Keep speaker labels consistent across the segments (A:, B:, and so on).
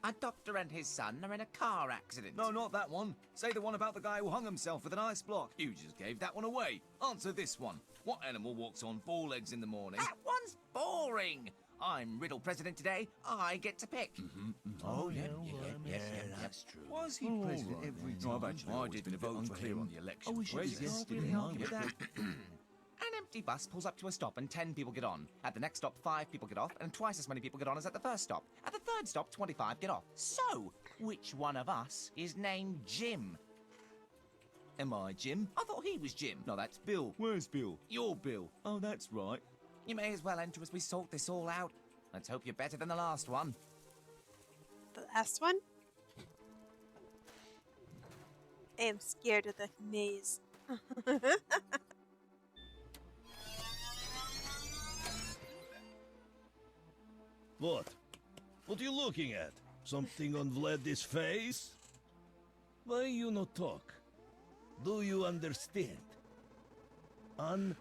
A: A doctor and his son are in a car accident.
B: No, not that one. Say the one about the guy who hung himself with an ice block. You just gave that one away. Answer this one. What animal walks on 4 legs in the morning?
A: That one's boring. I'm Riddle President today. I get to pick.
B: Oh, yeah,
A: That's true.
B: Why is he president every time?
A: No, I've actually
B: I
A: always
B: didn't
A: been a bit
B: vote for
A: unclear
B: him.
A: on the election.
B: I wish
A: Where's
B: it
A: this?
B: was
A: Really
B: yesterday.
A: argue with that. An empty bus pulls up to a stop and 10 people get on. At the next stop, 5 people get off, and twice as many people get on as at the first stop. At the third stop, 25 get off. So, which one of us is named Jim?
B: Am I Jim?
A: I thought he was Jim.
B: No, that's Bill. Where's Bill?
A: You're Bill.
B: Oh, that's right.
A: You may as well enter as we sort this all out. Let's hope you're better than the last one.
C: The last one? I am scared of the maze.
D: What? What are you looking at? Something on Vlad's face? Why you not talk? Do you understand? Understand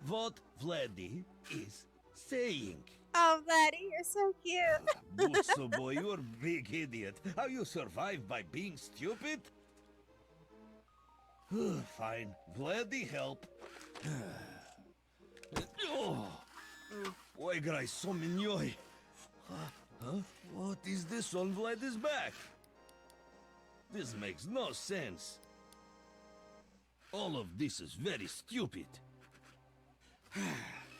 D: what Vladdy is saying.
C: Oh, Vladdy, you're so cute.
D: Butso boy, you're a big idiot. How you survive by being stupid? Fine. Vladdy help. Oh. Why grai so mignoi? Huh? What is this on Vlad's back? This makes no sense. All of this is very stupid.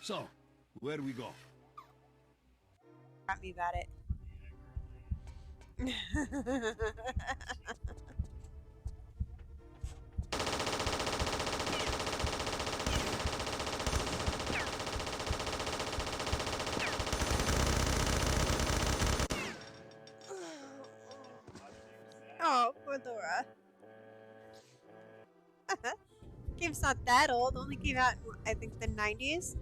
D: So, where we go?
C: Got me about it. Oh, poor Laura. Game's not that old. Only came out in, I think, the 90s.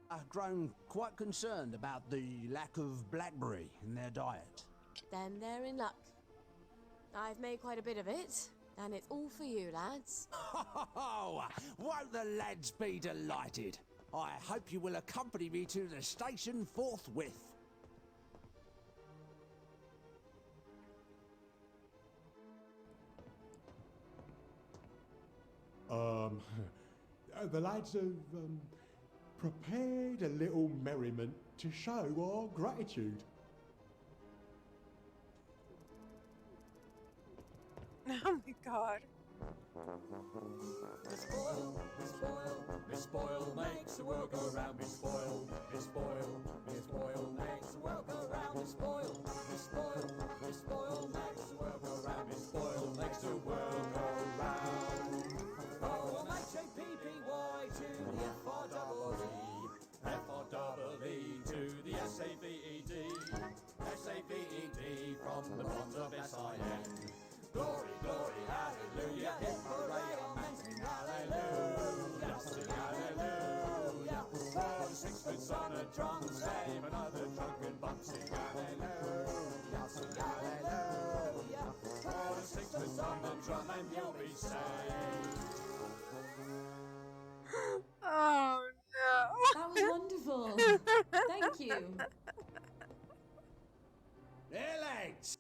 E: I've grown quite concerned about the lack of blackberry in their diet.
F: Then they're in luck. I've made quite a bit of it, and it's all for you, lads.
E: Oh, won't the lads be delighted? I hope you will accompany me to the station forthwith.
G: The lads have prepared a little merriment to show our gratitude.
C: Oh my god.
H: Miss Boyle, Miss Boyle, Miss Boyle makes the world go round. Miss Boyle, Miss Boyle, Miss Boyle makes the world go round. Miss Boyle, Miss Boyle, Miss Boyle makes the world go round. Miss Boyle makes the world go round. Oh, M-H-A-P-P-Y to the F-R-E-E, F-R-E-E to the S-A-V-E-D, S-A-V-E-D from the bonds of S-I-N. Glory, glory, hallelujah, hip hooray, amen, sing hallelujah, sing hallelujah. For the sixpence on a drum, save another drunken bum, sing hallelujah, sing hallelujah. For the sixpence on the drum and you'll be saved.
C: Oh no.
F: That was wonderful. Thank you.
E: There, lads!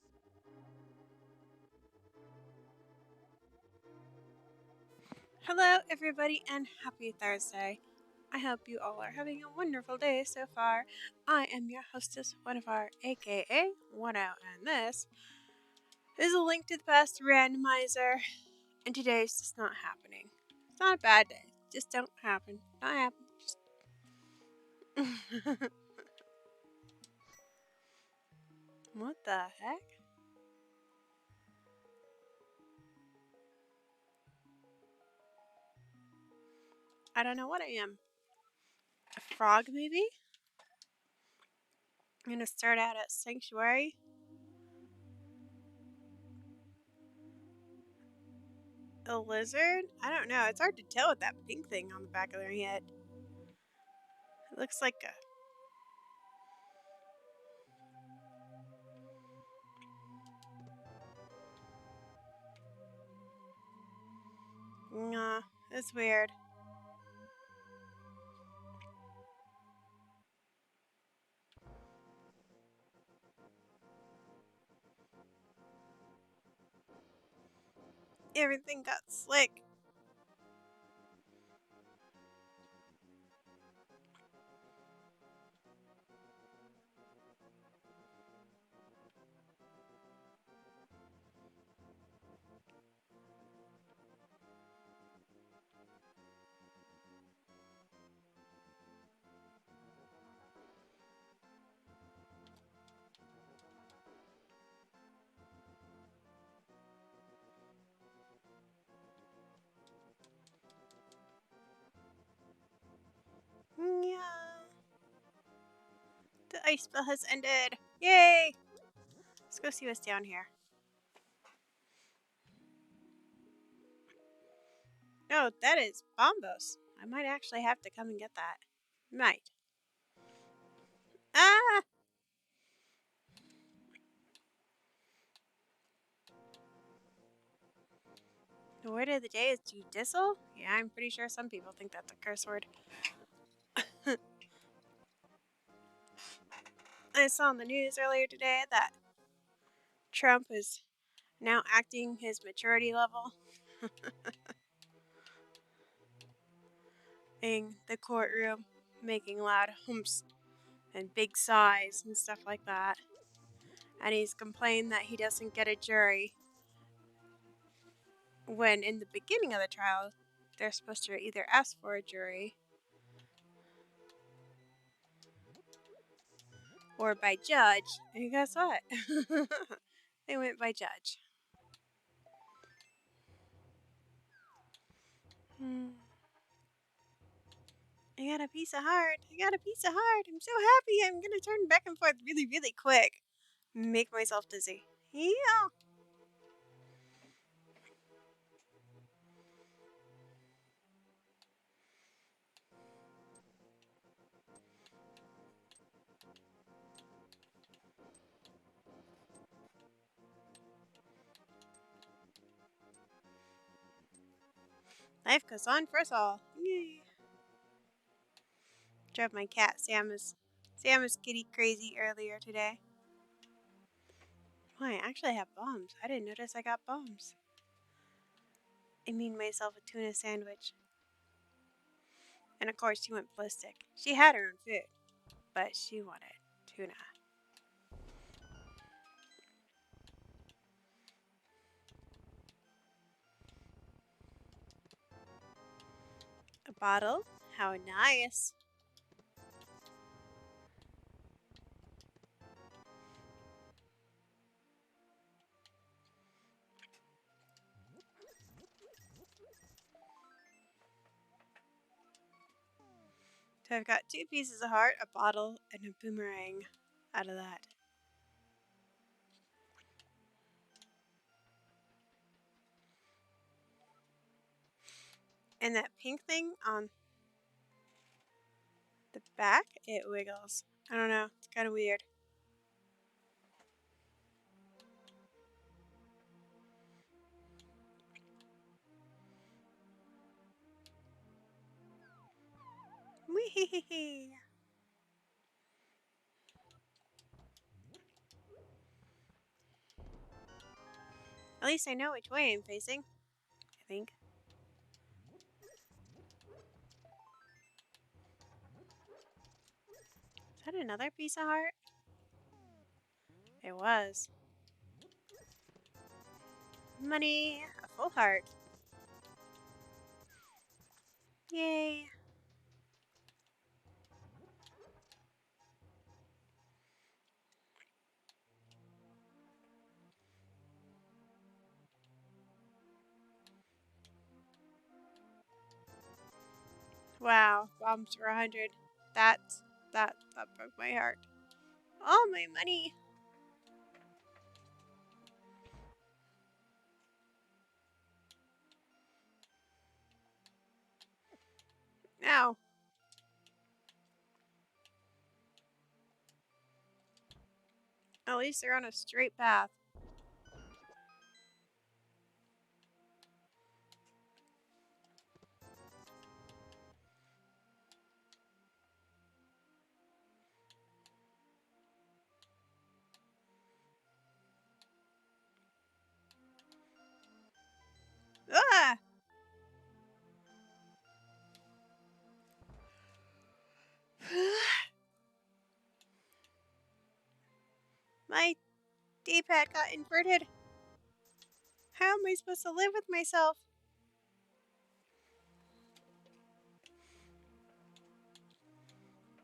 C: Hello, everybody, and happy Thursday. I hope you all are having a wonderful day so far. I am your hostess, Winifar, aka Wano, and this is a Link to the Past randomizer. And today's just not happening. It's not a bad day. Just don't happen. Not happen. Just... What the heck? I don't know what I am. A frog, maybe? I'm gonna start out at Sanctuary. A lizard? I don't know. It's hard to tell with that pink thing on the back of their head. It looks like a... Nah, it's weird. Everything got slick. Yeah. The ice spell has ended. Yay! Let's go see what's down here. No, that is Bombos. I might actually have to come and get that. Might. Ah! The word of the day is judicial? Yeah, I'm pretty sure some people think that's a curse word. I saw on the news earlier today that Trump is now acting his maturity level in the courtroom, making loud humps and big sighs and stuff like that. And he's complained that he doesn't get a jury when in the beginning of the trial they're supposed to either ask for a jury or by judge. And guess what? They went by judge. I got a piece of heart. I got a piece of heart. I'm so happy. I'm gonna turn back and forth really, really quick. Make myself dizzy. Yeah. Life goes on for us all. Yay. Drove my cat Sam was kitty crazy earlier today. Oh, I actually have bombs. I didn't notice I got bombs. I made myself a tuna sandwich. And of course she went ballistic. She had her own food, but she wanted tuna. A bottle? How nice. So I've got 2 pieces of heart, a bottle, and a boomerang out of that. And that pink thing on the back, it wiggles. I don't know, it's kind of weird. Wee. At least I know which way I'm facing, I think. Is that another piece of heart? It was. Money, a full heart. Yay. Wow, bombs for 100. That broke my heart. All my money. Now. At least they're on a straight path. My D-pad got inverted. How am I supposed to live with myself?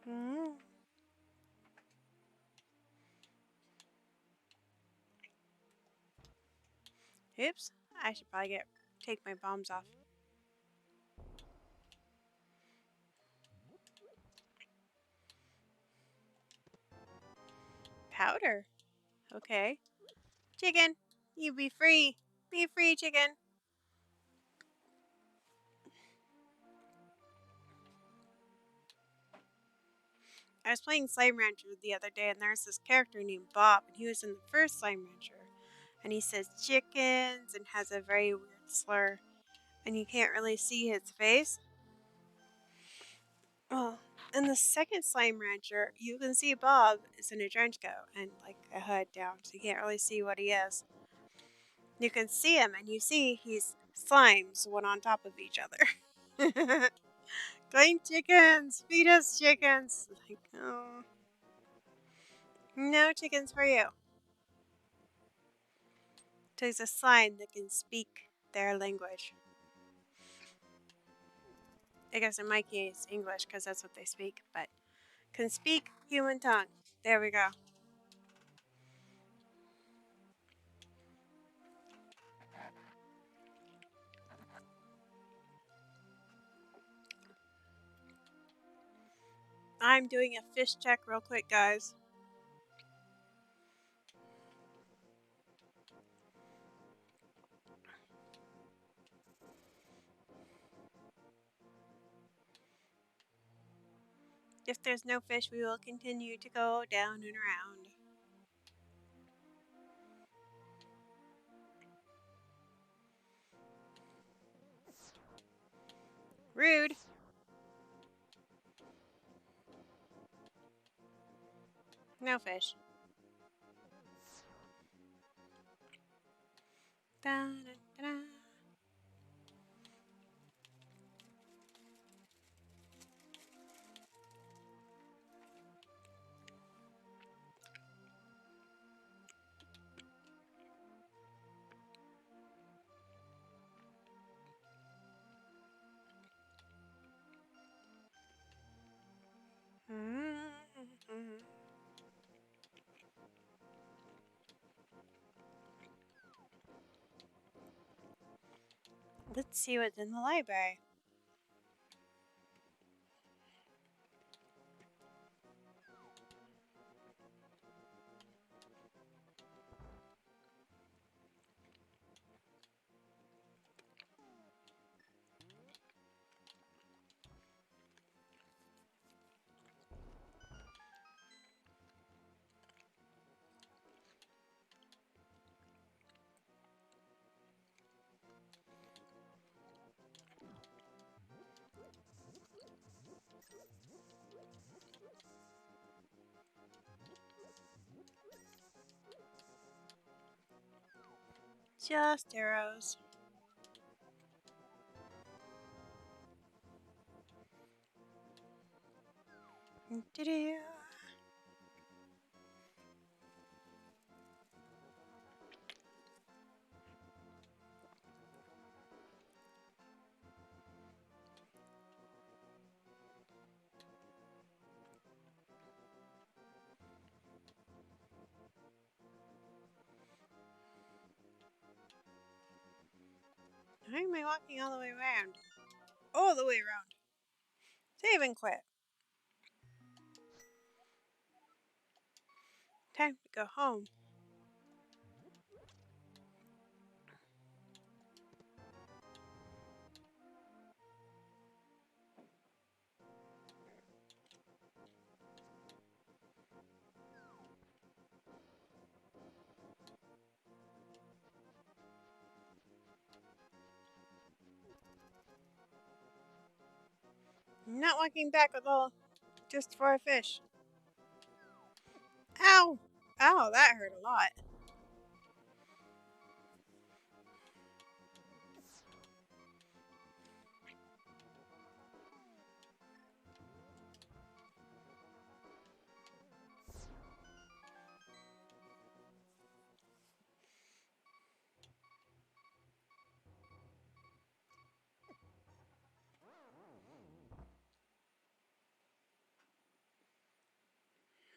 C: Hmm. Oops. I should probably take my bombs off. Powder. Okay. Chicken, you be free. Be free, chicken. I was playing Slime Rancher the other day, and there's this character named Bob, and he was in the first Slime Rancher. And he says chickens and has a very weird slur, and you can't really see his face. Well, in the second Slime Rancher, you can see Bob is in a trench coat and like a hood down, so you can't really see what he is. You can see him, and you see he's slimes, one on top of each other. Going chickens! Feed us chickens! Like, oh. No chickens for you. There's a slime that can speak their language. I guess in my case, English, because that's what they speak, but can speak human tongue. There we go. I'm doing a fish check real quick, guys. If there's no fish, we will continue to go down and around. Rude. No fish. Da, da, da, da. Mm-hmm. Let's see what's in the library. Just arrows. Do-do. Why am I walking all the way around? All the way around. Save and quit. Time to go home. I'm not walking back at all, just for a fish. Ow! Ow, that hurt a lot.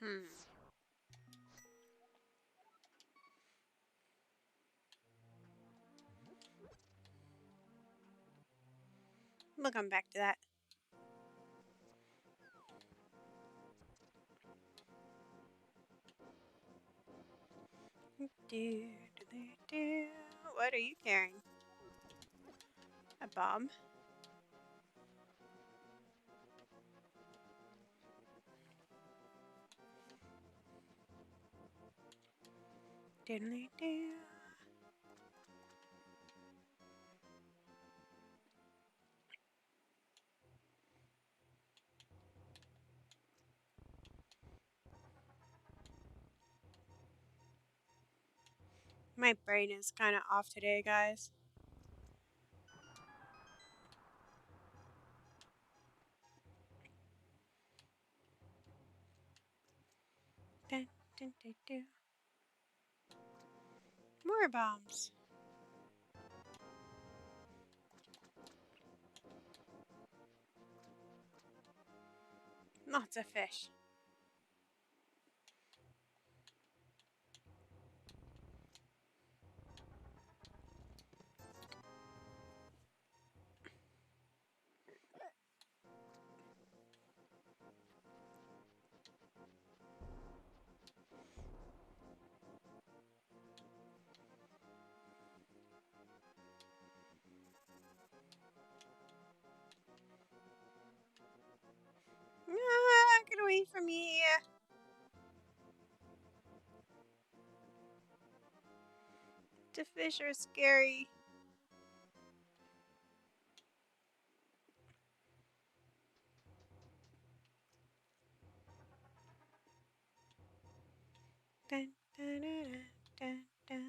C: Hmm. We'll come back to that. What are you carrying? A bomb? Diddly-doo. My brain is kind of off today, guys. Dun, dun, dun, dun. More bombs. Lots of fish. Ah, get away from me. The fish are scary. Dun, dun, dun, dun, dun.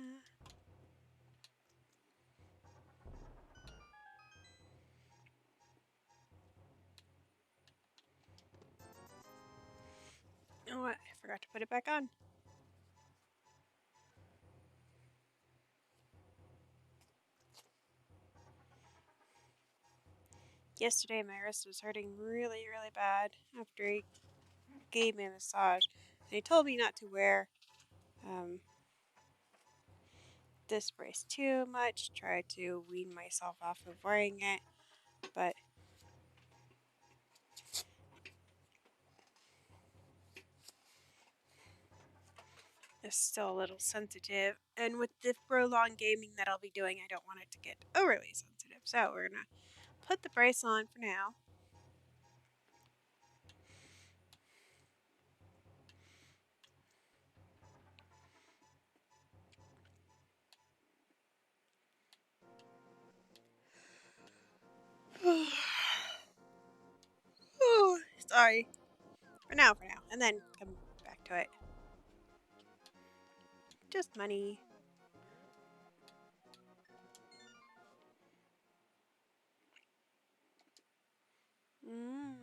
C: Oh, I forgot to put it back on. Yesterday, my wrist was hurting really, really bad after he gave me a massage. And he told me not to wear this brace too much, try to wean myself off of wearing it, but it's still a little sensitive. And with the prolonged gaming that I'll be doing, I don't want it to get overly sensitive. So we're gonna put the brace on for now. Oh, sorry. For now. And then come back to it. Just money. Mm.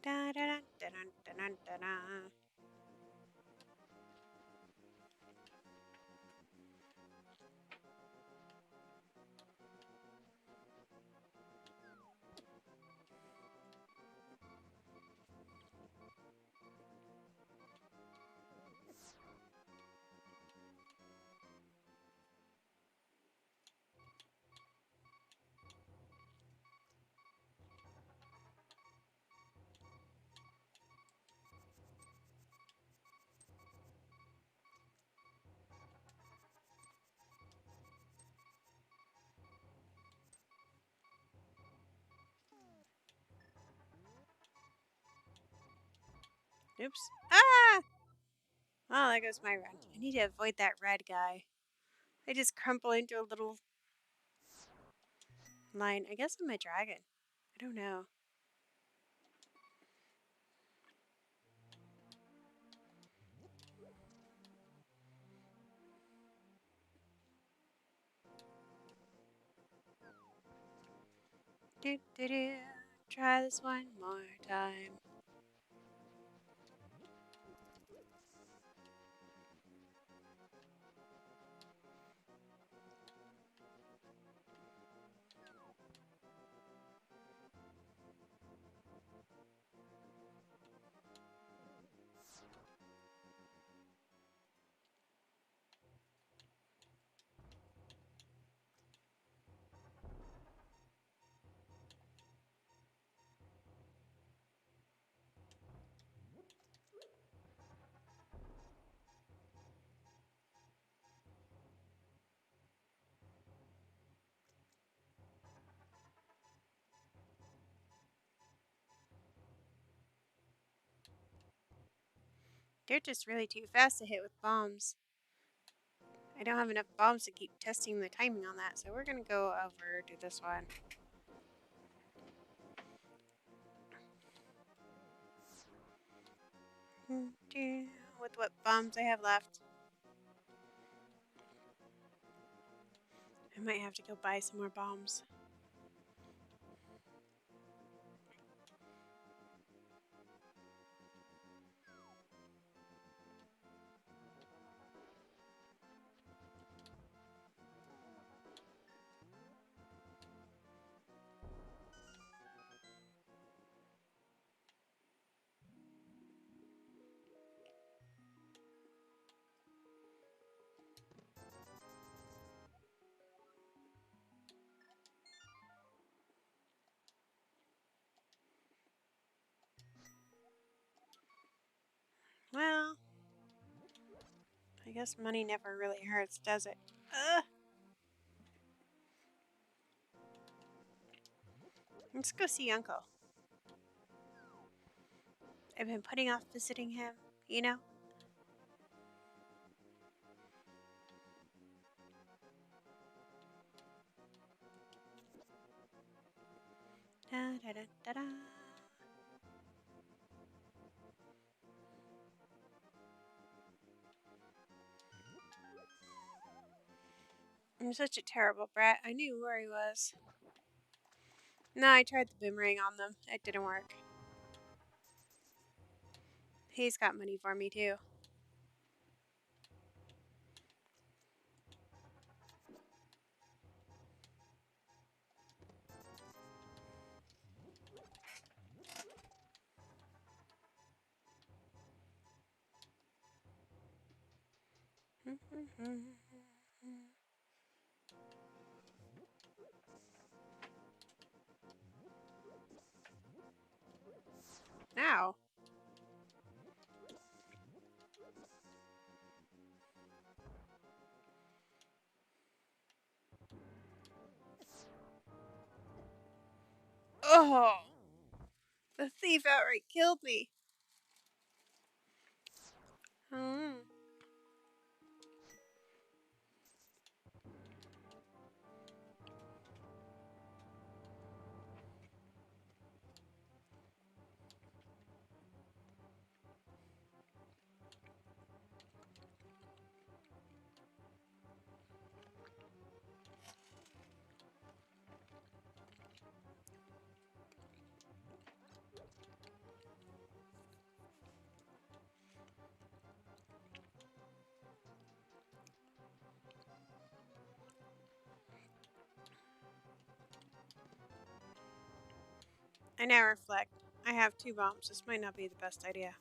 C: Da da da da da da da da. Oops. Ah! Oh, there goes my run. I need to avoid that red guy. I just crumple into a little line. I guess I'm a dragon. I don't know. Do do do. Try this one more time. They're just really too fast to hit with bombs. I don't have enough bombs to keep testing the timing on that, so we're gonna go over to this one. With what bombs I have left. I might have to go buy some more bombs. Well, I guess money never really hurts, does it? Ugh. Let's go see Uncle. I've been putting off visiting him, you know? Da, da, da, da, da. I'm such a terrible brat. I knew where he was. No, I tried the boomerang on them. It didn't work. He's got money for me, too. Now. Oh! The thief outright killed me. Hmm. I now reflect. I have 2 bombs. This might not be the best idea.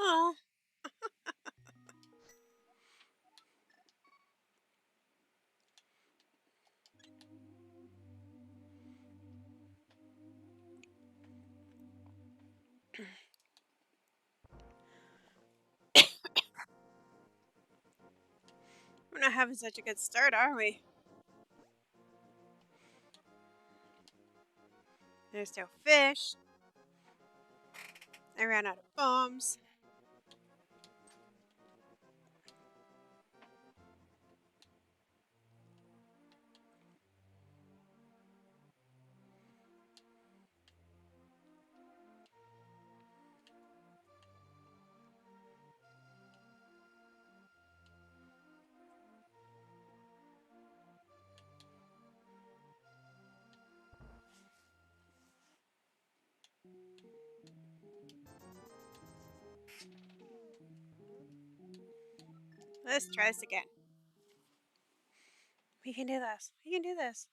C: Oh. We're not having such a good start, are we? There's no fish. I ran out of bombs. Let's try this again. We can do this. We can do this.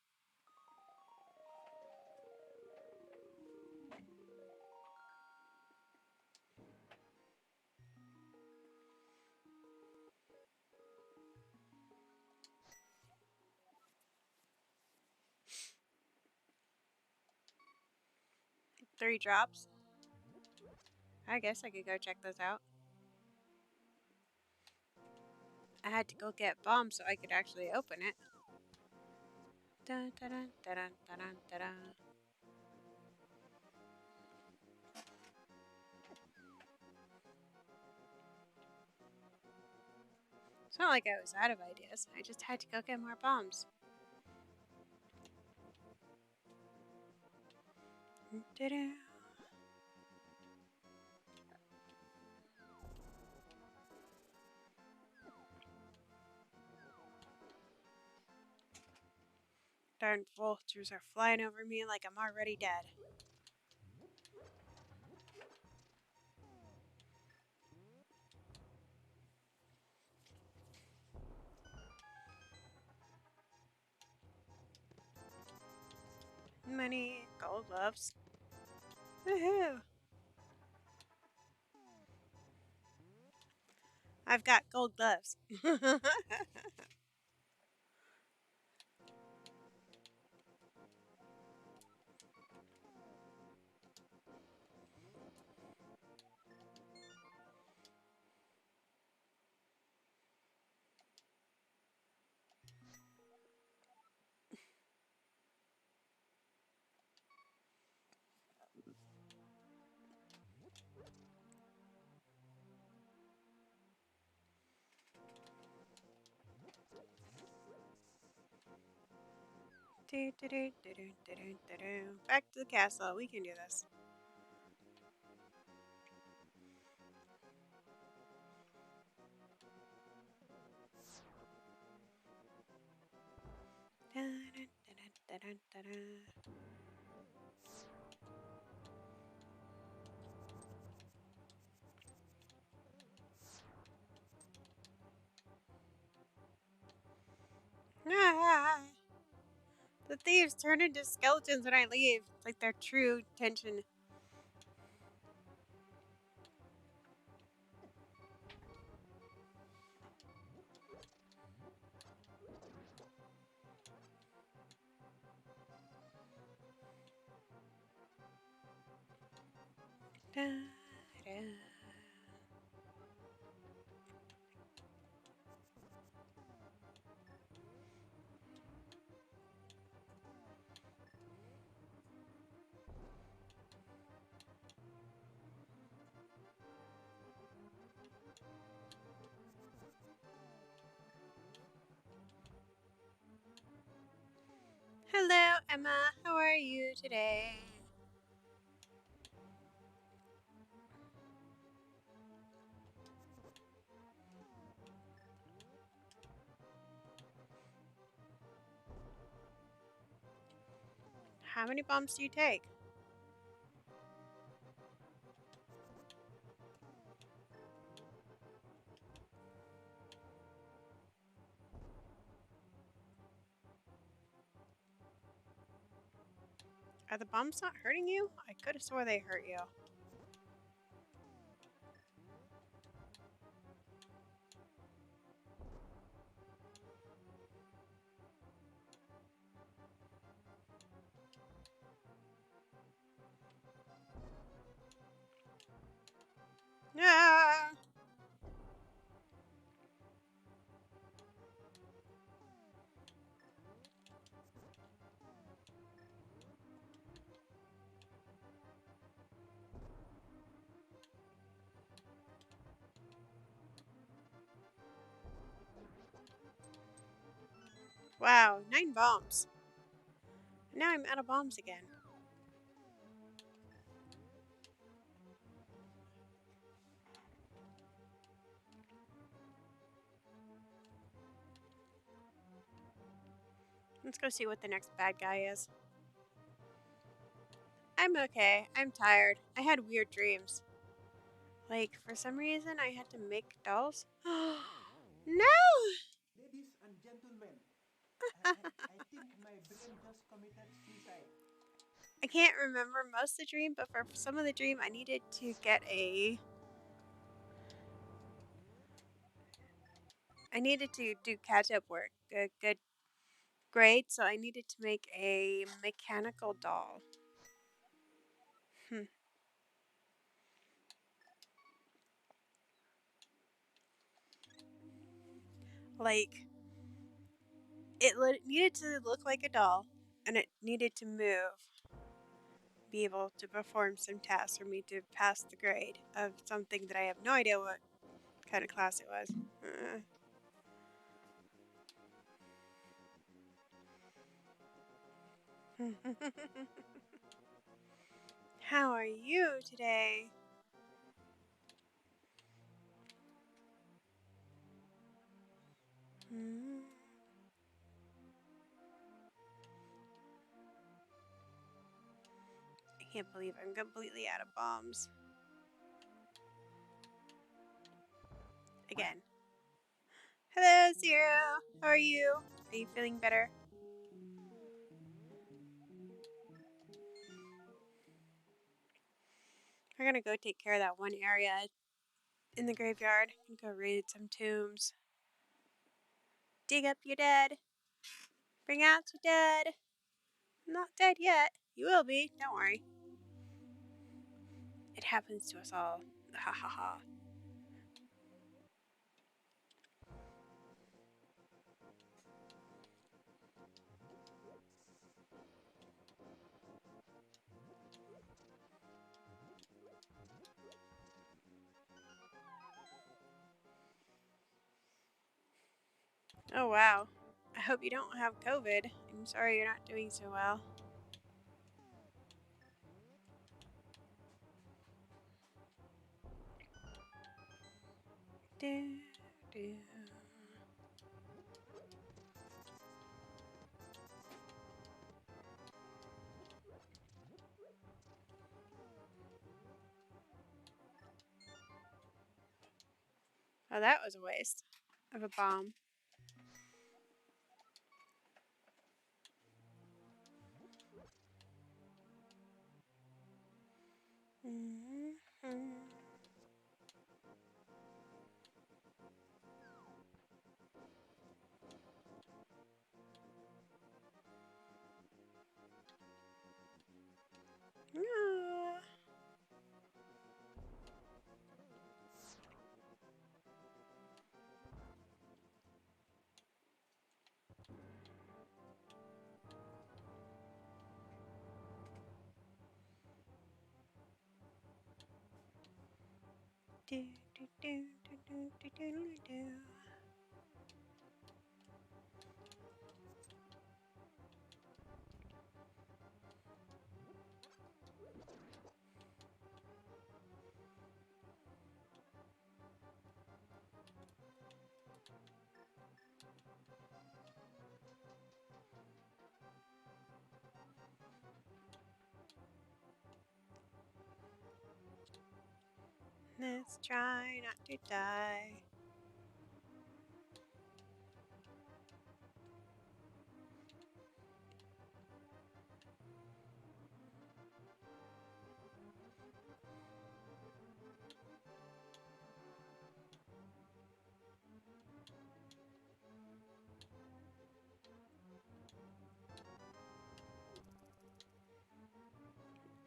C: 3 drops. I guess I could go check those out. I had to go get bombs so I could actually open it. Dun, dun, dun, dun, dun, dun, dun, dun. It's not like I was out of ideas. I just had to go get more bombs. Da-da. Darn vultures are flying over me like I'm already dead. Many gold gloves. Woohoo! I've got gold gloves. Back to the castle. We can do this. Ah, the thieves turn into skeletons when I leave. It's like their true intention. Da, da. Hello, Emma. How are you today? How many bombs do you take? Are the bombs not hurting you? I could have swore they hurt you. Ah! Wow, 9 bombs. Now I'm out of bombs again. Let's go see what the next bad guy is. I'm okay. I'm tired. I had weird dreams. Like, for some reason, I had to make dolls. No!
I: Ladies and gentlemen, I think my brain just committed suicide.
C: I can't remember most of the dream, but for some of the dream, I needed to get a... I needed to do catch-up work, a good grade, so I needed to make a mechanical doll. Like, needed to look like a doll, and it needed to move, be able to perform some tasks for me to pass the grade of something that I have no idea what kind of class it was. How are you today? I can't believe I'm completely out of bombs. Again. Hello, Zero. How are you? Are you feeling better? We're gonna go take care of that one area in the graveyard and go raid some tombs. Dig up your dead. Bring out your dead. I'm not dead yet. You will be. Don't worry. It happens to us all. Ha ha ha. Oh wow. I hope you don't have COVID. I'm sorry you're not doing so well. Do, do. Oh, that was a waste of a bomb. Ah. Do, do, do, do, do, do, do, do. Let's try not to die.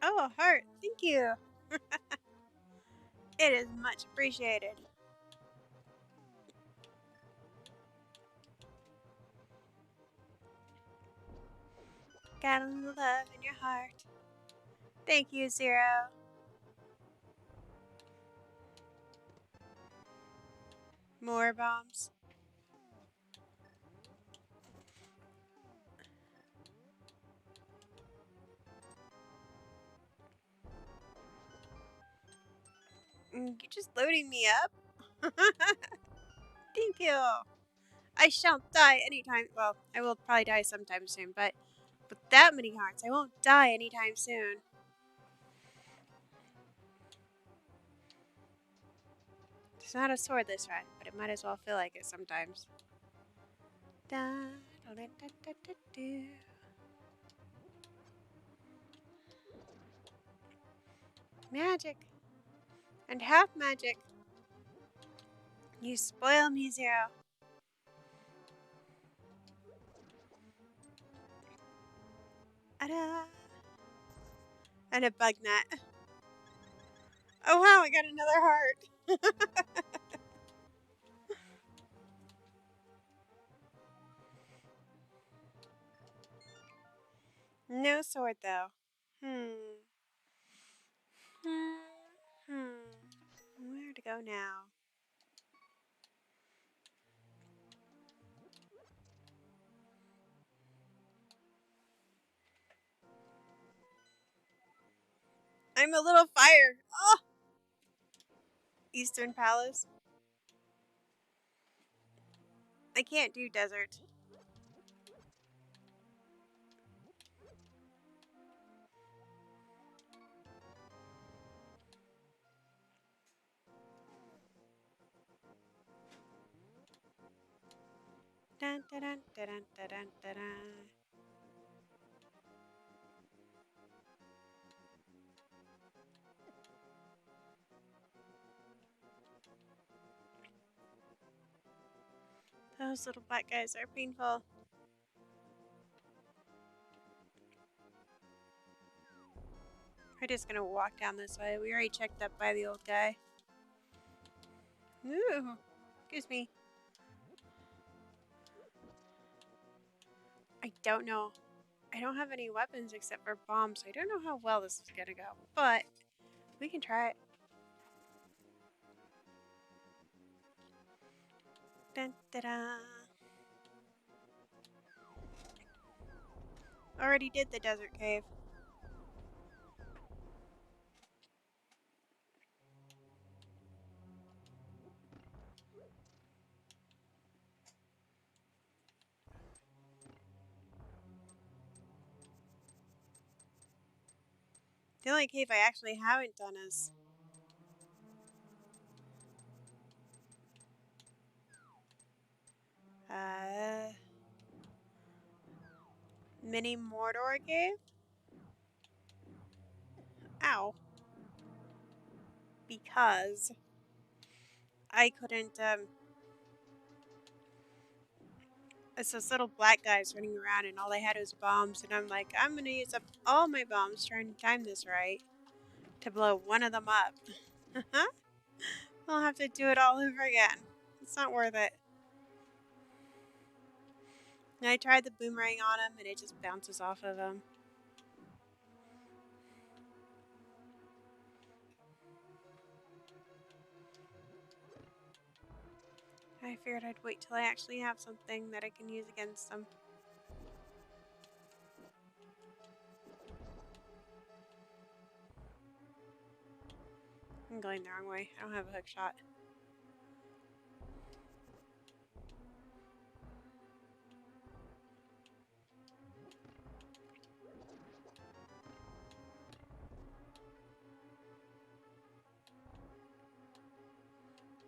C: Oh, a heart. Thank you. It is much appreciated. Got a little love in your heart. Thank you, Zero. More bombs. You're just loading me up. Thank you. I shan't die anytime. Well, I will probably die sometime soon, but with that many hearts, I won't die anytime soon. It's not a swordless run, but it might as well feel like it sometimes. Da, da, da, da, da, da, da. Magic. And half magic. You spoil me, Zero. Ta-da. And a bug net. Oh wow, I got another heart. No sword, though. Hmm. Where to go now? I'm a little fire. Oh! Eastern Palace. I can't do desert. Dun, dun, dun, dun, dun, dun, dun, dun. Those little black guys are painful. We're just gonna walk down this way. We already checked up by the old guy. Ooh, excuse me. I don't know. I don't have any weapons except for bombs, so I don't know how well this is gonna go. But we can try it. Dun, dun, dun. Already did the desert cave. The only cave I actually haven't done is Mini Mordor cave. Ow. Because I couldn't, it's those little black guys running around and all they had was bombs, and I'm like, I'm gonna use up all my bombs trying to time this right to blow one of them up. I'll have to do it all over again. It's not worth it. And I tried the boomerang on him and it just bounces off of him. I figured I'd wait till I actually have something that I can use against them. I'm going the wrong way. I don't have a hook shot.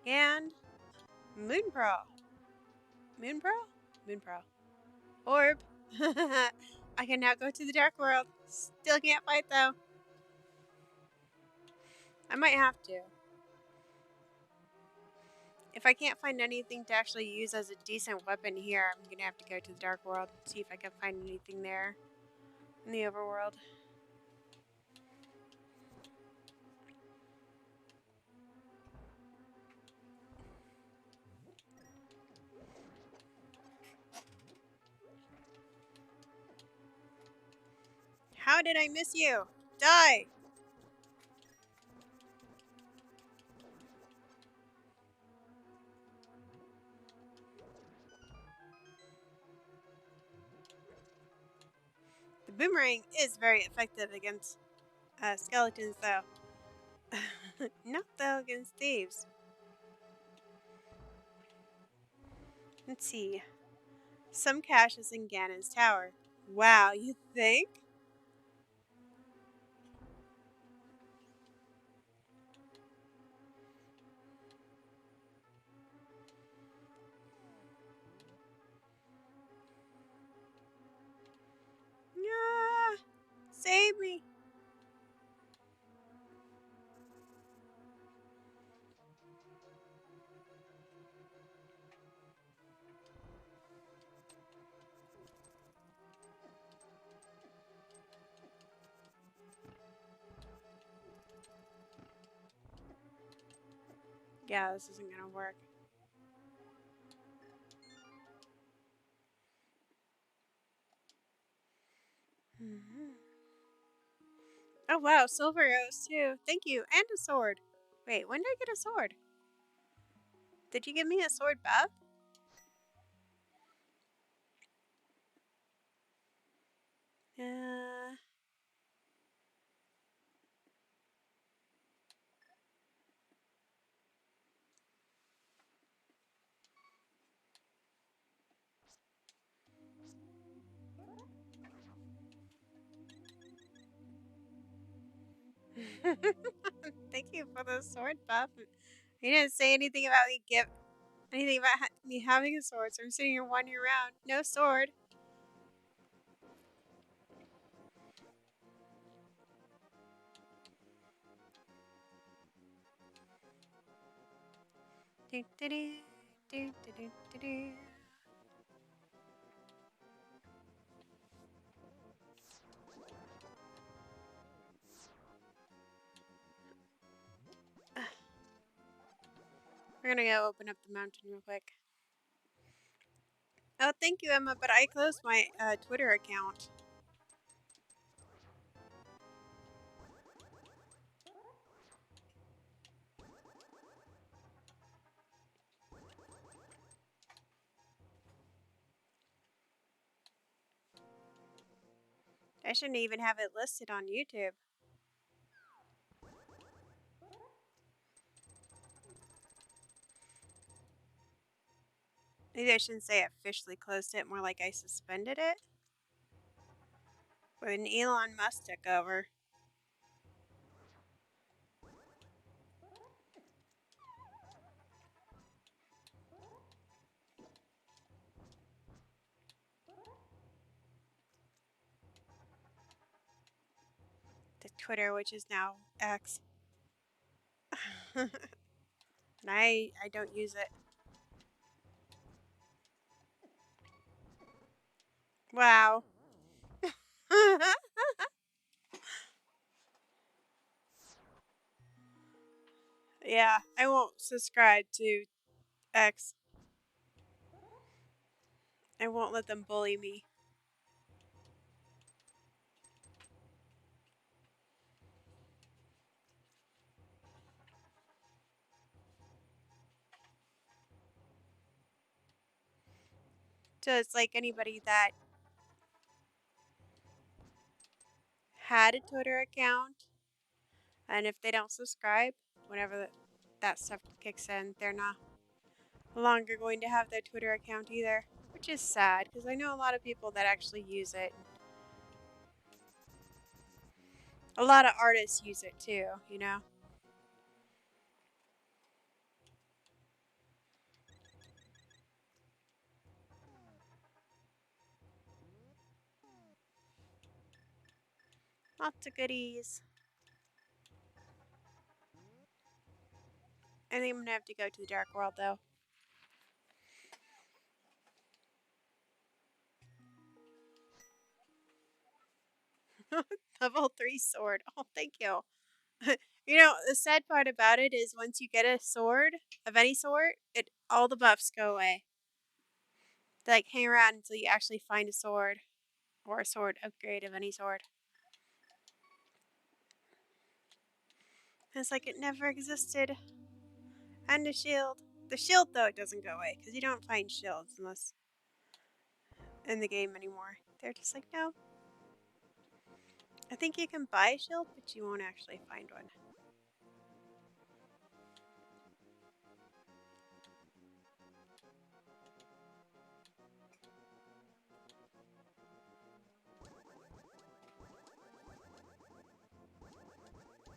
C: And Moon Pearl. Moon Pearl? Moon Pearl. Orb. I can now go to the Dark World. Still can't fight though. I might have to. If I can't find anything to actually use as a decent weapon here, I'm gonna have to go to the Dark World and see if I can find anything there in the overworld. How did I miss you? Die! The boomerang is very effective against skeletons, though. Not though against thieves. Let's see. Some caches in Ganon's tower. Wow, you think? Yeah, save me. Yeah, this isn't gonna work. Oh wow, silver arrows too. Thank you, and a sword. Wait, when did I get a sword? Did you give me a sword buff? Uh, Thank you for the sword buff. You didn't say anything about me having a sword, so I'm sitting here wandering around. No sword. We're gonna go open up the mountain real quick. Oh, thank you, Emma, but I closed my Twitter account. I shouldn't even have it listed on YouTube. Maybe I shouldn't say I officially closed it, more like I suspended it. When Elon Musk took over. The Twitter, which is now X. And I don't use it. Wow. Yeah, I won't subscribe to X. I won't let them bully me. So it's like anybody that had a Twitter account, and if they don't subscribe, whenever that stuff kicks in, they're not longer going to have their Twitter account either, which is sad because I know a lot of people that actually use it. A lot of artists use it too, you know? Lots of goodies. I think I'm gonna have to go to the Dark World though. Level 3 sword. Oh, thank you. You know, the sad part about it is once you get a sword of any sort, all the buffs go away. They like hang around until you actually find a sword or a sword upgrade of any sort. It's like it never existed. And a shield. The shield though, it doesn't go away because you don't find shields unless in the game anymore. They're just like, no. I think you can buy a shield, but you won't actually find one.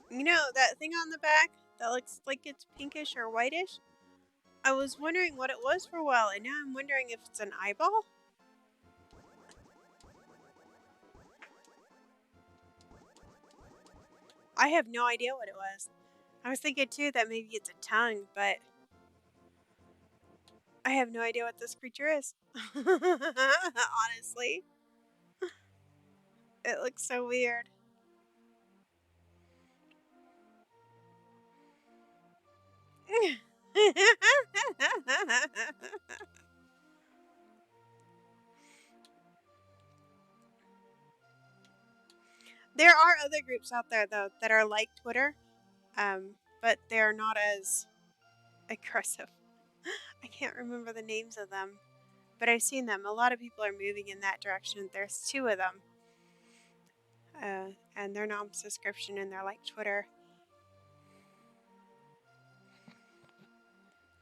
C: You know, that thing on the back that looks like it's pinkish or whitish? I was wondering what it was for a while, and now I'm wondering if it's an eyeball? I have no idea what it was. I was thinking too that maybe it's a tongue, but I have no idea what this creature is. Honestly. It looks so weird. There are other groups out there though that are like Twitter, but they're not as aggressive. I can't remember the names of them, but I've seen them. A lot of people are moving in that direction. There's 2 of them, and they're non-subscription and they're like Twitter.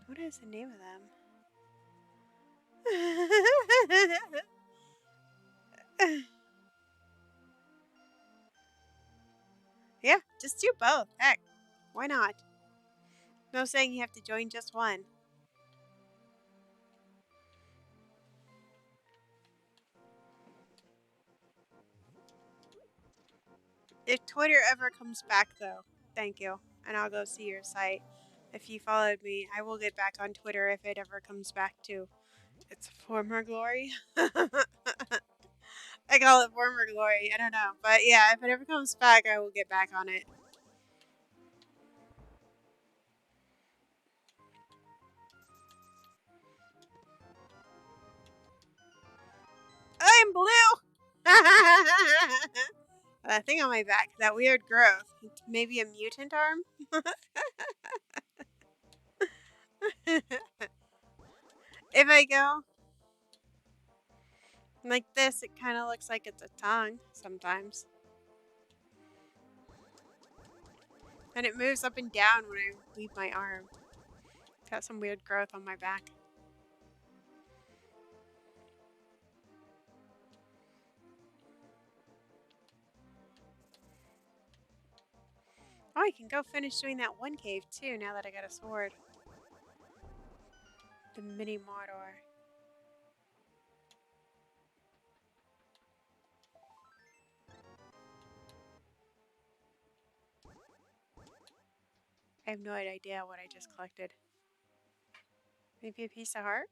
C: What is the name of them? Yeah, just do both. Heck, why not? No saying you have to join just one. If Twitter ever comes back, though, thank you, and I'll go see your site. If you followed me, I will get back on Twitter if it ever comes back to its former glory. I call it former glory. I don't know, but yeah, if it ever comes back, I will get back on it. I'm blue. That thing on my back, that weird growth. Maybe a mutant arm? If I go like this, it kind of looks like it's a tongue sometimes. And it moves up and down when I leave my arm. It's got some weird growth on my back. Oh, I can go finish doing that one cave too now that I got a sword. The mini Mordor. I have no idea what I just collected. Maybe a piece of heart?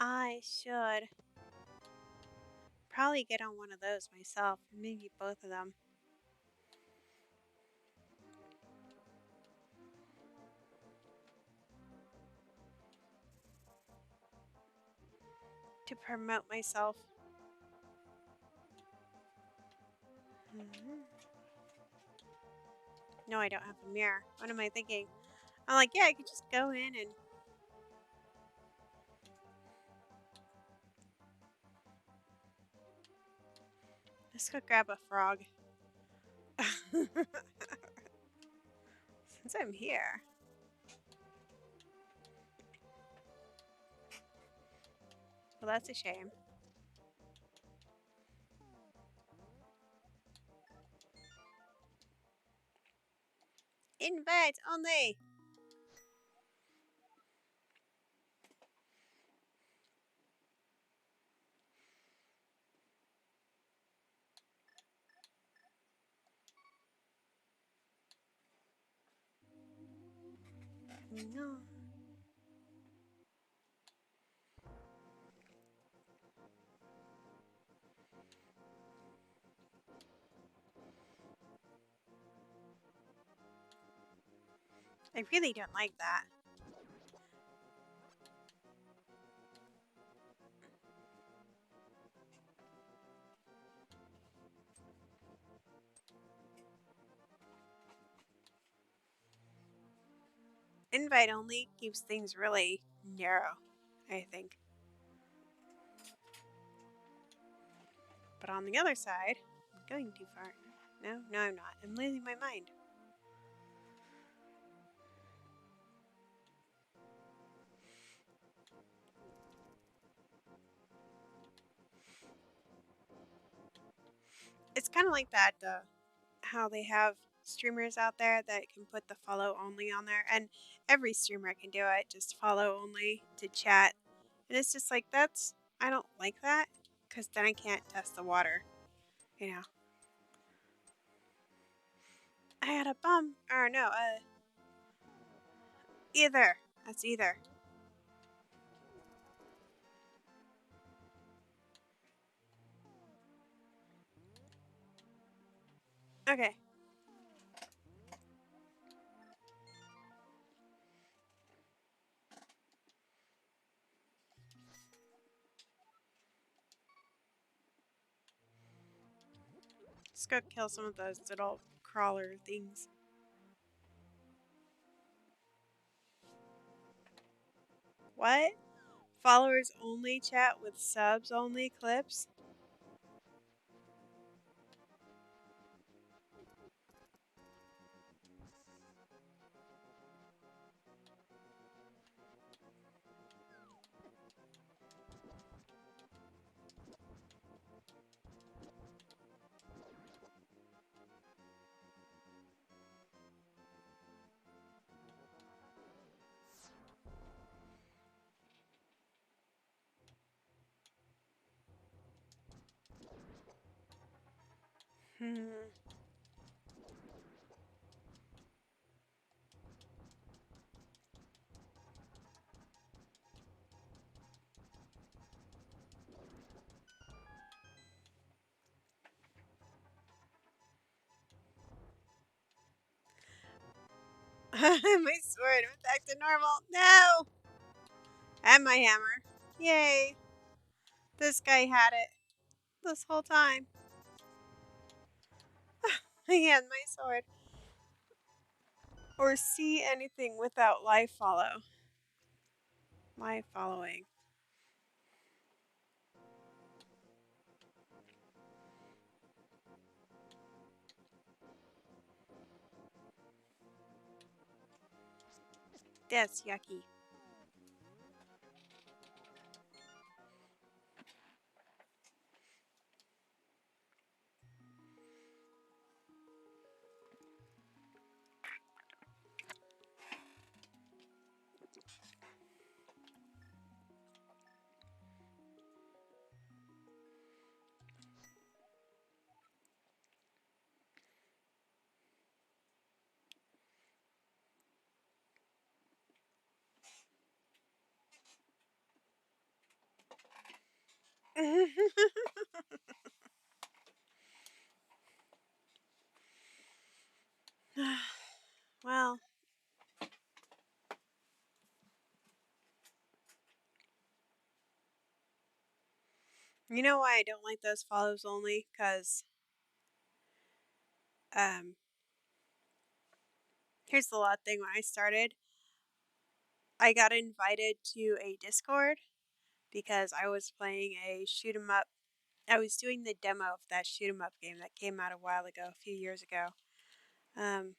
C: I should probably get on one of those myself, or maybe both of them. To promote myself. No, I don't have a mirror. What am I thinking? I'm like, yeah, I could just go in and... Let's go grab a frog. Since I'm here. Well, that's a shame. Invite only! No. I really don't like that. Invite only keeps things really narrow, I think. But on the other side, I'm going too far. No, I'm not. I'm losing my mind. It's kind of like that, how they have streamers out there that can put the follow only on there, and every streamer can do it, just follow only to chat. And it's just like, I don't like that, because then I can't test the water, you know. I had a bum, or no, either. That's either. Okay. Let's go kill some of those little crawler things. What? Followers only chat with subs only clips? Hmm. My sword went back to normal. No! And my hammer. Yay. This guy had it this whole time. And my sword. Or see anything without live follow. Live following. That's yucky. Well, you know why I don't like those follows only? Because, here's the odd thing. When I started, I got invited to a Discord because I was playing a shoot 'em up. I was doing the demo of that shoot 'em up game that came out a while ago, a few years ago. And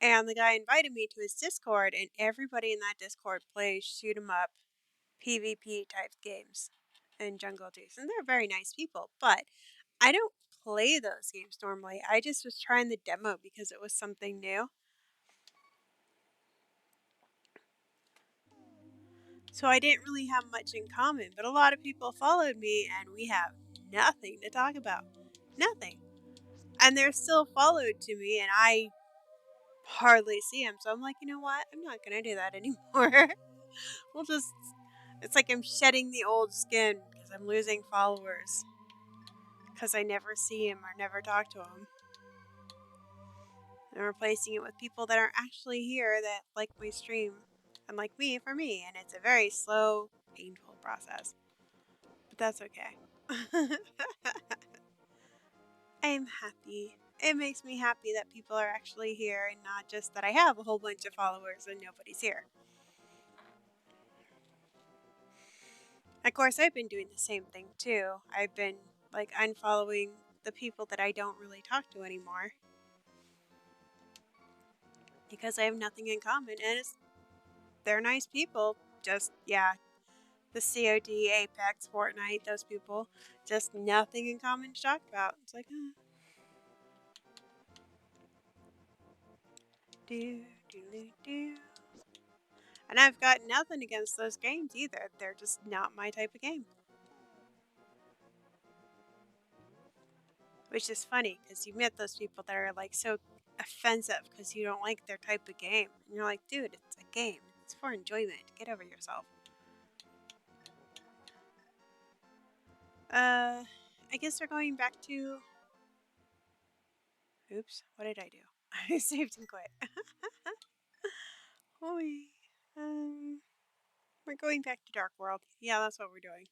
C: the guy invited me to his Discord, and everybody in that Discord plays shoot 'em up PvP type games and Jungle Juice. And they're very nice people, but I don't play those games normally. I just was trying the demo because it was something new. So I didn't really have much in common, but a lot of people followed me and we have nothing to talk about. Nothing. And they're still followed to me and I hardly see them. So I'm like, you know what? I'm not going to do that anymore. We'll just, it's like I'm shedding the old skin because I'm losing followers. Because I never see him or never talk to him. And replacing it with people that are actually here that like my stream and like me for me. And it's a very slow, painful process. But that's okay. I'm happy. It makes me happy that people are actually here and not just that I have a whole bunch of followers and nobody's here. Of course, I've been doing the same thing too. I've been like unfollowing the people that I don't really talk to anymore. Because I have nothing in common and they're nice people. Just, yeah, the COD, Apex, Fortnite, those people. Just nothing in common to talk about. It's like, do, do, do. And I've got nothing against those games either. They're just not my type of game. Which is funny, because you meet those people that are like so offensive because you don't like their type of game. And you're like, dude, it's a game. It's for enjoyment. Get over yourself. I guess we're going back to... Oops, what did I do? I saved and quit. Holy. We're going back to Dark World. Yeah, that's what we're doing.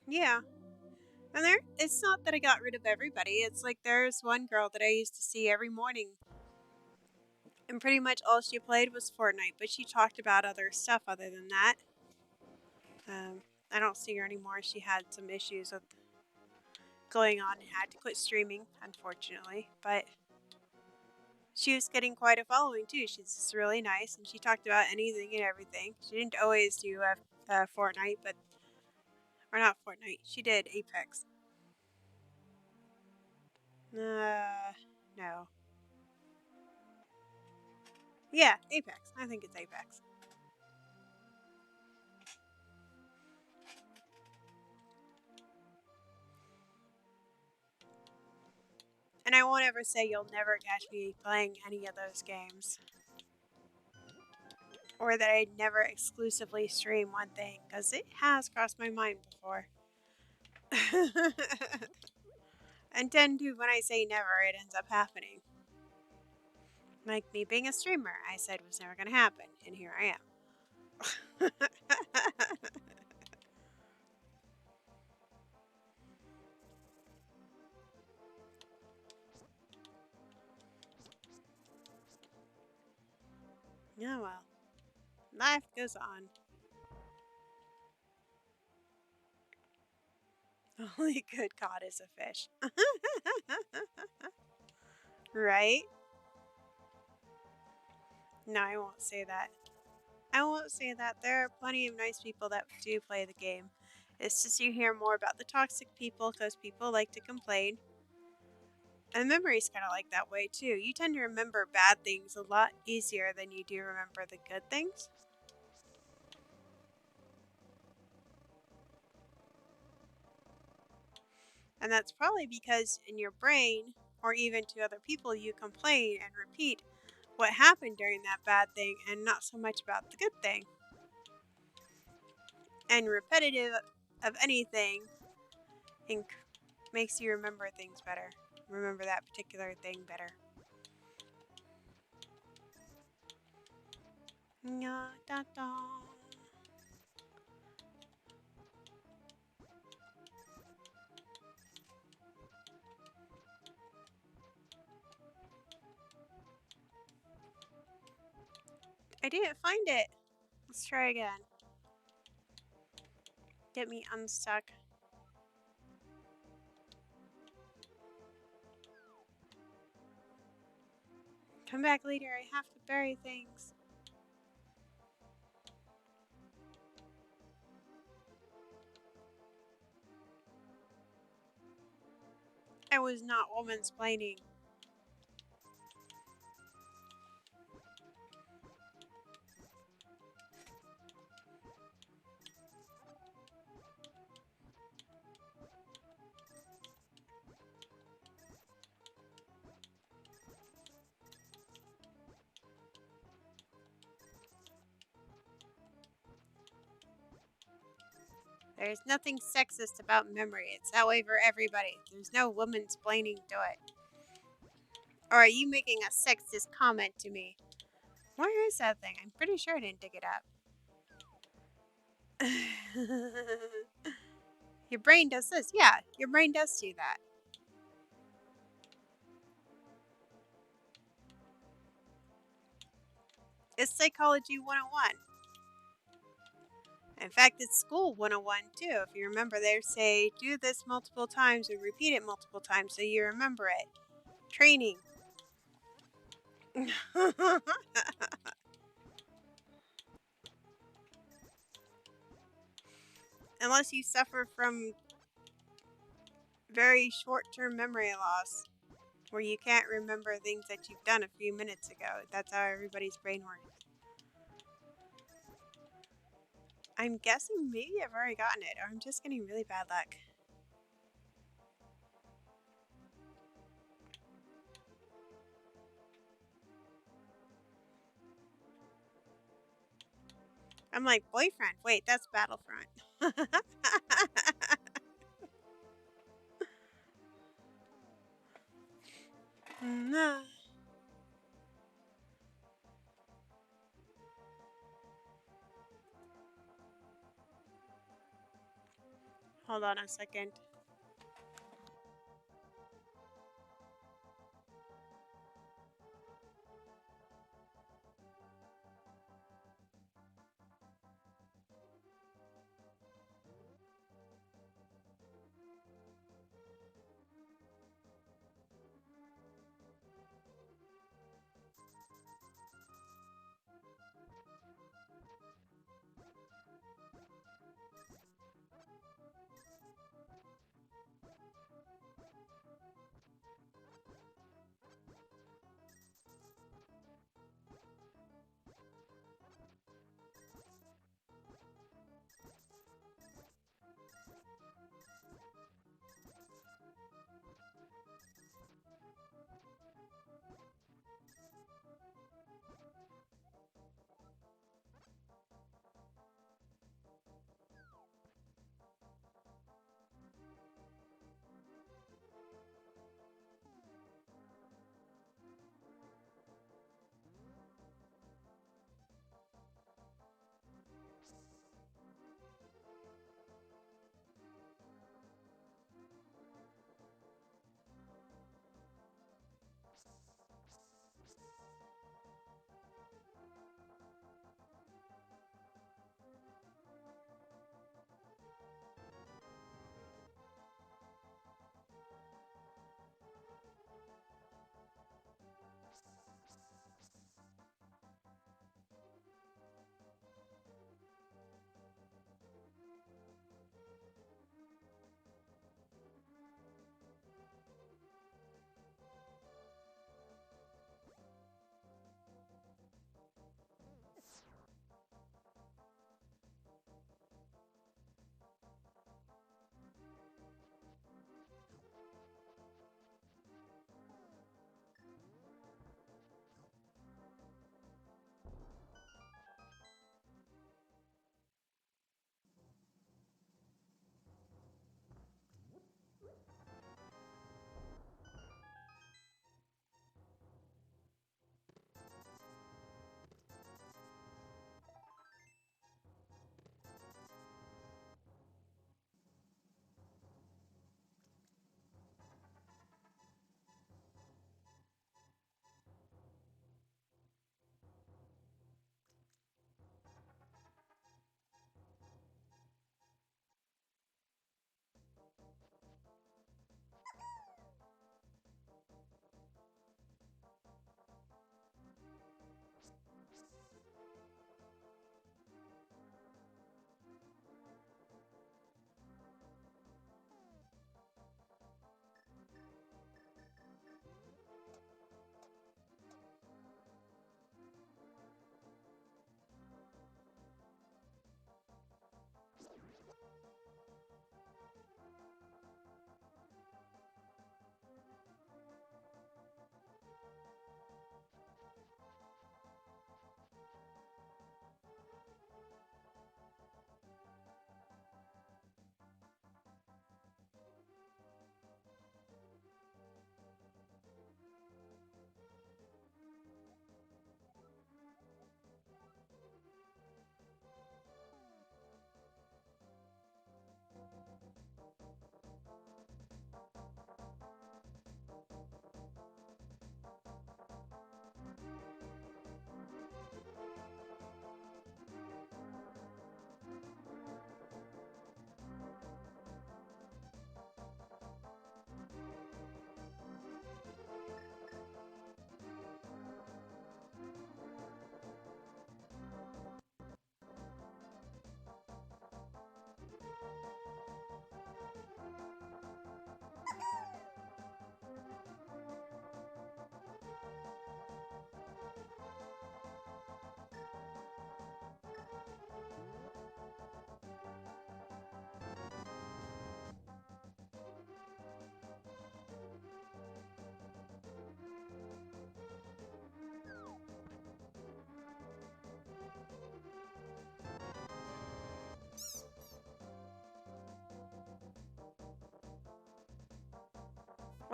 C: Yeah. And it's not that I got rid of everybody. It's like there's one girl that I used to see every morning. And pretty much all she played was Fortnite, but she talked about other stuff other than that. I don't see her anymore. She had some issues with going on and had to quit streaming, unfortunately. But she was getting quite a following too. She's just really nice, and she talked about anything and everything. She didn't always do Fortnite, or not Fortnite. She did Apex. No. Yeah, Apex. I think it's Apex. And I won't ever say you'll never catch me playing any of those games. Or that I'd never exclusively stream one thing, because it has crossed my mind before. And then, too, when I say never, it ends up happening. Like me being a streamer, I said was never going to happen, and here I am. Yeah, well, life goes on. Only good God is a fish. Right? No, I won't say that. I won't say that. There are plenty of nice people that do play the game. It's just you hear more about the toxic people because people like to complain. And memory's kind of like that way too. You tend to remember bad things a lot easier than you do remember the good things. And that's probably because in your brain, or even to other people, you complain and repeat what happened during that bad thing and not so much about the good thing. And repetitive of anything makes you remember things better. Remember that particular thing better. Da, da. I didn't find it. Let's try again. Get me unstuck. Come back later. I have to bury things. I was not womansplaining. There's nothing sexist about memory. It's that way for everybody. There's no womansplaining to it. Or are you making a sexist comment to me? Where is that thing? I'm pretty sure I didn't dig it up. Your brain does this. Yeah, your brain does do that. It's Psychology 101. In fact, it's School 101 too. If you remember, they say do this multiple times and repeat it multiple times so you remember it. Training. Unless you suffer from very short-term memory loss, where you can't remember things that you've done a few minutes ago. That's how everybody's brain works. I'm guessing maybe I've already gotten it, or I'm just getting really bad luck. I'm like, boyfriend. Wait, that's Battlefront. Nah. Hold on a second.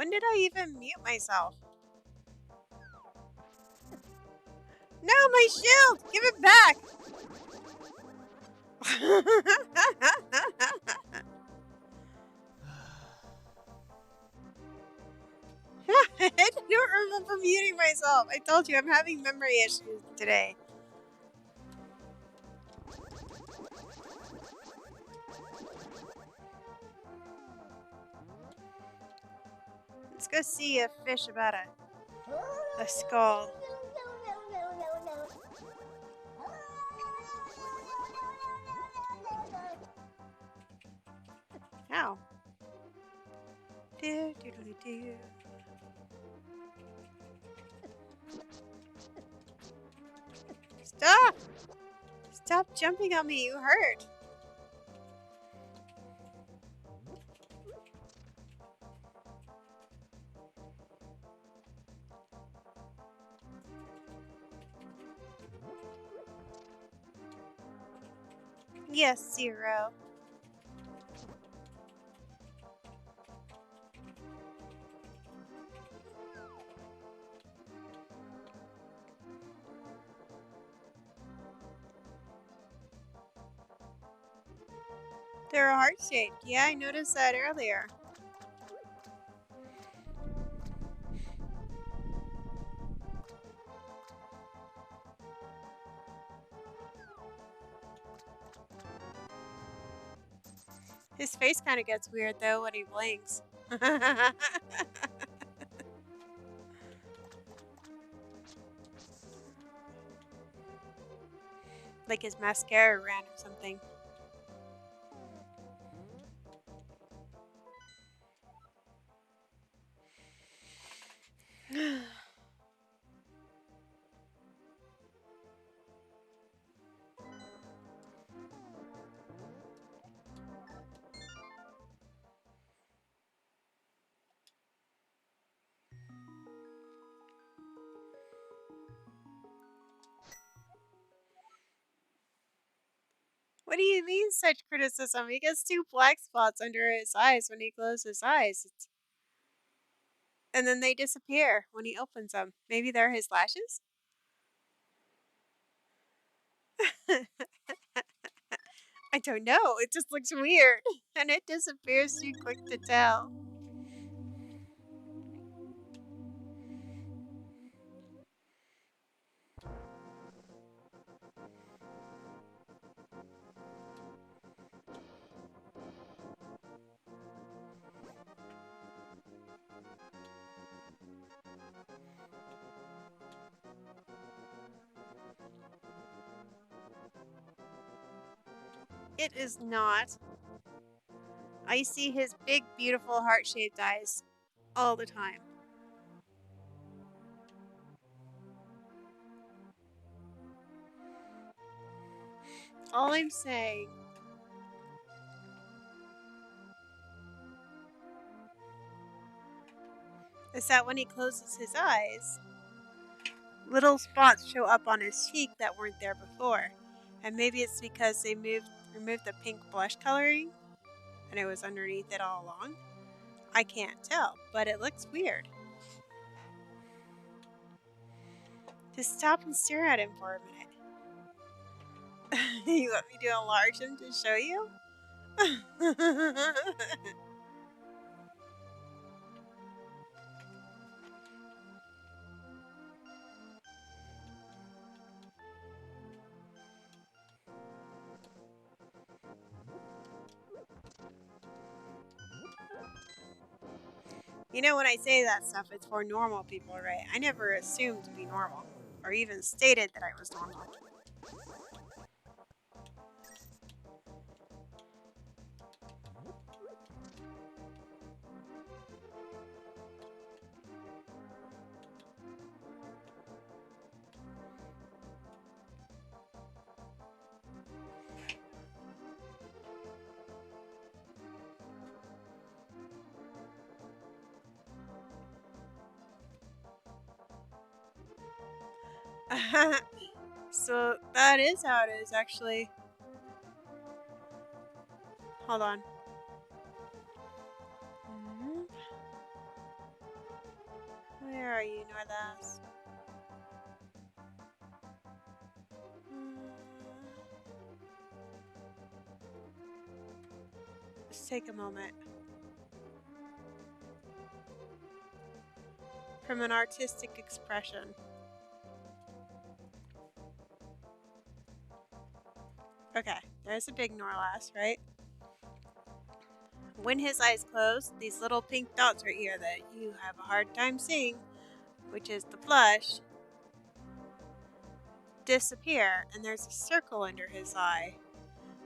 C: When did I even mute myself? No, my shield! Give it back! I don't remember muting myself. I told you I'm having memory issues today. Let's go see a fish about a skull. Ow. Do, do, do, do. Stop! Stop jumping on me, you hurt. Yes, Zero. They're heart-shaped. Yeah, I noticed that earlier. His face kind of gets weird, though, when he blinks. Like his mascara ran or something. What do you mean, such criticism? He gets 2 black spots under his eyes when he closes his eyes. And then they disappear when he opens them. Maybe they're his lashes? I don't know. It just looks weird. And it disappears too quick to tell. It is not. I see his big, beautiful, heart-shaped eyes all the time. All I'm saying is that when he closes his eyes, little spots show up on his cheek that weren't there before. And maybe it's because they removed the pink blush coloring and it was underneath it all along. I can't tell, but it looks weird. Just stop and stare at him for a minute. You want me to enlarge him to show you? You know, when I say that stuff, it's for normal people, right? I never assumed to be normal, or even stated that I was normal. So that is how it is, actually. Hold on. Where are you, Northas? Let's take a moment. From an artistic expression. Okay, there's a big Norlas, right? When his eyes close, these little pink dots right here that you have a hard time seeing, which is the blush, disappear, and there's a circle under his eye,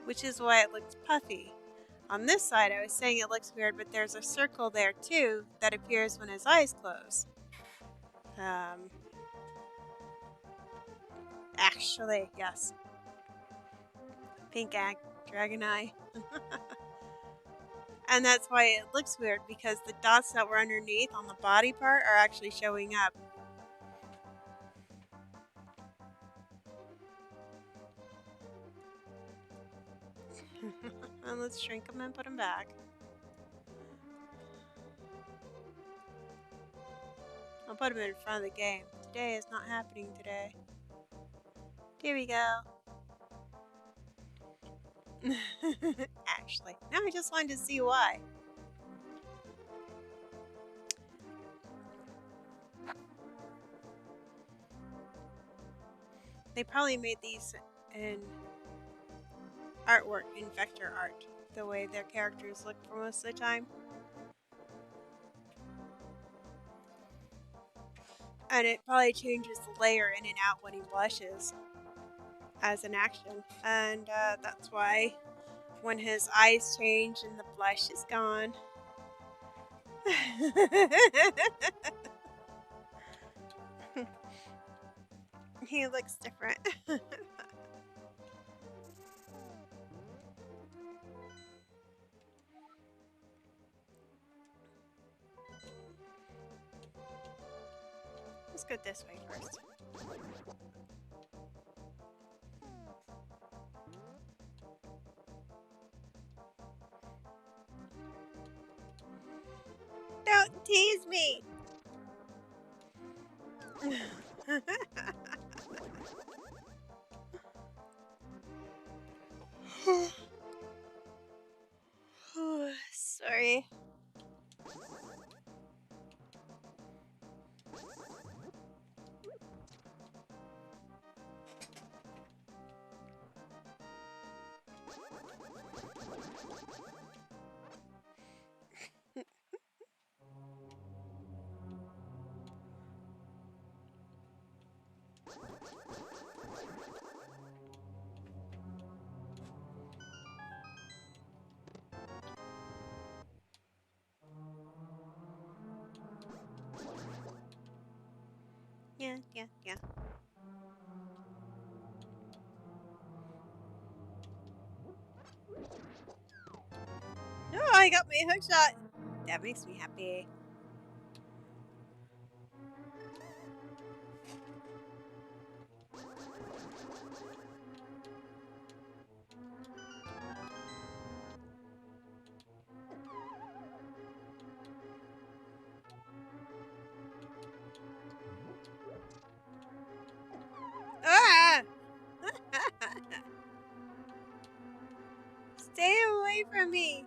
C: which is why it looks puffy. On this side, I was saying it looks weird, but there's a circle there too that appears when his eyes close. Actually, yes. Pink dragon eye. And that's why it looks weird, because the dots that were underneath on the body part are actually showing up. And let's shrink them and put them back. I'll put them in front of the game. Today is not happening today. Here we go. Actually, now I just wanted to see why. They probably made these in artwork, in vector art, the way their characters look for most of the time. And it probably changes the layer in and out when he blushes as an action. And that's why when his eyes change and the blush is gone. He looks different. Let's go this way first. Don't tease me! Sorry. Yeah. No, I got my hook shot. That makes me happy. Ah! Stay away from me.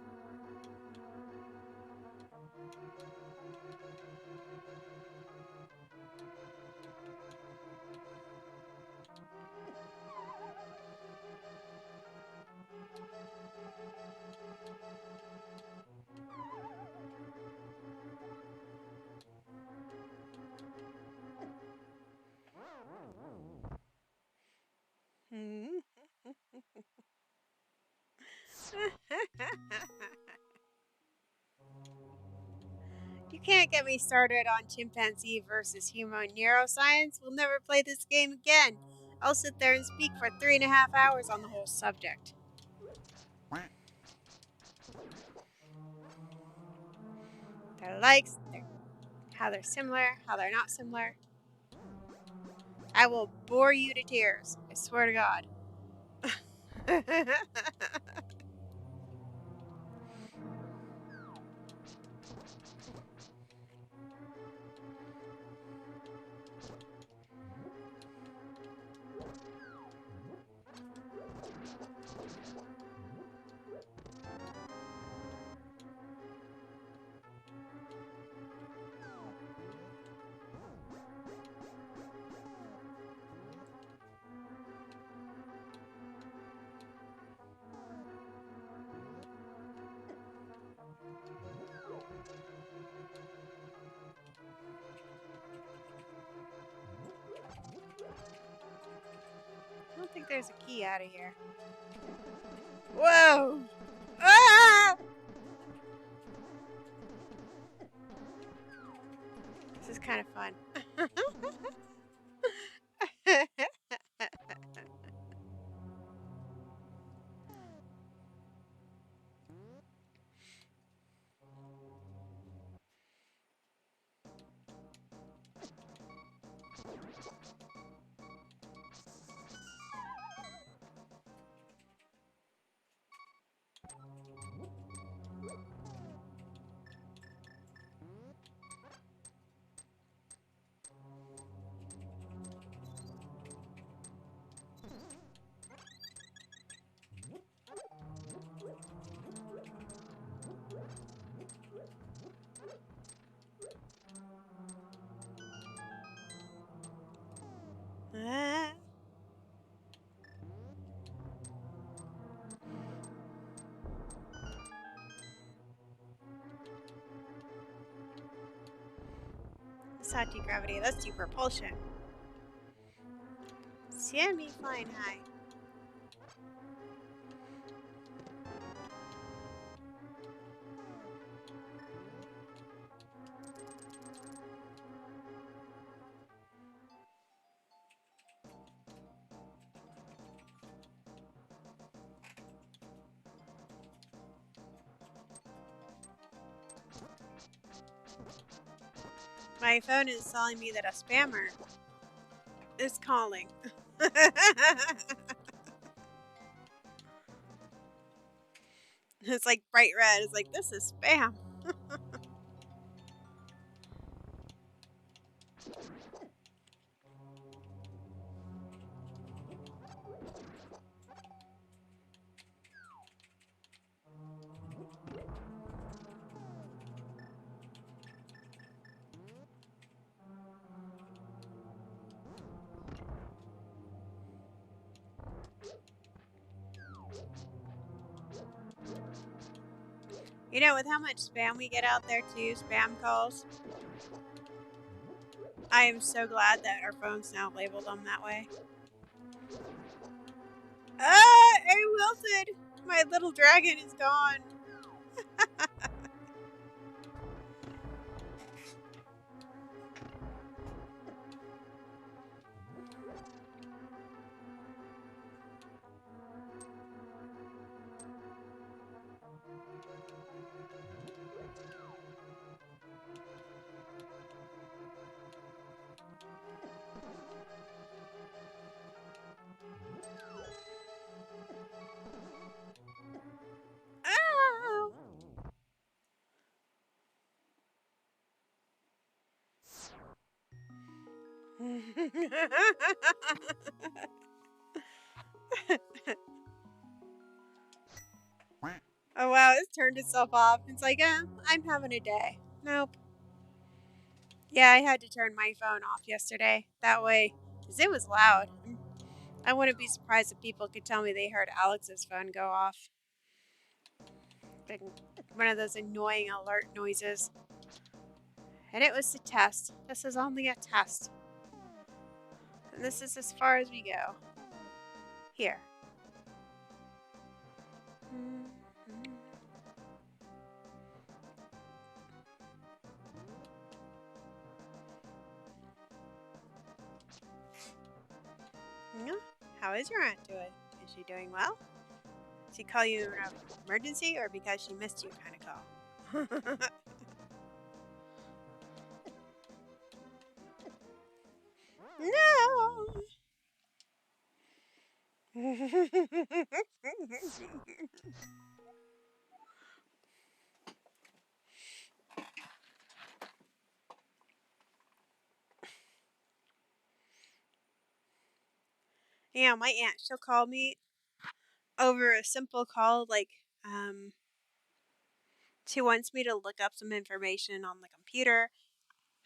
C: You can't get me started on chimpanzee versus human neuroscience. We'll never play this game again. I'll sit there and speak for 3.5 hours on the whole subject. Their likes, how they're similar, how they're not similar. I will bore you to tears. I swear to God. don't think there's a key out of here. Whoa! Ah! This is kind of fun. Ah. That's not T-gravity, that's T-propulsion. See me flying high. My phone is telling me that a spammer is calling. It's like bright red. It's like, this is spam. You know, with how much spam we get out there too, spam calls, I am so glad that our phones now label them that way. Ah, Harry Wilson! My little dragon is gone. Ow! Oh wow, it's turned itself off. It's like, I'm having a day. Nope. Yeah, I had to turn my phone off yesterday. That way, because it was loud. I wouldn't be surprised if people could tell me they heard Alex's phone go off. Like one of those annoying alert noises. And it was a test. This is only a test. And this is as far as we go. Here. Yeah. How is your aunt doing? Is she doing well? Did she call you in an emergency or because she missed you kind of call? No! Yeah, my aunt, she'll call me over a simple call, like, she wants me to look up some information on the computer.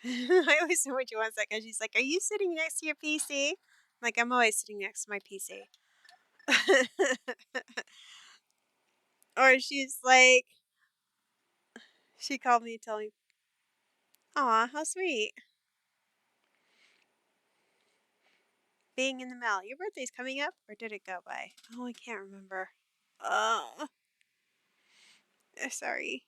C: I always know what she wants that because she's like, are you sitting next to your PC? Like, I'm always sitting next to my PC. Or she's like, she called me telling, aw, how sweet. being in the mail. Your birthday's coming up, or did it go by? Oh, I can't remember. Oh, sorry.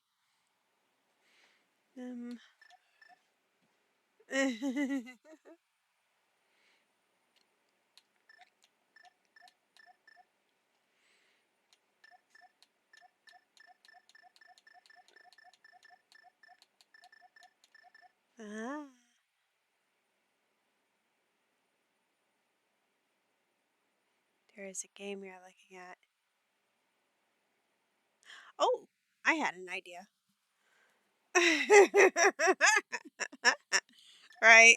C: Ah. There is a game you're looking at. Oh, I had an idea. Right.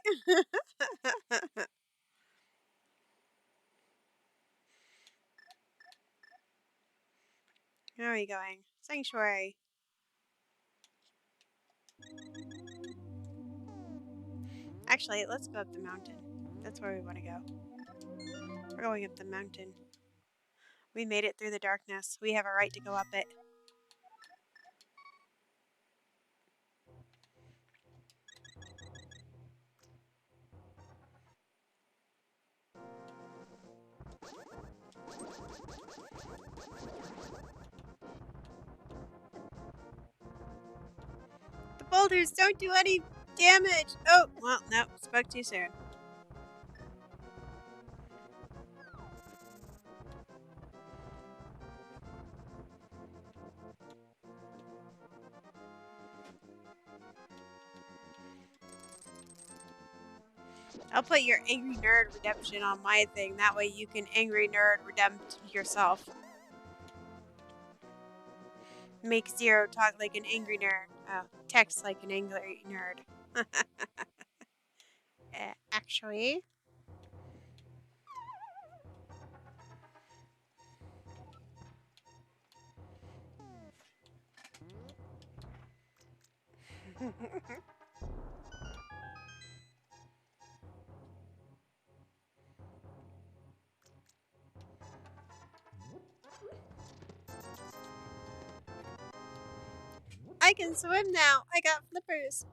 C: Where are we going? Sanctuary. Actually, let's go up the mountain. That's where we want to go. We're going up the mountain. We made it through the darkness. We have a right to go up it. The boulders don't do any damage. Oh, well, no, spoke too soon. I'll put your Angry Nerd Redemption on my thing. That way you can Angry Nerd Redempt yourself. Make Zero talk like an angry nerd. Text like an angry nerd. Actually. I can swim now. I got flippers.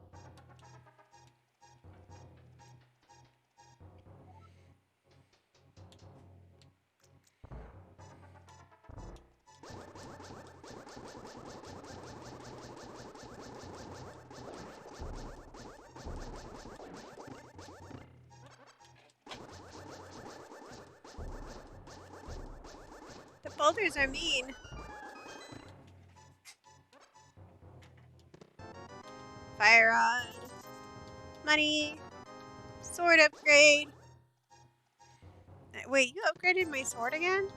C: The boulders are mean. Fire rod. Money. Sword upgrade. Wait, you upgraded my sword again?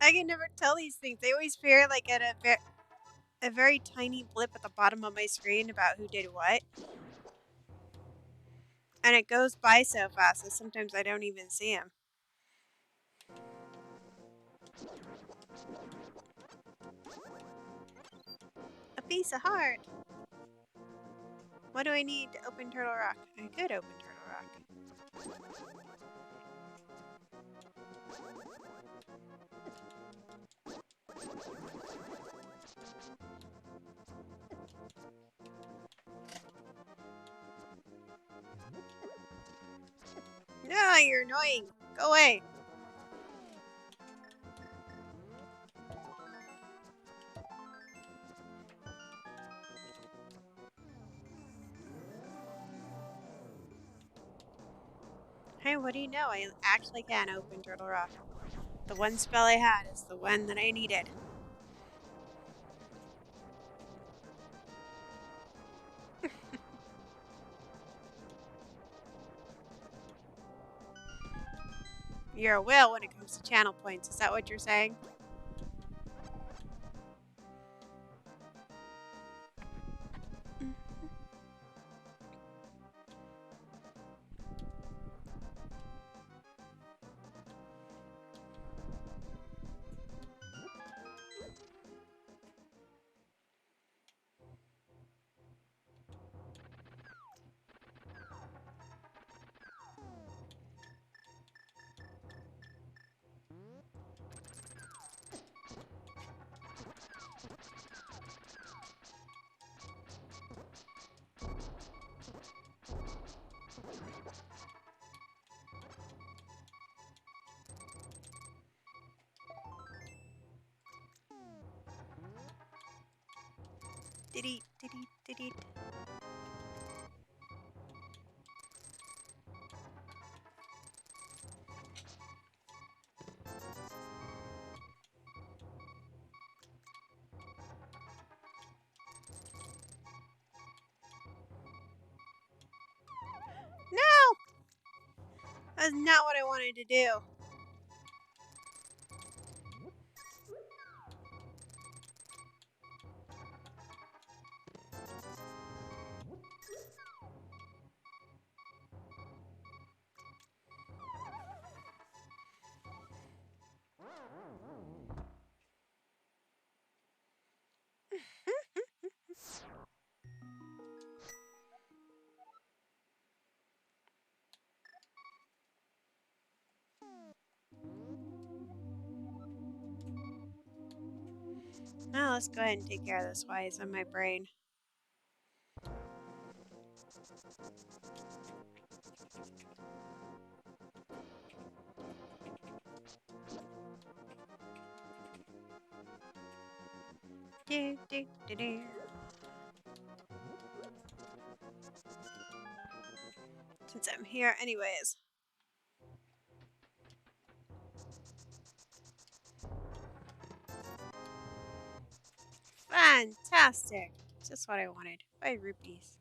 C: I can never tell these things. They always appear like at a very tiny blip at the bottom of my screen about who did what. And it goes by so fast that sometimes I don't even see them. A piece of heart. What do I need to open Turtle Rock? I could open Turtle Rock. No, you're annoying. Go away. Hey, what do you know? I actually can open Turtle Rock. The one spell I had is the one that I needed. You're a whale when it comes to channel points. Is that what you're saying? Diddy, diddy, diddy. No! That's not what I wanted to do. Now let's go ahead and take care of this while it's on my brain. Do, do, do, do. Since I'm here anyways. Fantastic. Just what I wanted. 5 rupees.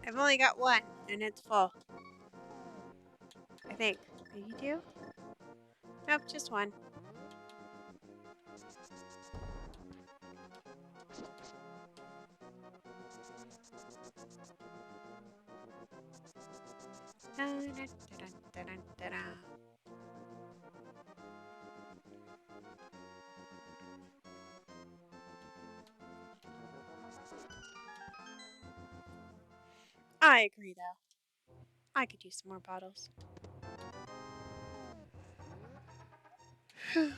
C: I've only got one, and it's full. I think. Maybe 2? Nope, just one. Dun, dun, dun, dun, dun, dun, dun. I agree, though. I could use some more bottles. Ooh.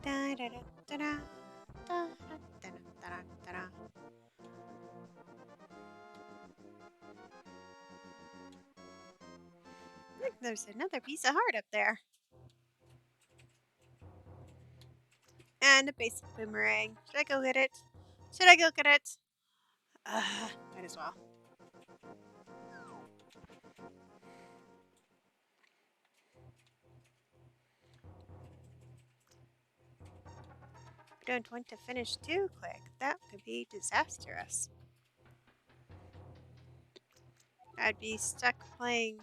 C: Da, da, da, da, da. Da, da, da, da, da, da. Look, there's another piece of heart up there. And a basic boomerang. Should I go get it? Should I go get it? Might as well. We don't want to finish too quick. That could be disastrous. I'd be stuck playing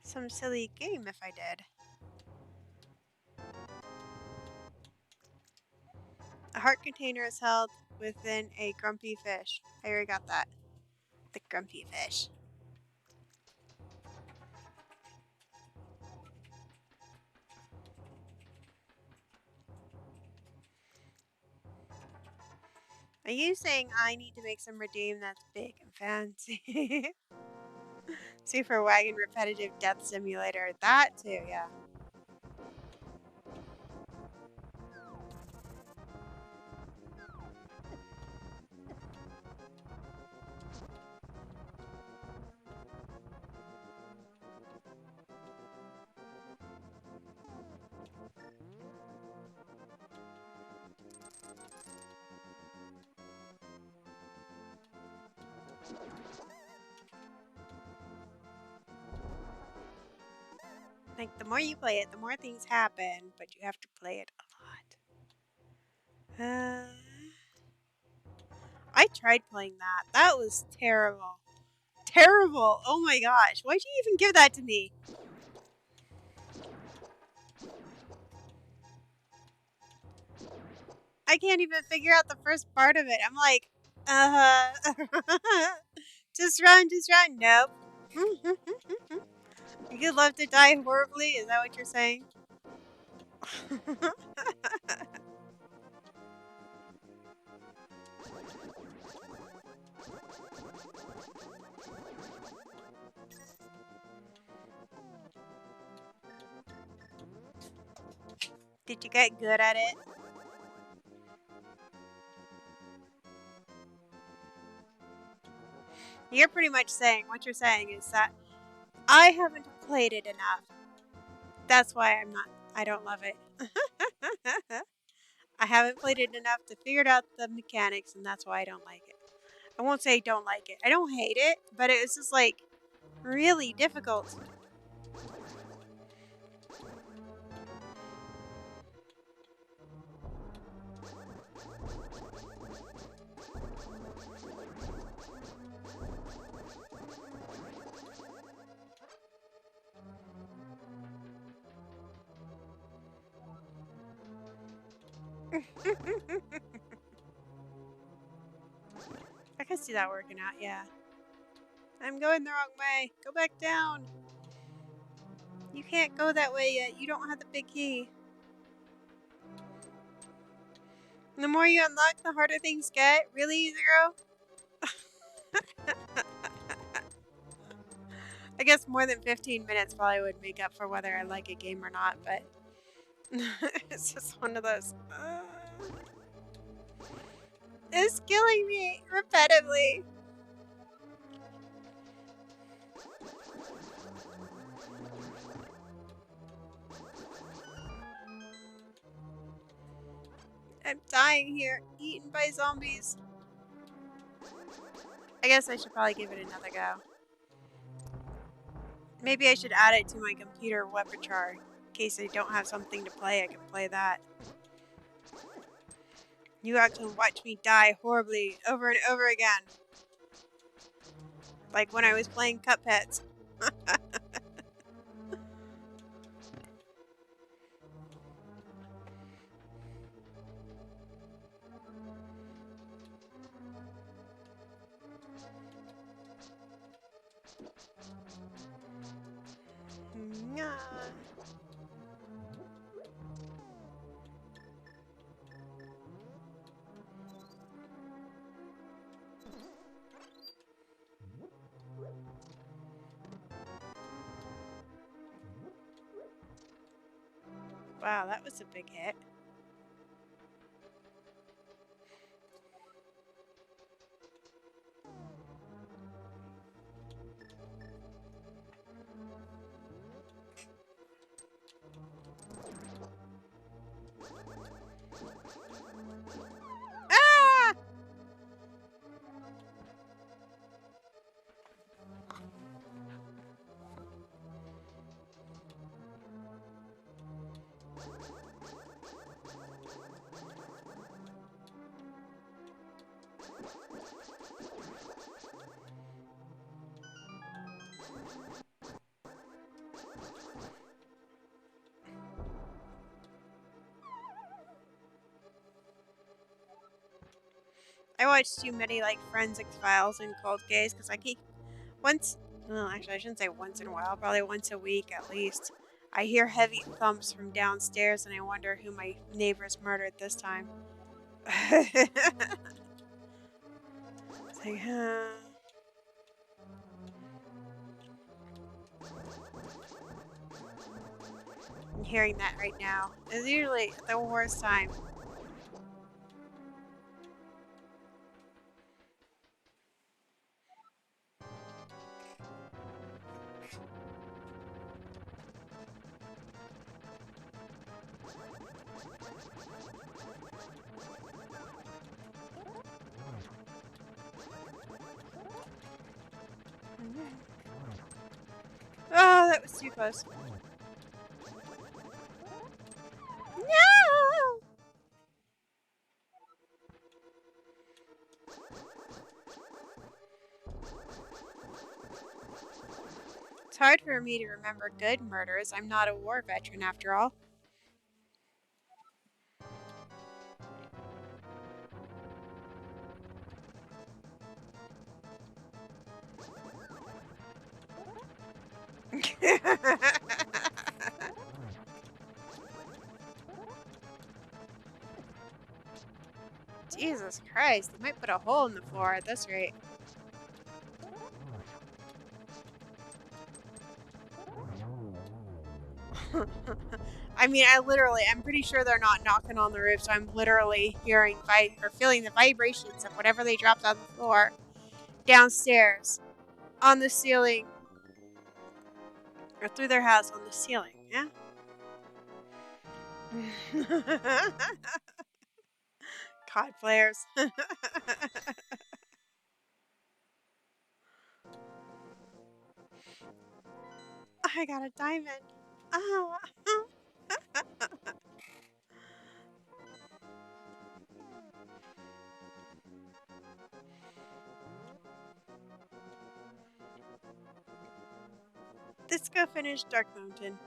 C: some silly game if I did. A heart container is held within a grumpy fish. I already got that. The grumpy fish. Are you saying I need to make some redeem that's big and fancy? Super Wagon Repetitive Death Simulator. That too, yeah. Like, the more you play it, the more things happen, but you have to play it a lot. I tried playing that. That was terrible. Terrible! Oh my gosh. Why'd you even give that to me? I can't even figure out the first part of it. I'm like, just run, just run. Nope. You'd love to die horribly? Is that what you're saying? Did you get good at it? You're pretty much saying, what you're saying is that I haven't played it enough. That's why I don't love it. I haven't played it enough to figure out the mechanics, and that's why I don't like it. I won't say don't like it. I don't hate it, but it was just like really difficult. I can see that working out, yeah. I'm going the wrong way. Go back down. You can't go that way yet. You don't have the big key. The more you unlock, the harder things get. Really, Zero? I guess more than 15 minutes probably would make up for whether I like a game or not, but it's just one of those. It's killing me repetitively. I'm dying here, eaten by zombies. I guess I should probably give it another go. Maybe I should add it to my computer repertoire. In case I don't have something to play, I can play that. You have to watch me die horribly over and over again. Like when I was playing Cuphead. Wow, that was a big hit. Ah! I watch too many like Forensic Files and Cold Case because I keep actually I shouldn't say once in a while, probably once a week at least. I hear heavy thumps from downstairs and I wonder who my neighbors murdered this time. It's like, I'm hearing that right now. It's usually the worst time. Oh, that was too close. No! It's hard for me to remember good murders. I'm not a war veteran after all. Jesus Christ, they might put a hole in the floor at this rate. I mean, I'm pretty sure they're not knocking on the roof, so I'm literally hearing or feeling the vibrations of whatever they dropped on the floor downstairs, on the ceiling, or through their house on the ceiling, yeah? COD players. I got a diamond. Oh. Let's go finish Dark Mountain.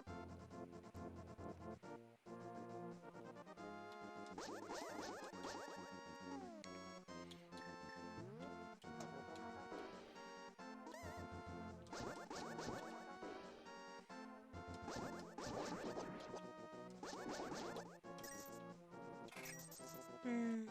C: Hmm.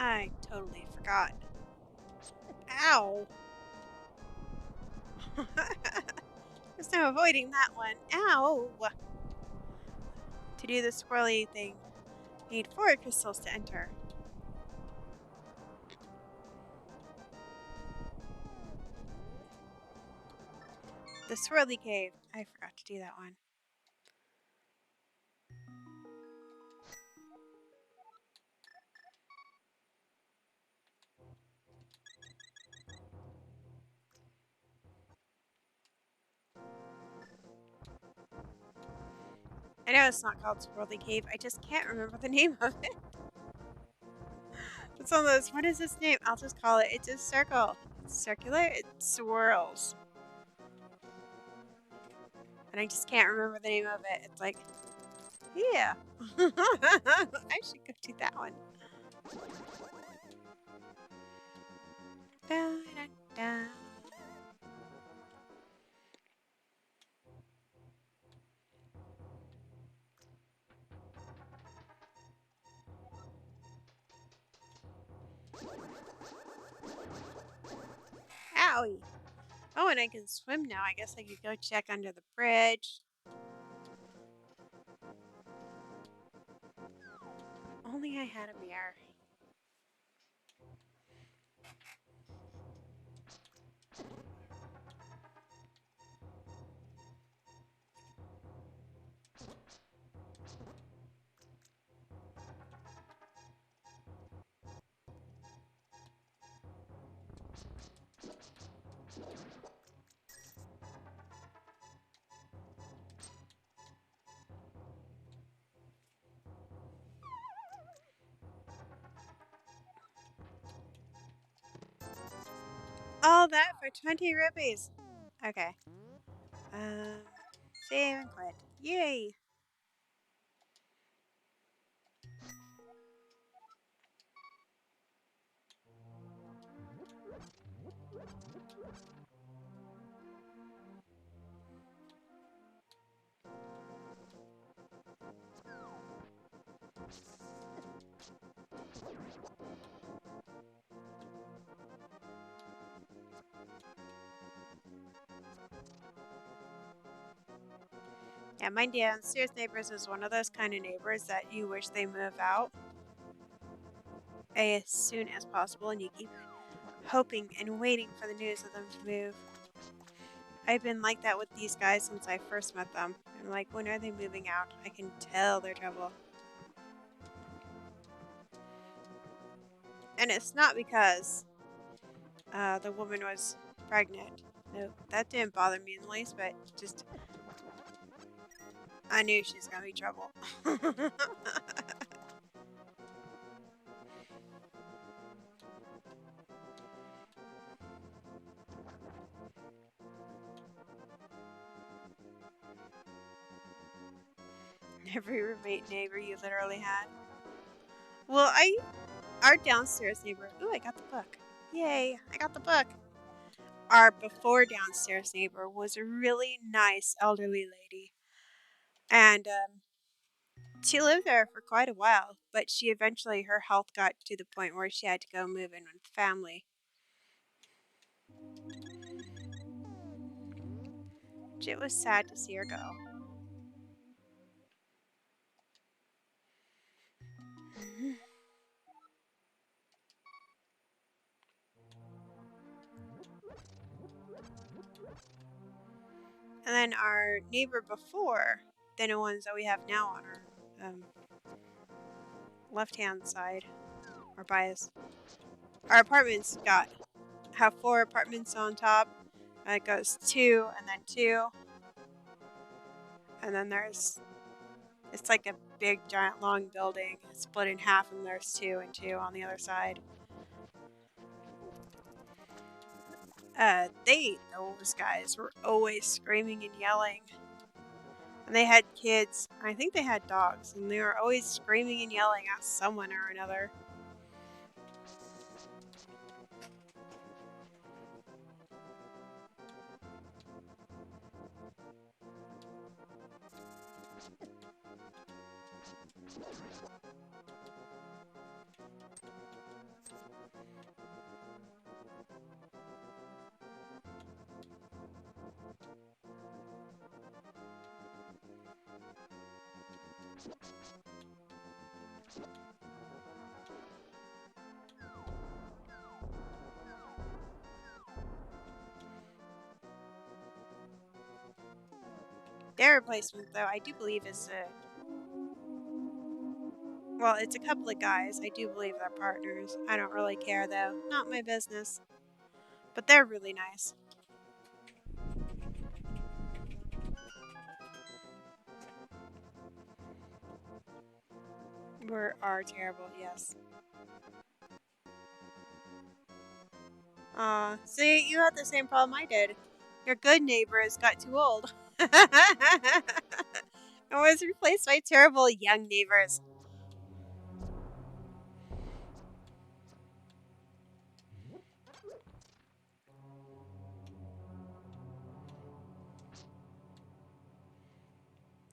C: I totally forgot. Ow! There's no avoiding that one. Ow! To do the swirly thing, you need 4 crystals to enter. The swirly cave. I forgot to do that one. I know it's not called Swirly Cave, I just can't remember the name of it. It's one of those, what is this name? I'll just call it, it's a circle. It's circular, it swirls. And I just can't remember the name of it. It's like, yeah. I should go do that one. Da, da, da. Owie. Oh, and I can swim now. I guess I could go check under the bridge. Only I had a mirror. All that for 20 rupees. Okay. Save and quit. Yay! Yeah, my downstairs neighbors is one of those kind of neighbors that you wish they move out as soon as possible, and you keep hoping and waiting for the news of them to move. I've been like that with these guys since I first met them. I'm like, when are they moving out? I can tell they're trouble. And it's not because the woman was pregnant. No, that didn't bother me in the least, but just I knew she was gonna be trouble. Every roommate neighbor you literally had. Well, our downstairs neighbor. Ooh, I got the book. Yay, I got the book. Our before downstairs neighbor was a really nice elderly lady. And she lived there for quite a while, but she eventually, her health got to the point where she had to go move in with family. It was sad to see her go. And then our neighbor before, then the ones that we have now on our left-hand side, or by us. Our apartments have 4 apartments on top. It goes 2 and then 2. And then it's like a big, giant, long building. It's split in half, and there's 2 and 2 on the other side. Those guys were always screaming and yelling. And they had kids. I think they had dogs, and they were always screaming and yelling at someone or another. Their replacement, though, I do believe is well, it's a couple of guys. I do believe they're partners. I don't really care, though. Not my business. But they're really nice. Are terrible, yes. See, you had the same problem I did. Your good neighbors got too old. And was replaced by terrible young neighbors.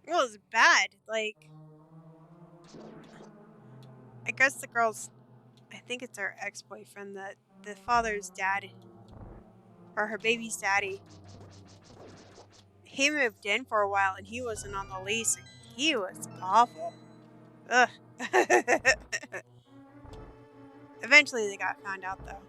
C: It was bad. Like, I guess the girl's, I think it's her ex-boyfriend, the father's dad, or her baby's daddy. He moved in for a while and he wasn't on the lease, and he was awful. Ugh. Eventually they got found out, though.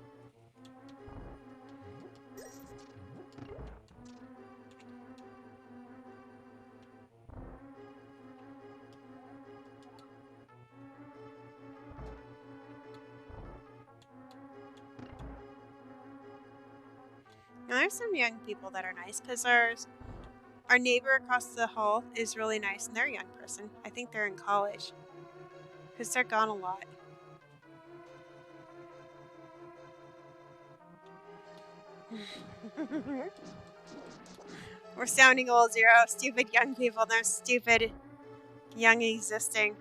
C: Now, there's some young people that are nice, because our neighbor across the hall is really nice, and they're a young person. I think they're in college, because they're gone a lot. We're sounding old, Zero. Stupid young people, they're stupid young existing.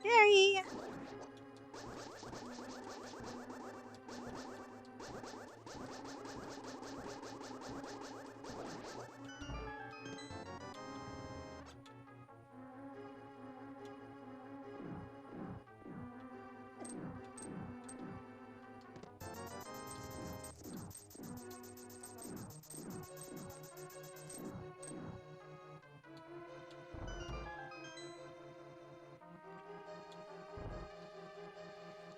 C: Scary.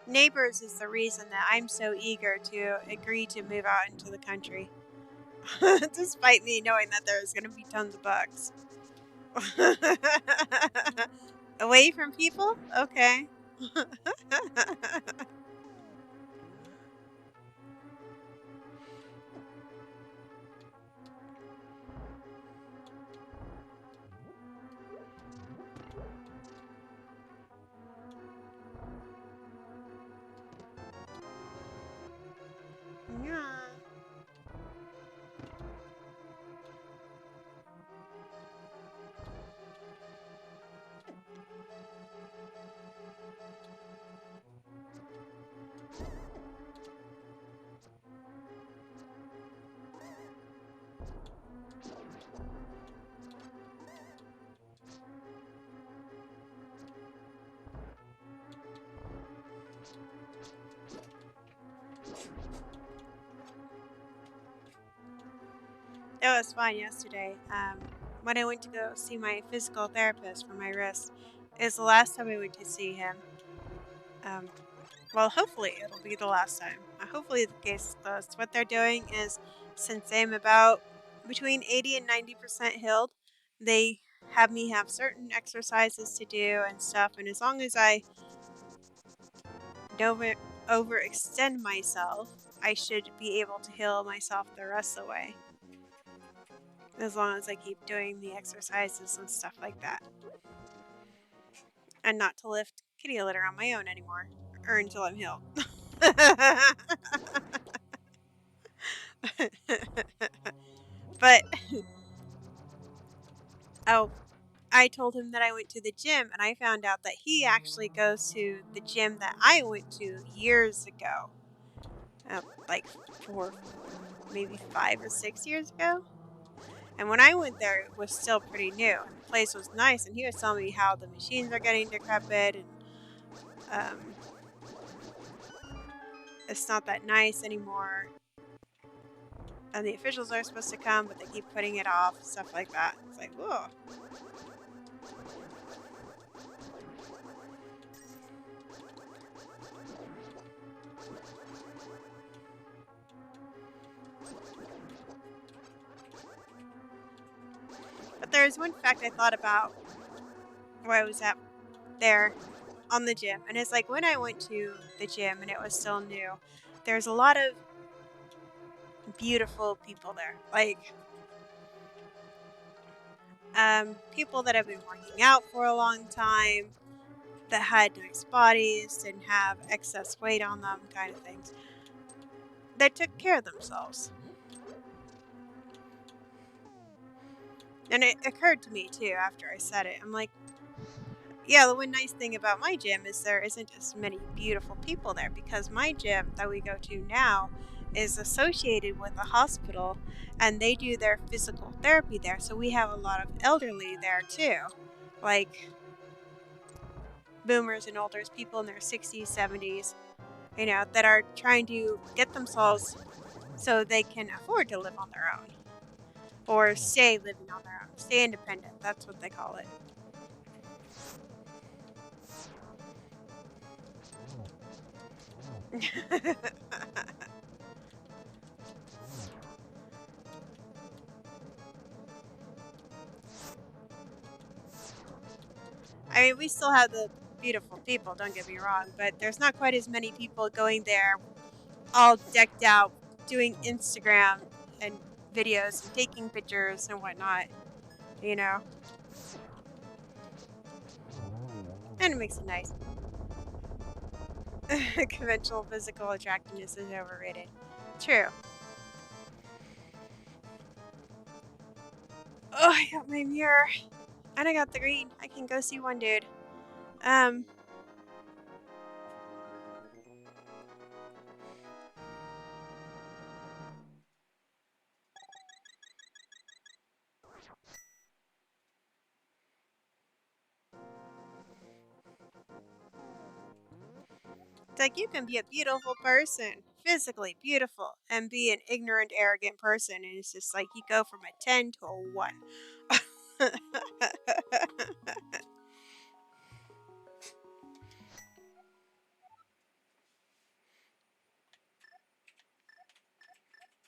C: Neighbors is the reason that I'm so eager to agree to move out into the country. Despite me knowing that there's going to be tons of bugs. Away from people? Okay. Yeah. It was fun yesterday. When I went to go see my physical therapist for my wrist, it was the last time I went to see him. Well, hopefully it'll be the last time. Hopefully the case does. What they're doing is, since I'm about between 80 and 90% healed, they have me have certain exercises to do and stuff. And as long as I don't overextend myself, I should be able to heal myself the rest of the way. As long as I keep doing the exercises and stuff like that. And not to lift kitty litter on my own anymore. Or until I'm healed. But, oh, I told him that I went to the gym, and I found out that he actually goes to the gym that I went to years ago. Like 4, maybe 5 or 6 years ago. And when I went there, it was still pretty new. The place was nice, and he was telling me how the machines are getting decrepit, and it's not that nice anymore. And the officials are supposed to come, but they keep putting it off, stuff like that. It's like, whoa. But there's one fact I thought about where I was at there on the gym. And it's like when I went to the gym and it was still new, there's a lot of beautiful people there. Like, people that have been working out for a long time, that had nice bodies, didn't have excess weight on them, kind of things. That took care of themselves. And it occurred to me, too, after I said it. I'm like, yeah, the one nice thing about my gym is there isn't as many beautiful people there, because my gym that we go to now is associated with a hospital, and they do their physical therapy there, so we have a lot of elderly there, too. Like, boomers and older people in their 60s, 70s, you know, that are trying to get themselves so they can afford to live on their own. Or stay living on their own. Stay independent. That's what they call it. I mean, we still have the beautiful people, don't get me wrong, but there's not quite as many people going there all decked out doing Instagram and videos and taking pictures and whatnot, you know. And it makes it nice. Conventional physical attractiveness is overrated. True. Oh, I got my mirror. And I got the green. I can go see one dude. It's like you can be a beautiful person, physically beautiful, and be an ignorant, arrogant person, and it's just like you go from a 10 to a 1.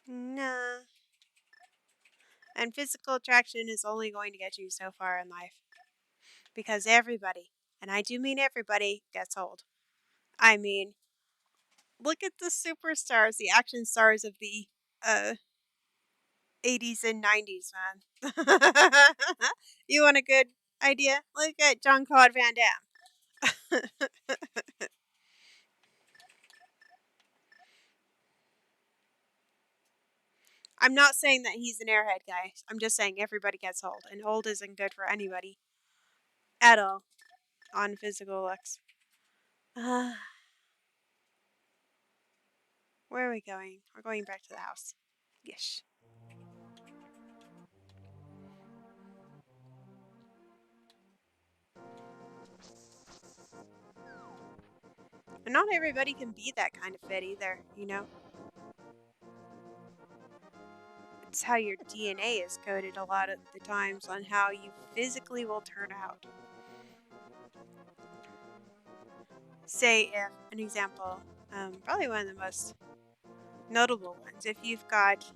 C: Nah. And physical attraction is only going to get you so far in life. Because everybody, and I do mean everybody, gets old. I mean, look at the superstars, the action stars of the uh 80s and 90s, man. You want a good idea? Look at Jean-Claude Van Damme. I'm not saying that he's an airhead guy. I'm just saying everybody gets old, and old isn't good for anybody at all on physical looks. Where are we going? We're going back to the house. Yes. And not everybody can be that kind of fit either, you know? It's how your DNA is coded a lot of the times on how you physically will turn out. Say, if an example, probably one of the most notable ones, if you've got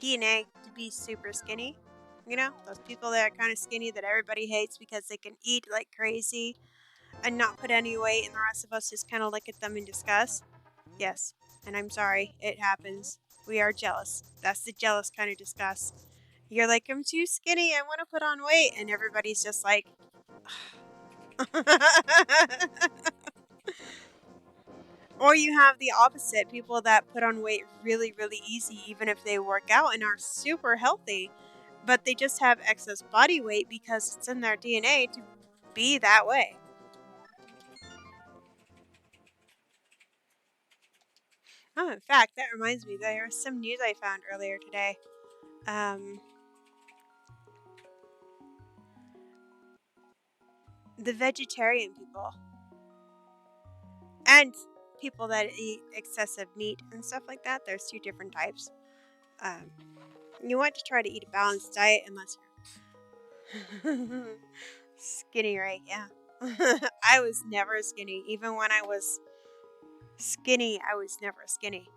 C: DNA to be super skinny, you know, those people that are kind of skinny that everybody hates because they can eat like crazy and not put any weight, and the rest of us just kind of look at them in disgust. Yes, and I'm sorry, it happens. We are jealous. That's the jealous kind of disgust. You're like, I'm too skinny, I want to put on weight, and everybody's just like, or you have the opposite, people that put on weight really, really easy, even if they work out and are super healthy, but they just have excess body weight because it's in their DNA to be that way. Oh, in fact, that reminds me, there was some news I found earlier today. The vegetarian people and people that eat excessive meat and stuff like that, there's 2 different types. You want to try to eat a balanced diet unless you're skinny, right? Yeah. I was never skinny. Even when I was skinny, I was never skinny.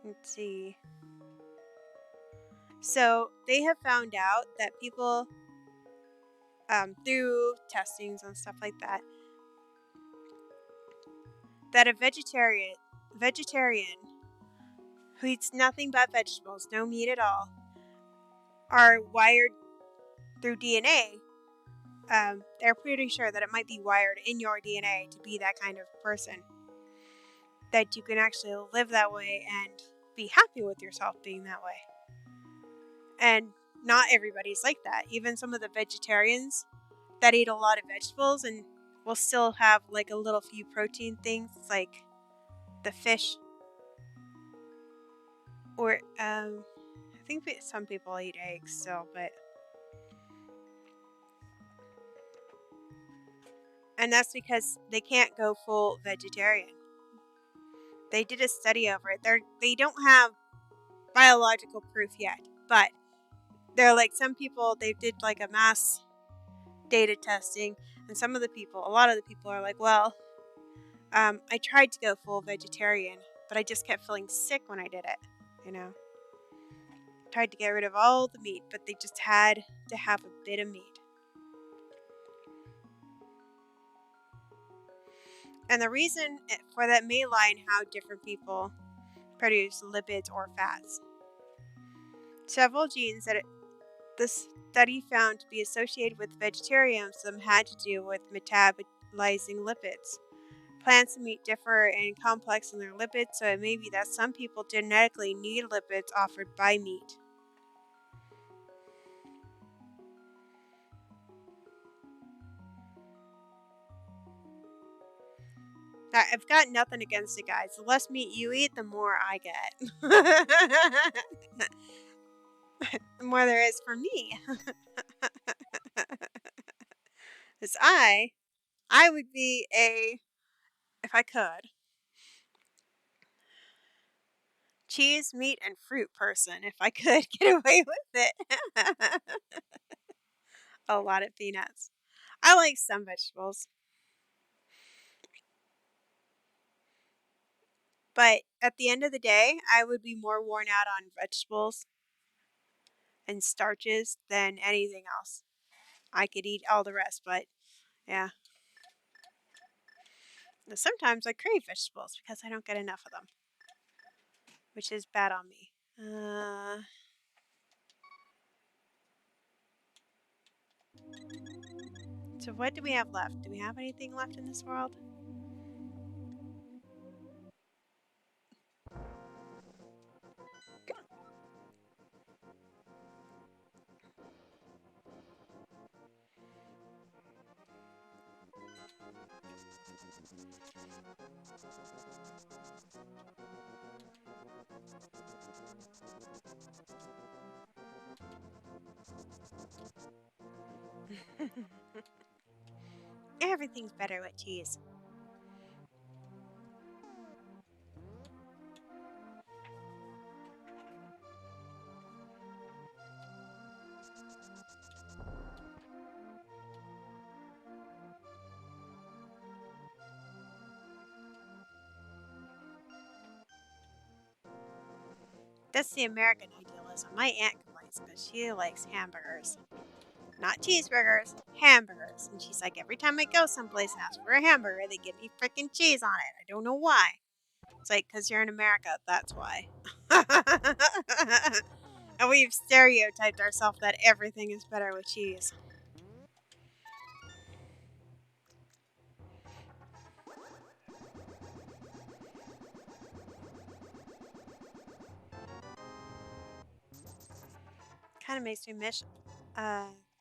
C: Let's see. So they have found out that people, through testings and stuff like that, that a vegetarian who eats nothing but vegetables, no meat at all, are wired through DNA. They're pretty sure that it might be wired in your DNA to be that kind of person. That you can actually live that way and be happy with yourself being that way. And not everybody's like that. Even some of the vegetarians that eat a lot of vegetables and will still have like a little few protein things like the fish. Or I think some people eat eggs still, but and that's because they can't go full vegetarian. They did a study over it. They don't have biological proof yet, but they're like some people, they did like a mass data testing, and a lot of the people are like, well, I tried to go full vegetarian, but I just kept feeling sick when I did it, you know. Tried to get rid of all the meat, but they just had to have a bit of meat. And the reason for that may lie in how different people produce lipids or fats. Several genes that the study found to be associated with vegetarianism had to do with metabolizing lipids. Plants and meat differ in complex in their lipids, so it may be that some people genetically need lipids offered by meat. I've got nothing against it, guys. The less meat you eat, the more I get. The more there is for me. Because I would be if I could, cheese, meat, and fruit person if I could get away with it. A lot of peanuts. I like some vegetables. But at the end of the day, I would be more worn out on vegetables and starches than anything else. I could eat all the rest, but yeah. Sometimes I crave vegetables because I don't get enough of them, which is bad on me. So what do we have left? Do we have anything left in this world? Everything's better with cheese. That's the American idealism. My aunt complains because she likes hamburgers. Not cheeseburgers, hamburgers. And she's like, every time I go someplace and ask for a hamburger, they give me freaking cheese on it. I don't know why. It's like, because you're in America, that's why. And we've stereotyped ourselves that everything is better with cheese. Kind of makes me miss.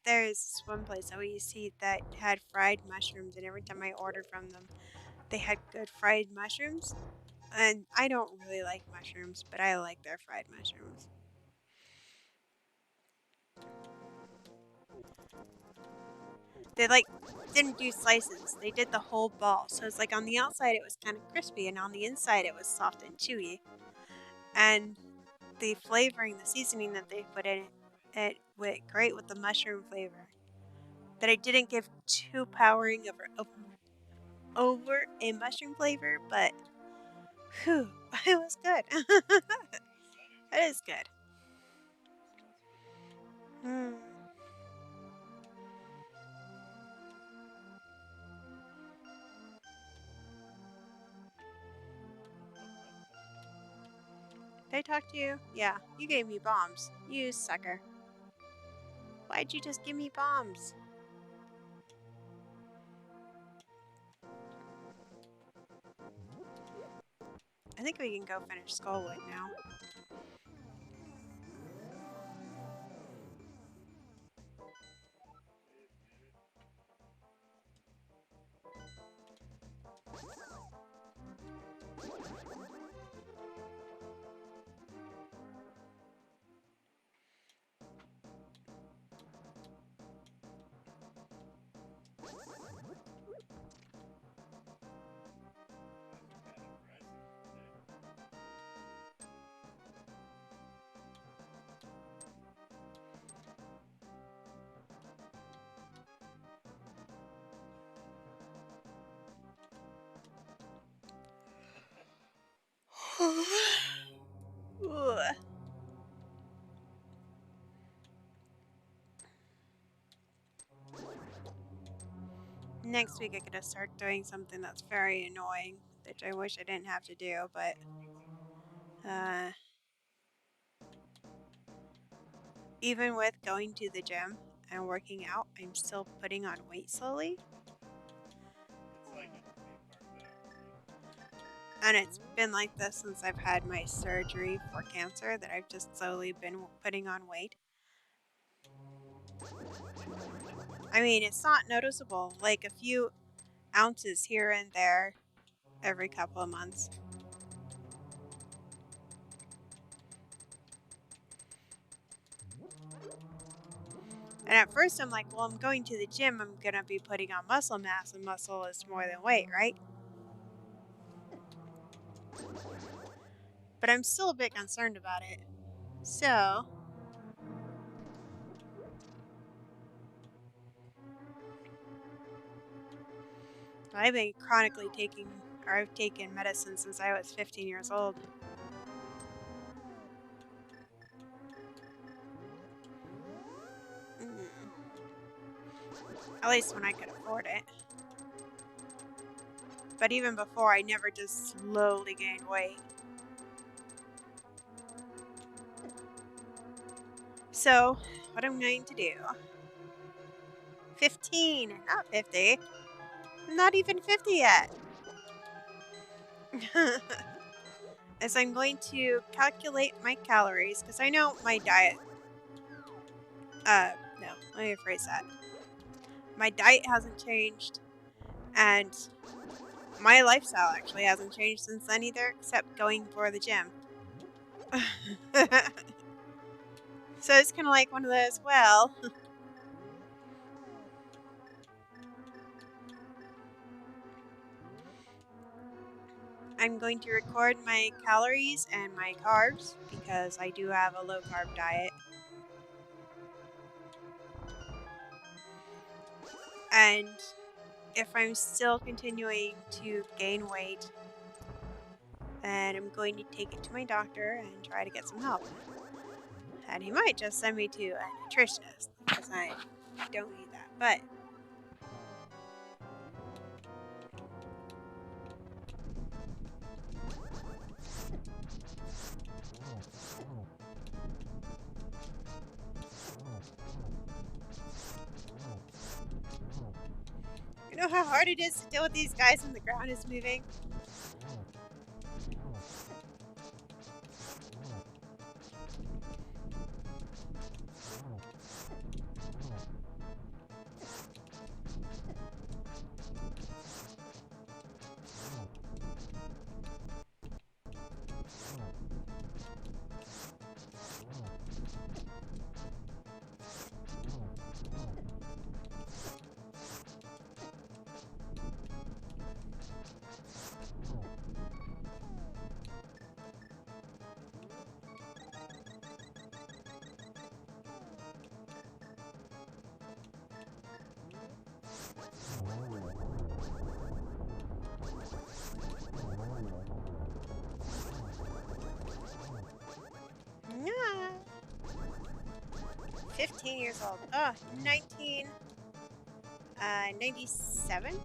C: There's this one place that we used to eat that had fried mushrooms, and every time I ordered from them, they had good fried mushrooms. And I don't really like mushrooms, but I like their fried mushrooms. They didn't do slices. They did the whole ball. So it's like on the outside it was kind of crispy, and on the inside it was soft and chewy. And the flavoring, the seasoning that they put in it went great with the mushroom flavor. That it didn't give too powering over a mushroom flavor, but whew, it was good. It is good. Did I talk to you? Yeah, you gave me bombs. You sucker. Why'd you just give me bombs? I think we can go finish Skullwood now. Next week I gotta start doing something that's very annoying, which I wish I didn't have to do, but even with going to the gym and working out, I'm still putting on weight slowly. And it's been like this since I've had my surgery for cancer, that I've just slowly been putting on weight. I mean, it's not noticeable, like a few ounces here and there every couple of months. And at first I'm like, well, I'm going to the gym, I'm gonna be putting on muscle mass, and muscle is more than weight, right? But I'm still a bit concerned about it. So, I've been chronically taking, or I've taken medicine since I was 15 years old. At least when I could afford it. But even before, I never just slowly gained weight. So, what I'm going to do... 15, not 50. I'm not even 50 yet. Is I'm going to calculate my calories, because I know my diet... no, let me rephrase that. My diet hasn't changed, and my lifestyle actually hasn't changed since then either, except going for the gym. So it's kind of like one of those, well... I'm going to record my calories and my carbs, because I do have a low-carb diet. And if I'm still continuing to gain weight, then I'm going to take it to my doctor and try to get some help. And he might just send me to a nutritionist, because I don't need that. But you know how hard it is to deal with these guys when the ground is moving? Yeah. 15 years old. Oh, 1997?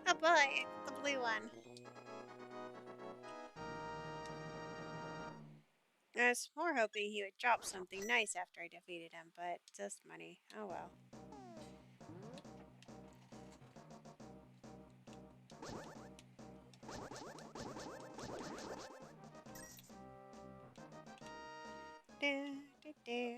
C: Oh boy, the blue one. I was more hoping he would drop something nice after I defeated him, but just money. Oh well. Do, do, do.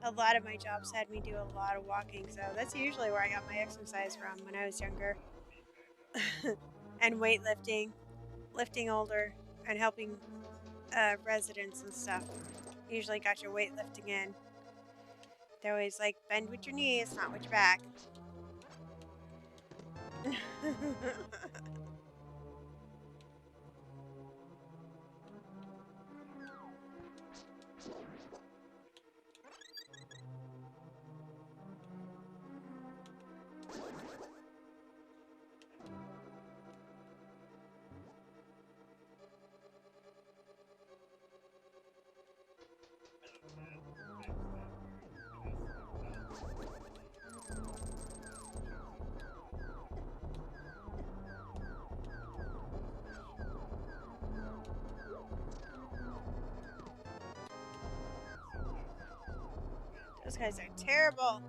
C: a lot of my jobs had me do a lot of walking, so that's usually where I got my exercise from when I was younger. And weightlifting, lifting older, and helping residents and stuff. Usually got your weightlifting in. They're always like, bend with your knees, not with your back. Those guys are terrible.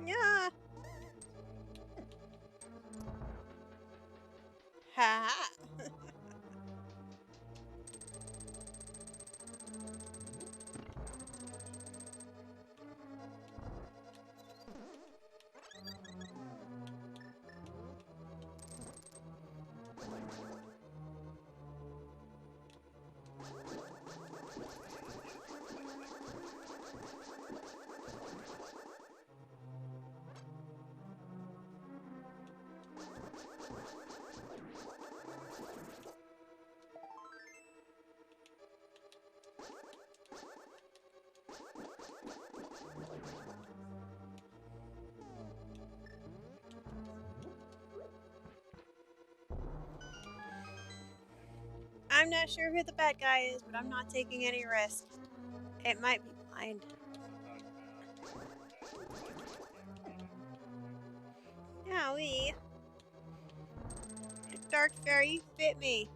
C: Yeah. Ha ha. I'm not sure who the bad guy is, but I'm not taking any risk. It might be blind. Owie. The dark fairy bit me.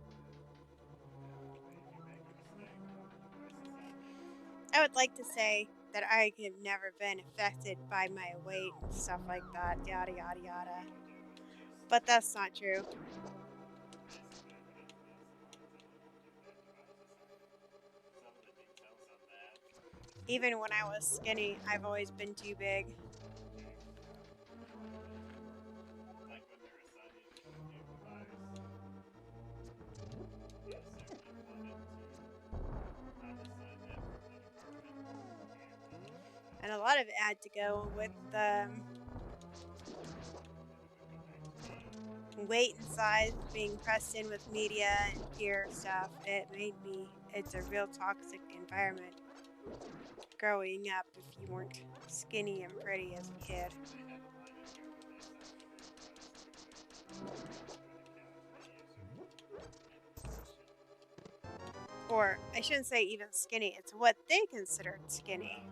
C: I would like to say that I have never been affected by my weight and stuff like that, yada yada yada. But that's not true. Even when I was skinny, I've always been too big. And a lot of it had to go with weight and size being pressed in with media and peer stuff. It's a real toxic environment growing up if you weren't skinny and pretty as a kid. Or, I shouldn't say even skinny, it's what they considered skinny.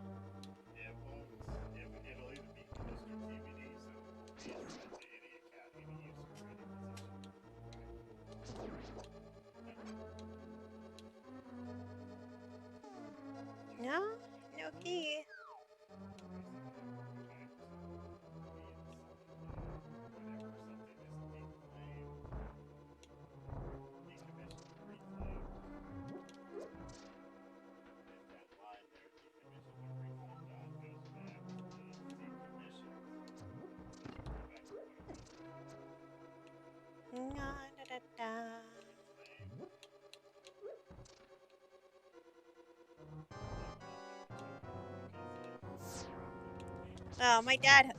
C: No? No key. Well, my dad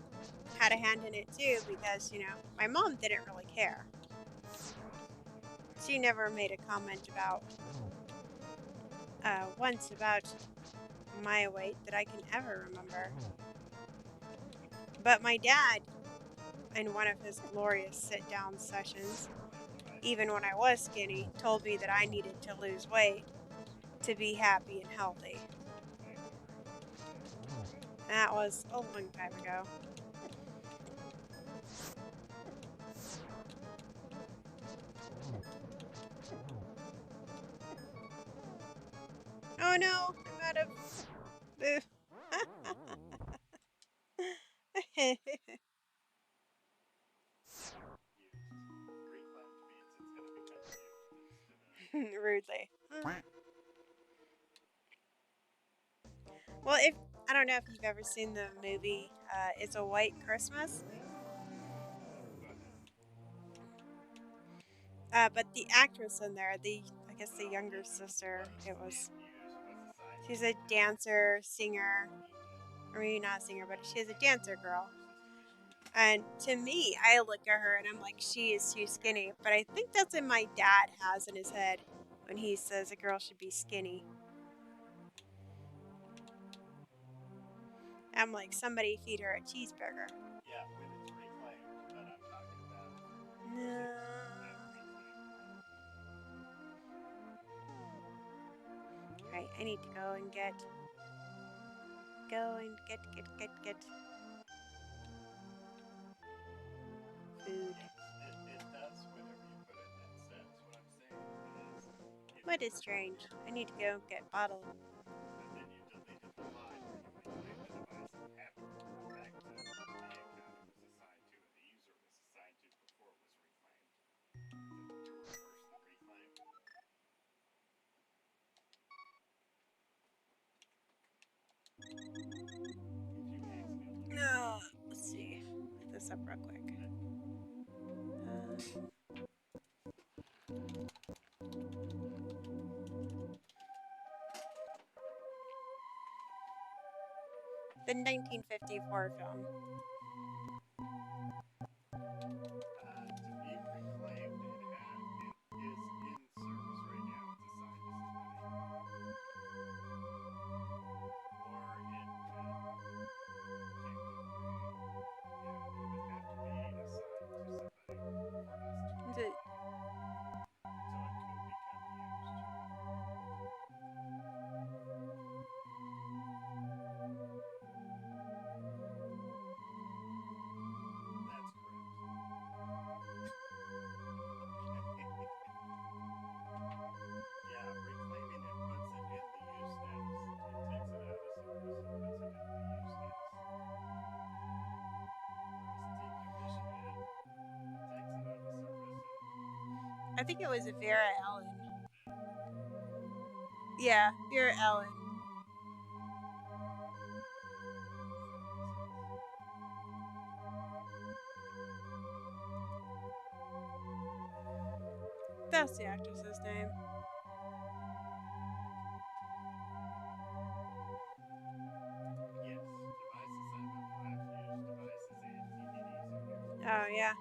C: had a hand in it too because, you know, my mom didn't really care. She never made a comment about, once about my weight that I can ever remember. But my dad, in one of his glorious sit-down sessions, even when I was skinny, told me that I needed to lose weight to be happy and healthy. That was a long time ago. Oh no, I'm out of... Rudely. Well, I don't know if you've ever seen the movie It's a White Christmas. But the actress in there, I guess the younger sister, she's a dancer, singer, or maybe not a singer, but she's a dancer girl. And to me, I look at her and I'm like, she is too skinny. But I think that's what my dad has in his head when he says a girl should be skinny. I'm like, somebody feed her a cheeseburger.
H: Yeah, when it's reclaimed, but I'm talking about.
C: No. Right, I need to go and get food.
H: It does whenever you put it in that sense. What I'm saying is.
C: What is strange? I need to go get bottled.
H: But then you deleted the line where you reclaim the device and have to revert back to the account it was assigned to and the user it was assigned to before it was reclaimed. To reverse the reclaim.
C: No, let's see. Look this up real quick. The 1954 film.
H: To be reclaimed, it is in service right now. It's assigned to somebody. Or it could technically, it would have to be assigned to somebody for us to
C: Is it?
H: so it could become used. That's correct. Yeah, reclaiming it puts it in the use status. It takes it out of service and puts it into the use status. Whereas decommission it takes it out of service and
C: I think it was Vera Ellen. Yeah, Vera Ellen. That's the actress's name.
H: yes, device assignment will have to use devices and DVDs in here.
C: Oh, yeah.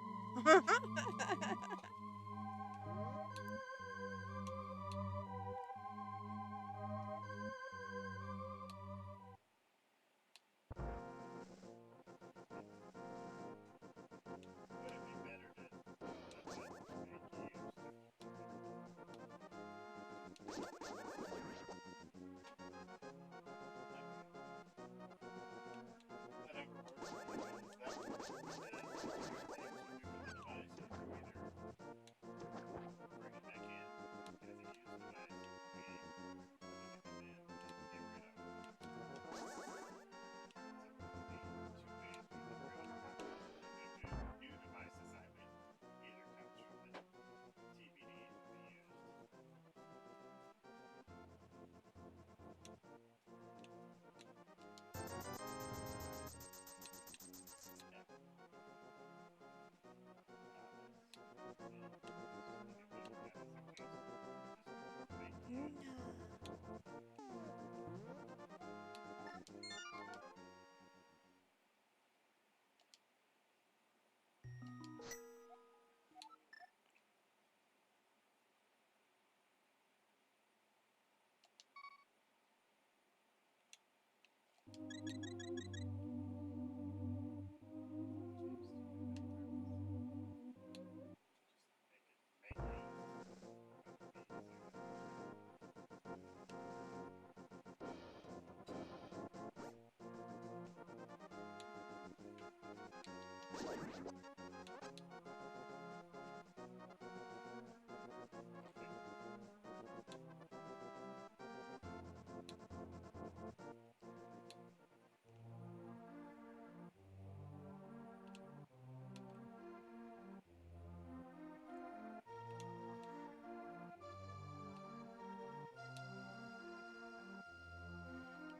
H: Would it be better to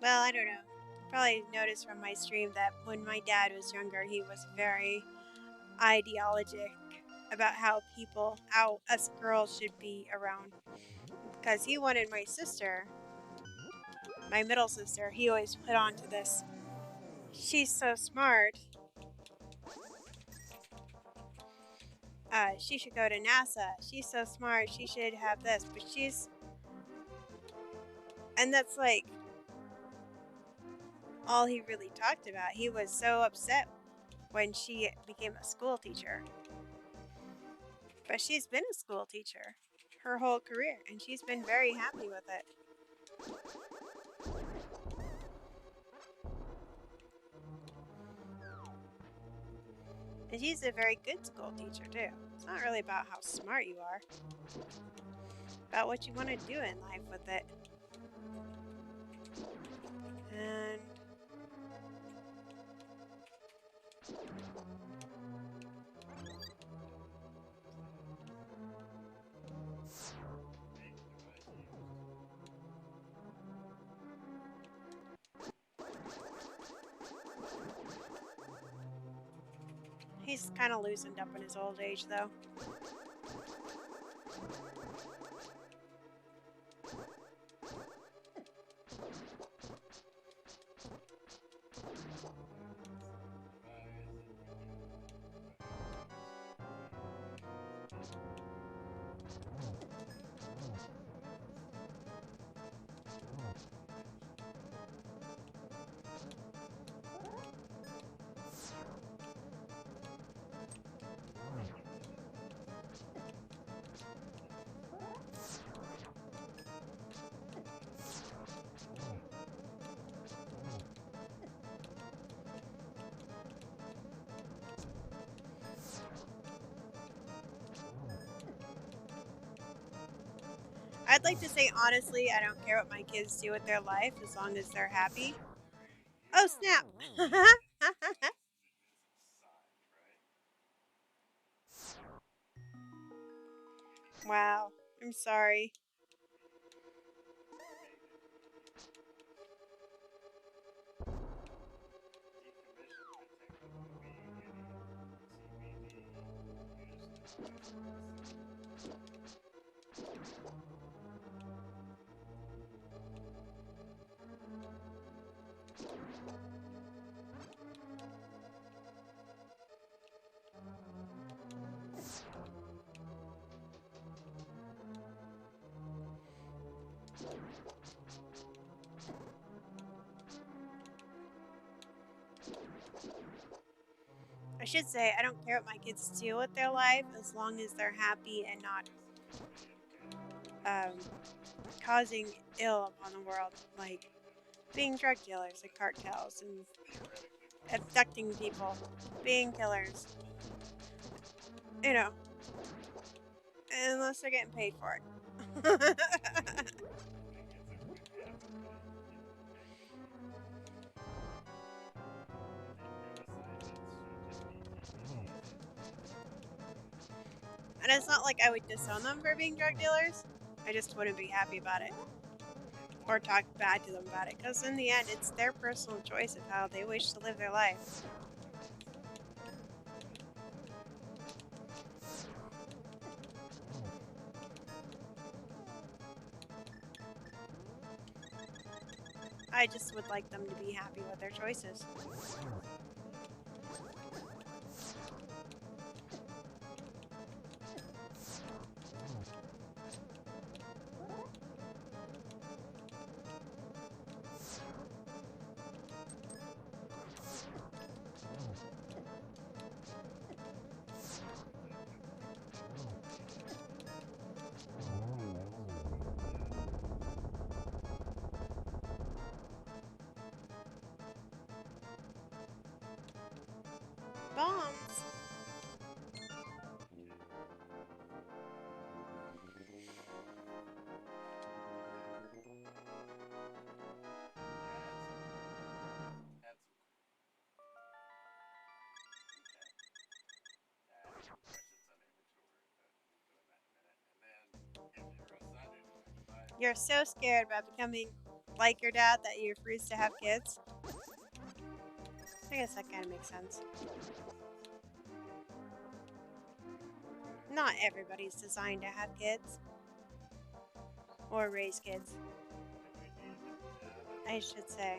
C: Well, I don't know. Probably noticed from my stream that when my dad was younger, he was very ideologic about how us girls should be around. Because he wanted my sister, my middle sister, he always put on to this. She's so smart. She should go to NASA. She's so smart. She should have this. But she's... And that's like all he really talked about. He was so upset when she became a school teacher. But she's been a school teacher her whole career, and she's been very happy with it. And she's a very good school teacher, too. It's not really about how smart you are. About what you want to do in life with it. And... he's kind of loosened up in his old age, though. I'd like to say, honestly, I don't care what my kids do with their life as long as they're happy. Oh, snap! Wow. I'm sorry. I should say, I don't care what my kids do with their life as long as they're happy and not causing ill upon the world, like being drug dealers like cartels and abducting people, being killers. You know, unless they're getting paid for it. And it's not like I would disown them for being drug dealers. I just wouldn't be happy about it. Or talk bad to them about it. Because in the end, it's their personal choice of how they wish to live their life. I just would like them to be happy with their choices. Bombs. You're so scared about becoming like your dad that you refuse to have kids. I guess that kind of makes sense. Not everybody's designed to have kids. Or raise kids, I should say.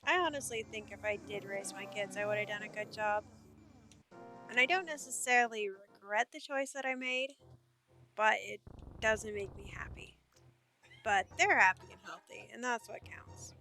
C: I honestly think if I did raise my kids, I would have done a good job. And I don't necessarily regret the choice that I made, but it doesn't make me happy. But they're happy and healthy, and that's what counts.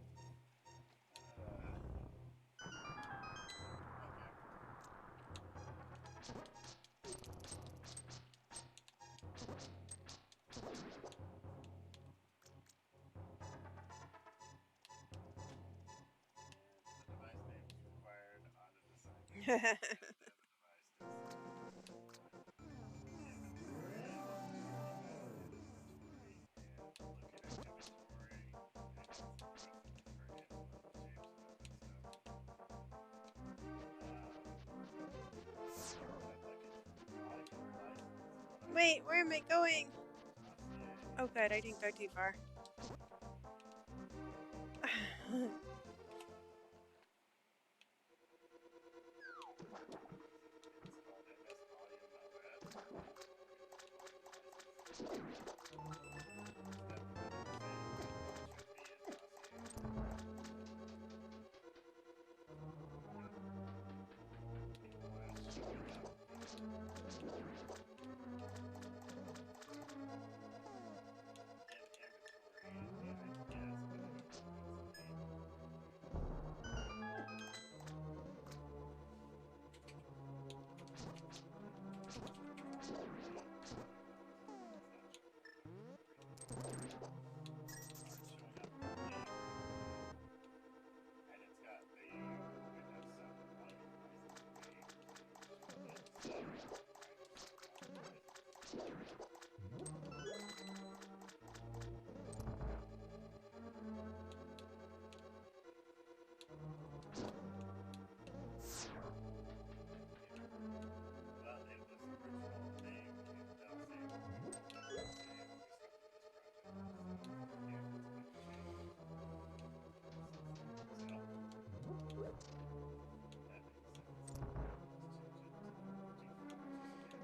C: Wait, where am I going? Oh good, I didn't go too far.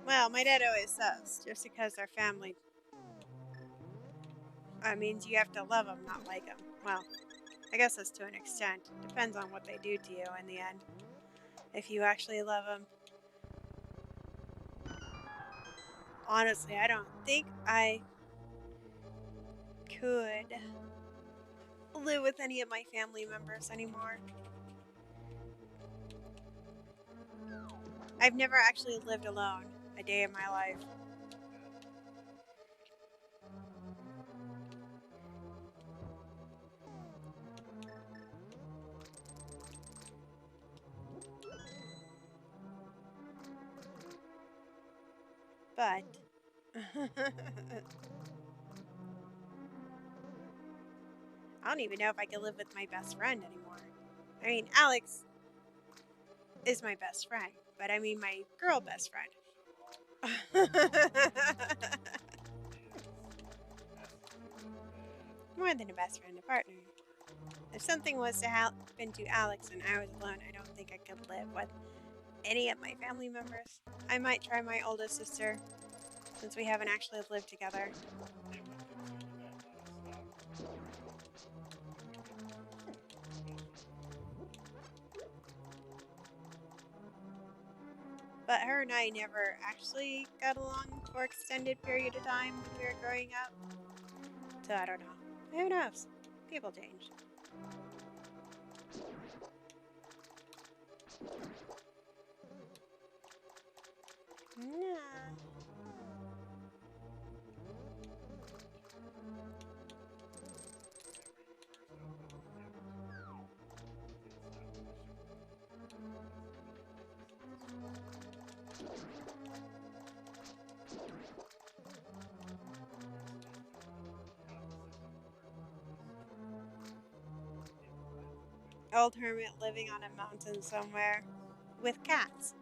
C: Well, my dad always says, just because they're family means you have to love them, not like them. Well, I guess that's to an extent. Depends on what they do to you in the end. If you actually love them. Honestly, I don't think I could live with any of my family members anymore. I've never actually lived alone a day in my life. But I don't even know if I could live with my best friend anymore. I mean, Alex is my best friend, but I mean my girl best friend. More than a best friend, a partner. If something was to happen to Alex and I was alone, I don't think I could live with any of my family members. I might try my oldest sister, since we haven't actually lived together. But her and I never actually got along for an extended period of time when we were growing up. So I don't know. Who knows? People change. Yeah. Old hermit living on a mountain somewhere with cats.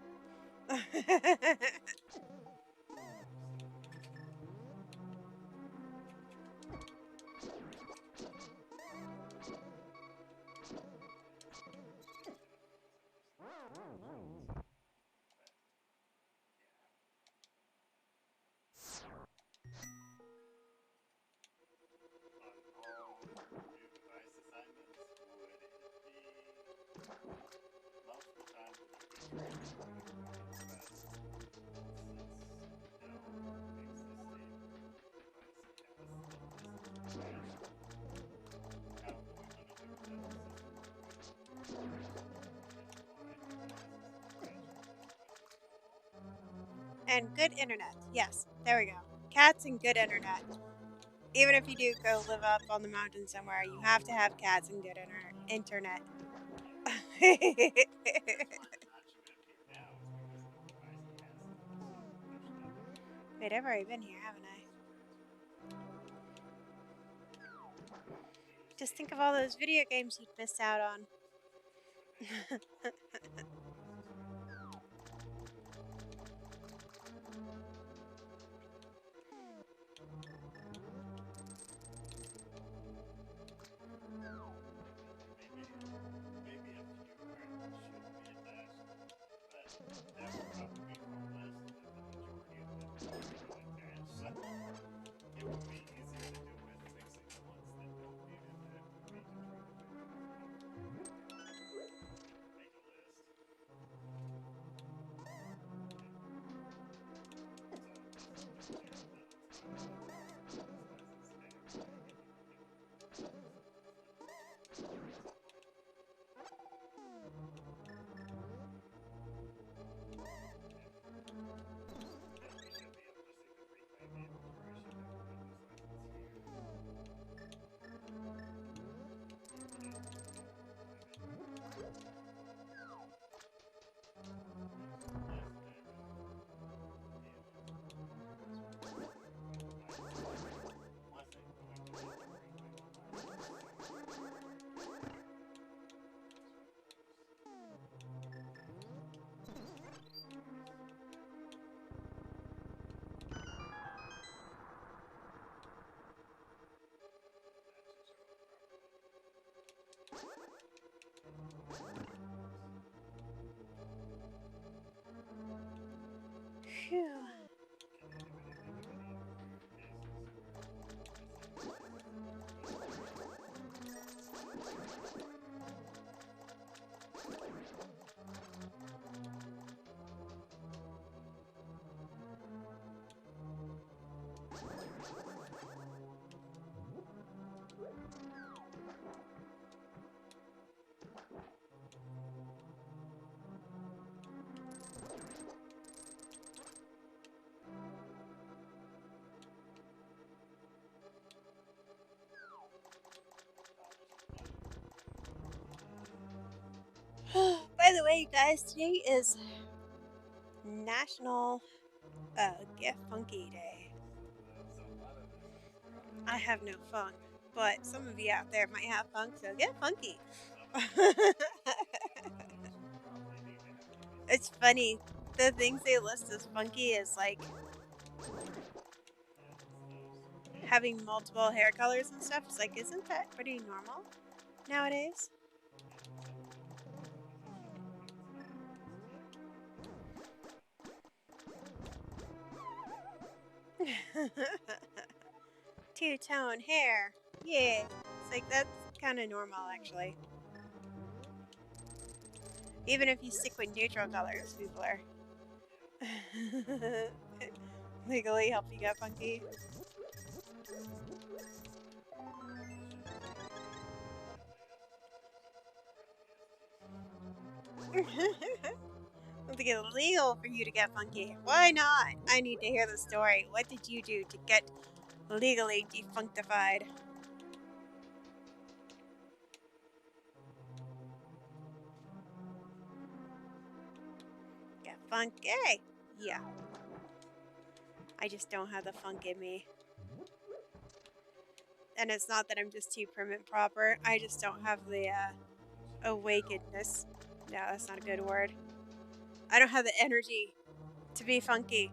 C: And good internet. Yes, there we go. Cats and good internet. Even if you do go live up on the mountain somewhere, you have to have cats and good internet. Wait, I've already been here, haven't I? Just think of all those video games you'd missed out on. Phew. By the way, guys, today is National Get Funky Day. I have no funk, but some of you out there might have funk, so get funky. It's funny. The things they list as funky is like having multiple hair colors and stuff. It's like, isn't that pretty normal nowadays? Two-tone hair. Yeah. It's like, that's kind of normal, actually. Even if you stick with neutral colors, people are legally help you get funky. I think it's illegal for you to get funky. Why not? I need to hear the story. What did you do to get legally defunctified? Get funky? Yeah. I just don't have the funk in me. And it's not that I'm just too prim and proper. I just don't have the awakenedness. No, that's not a good word. I don't have the energy to be funky.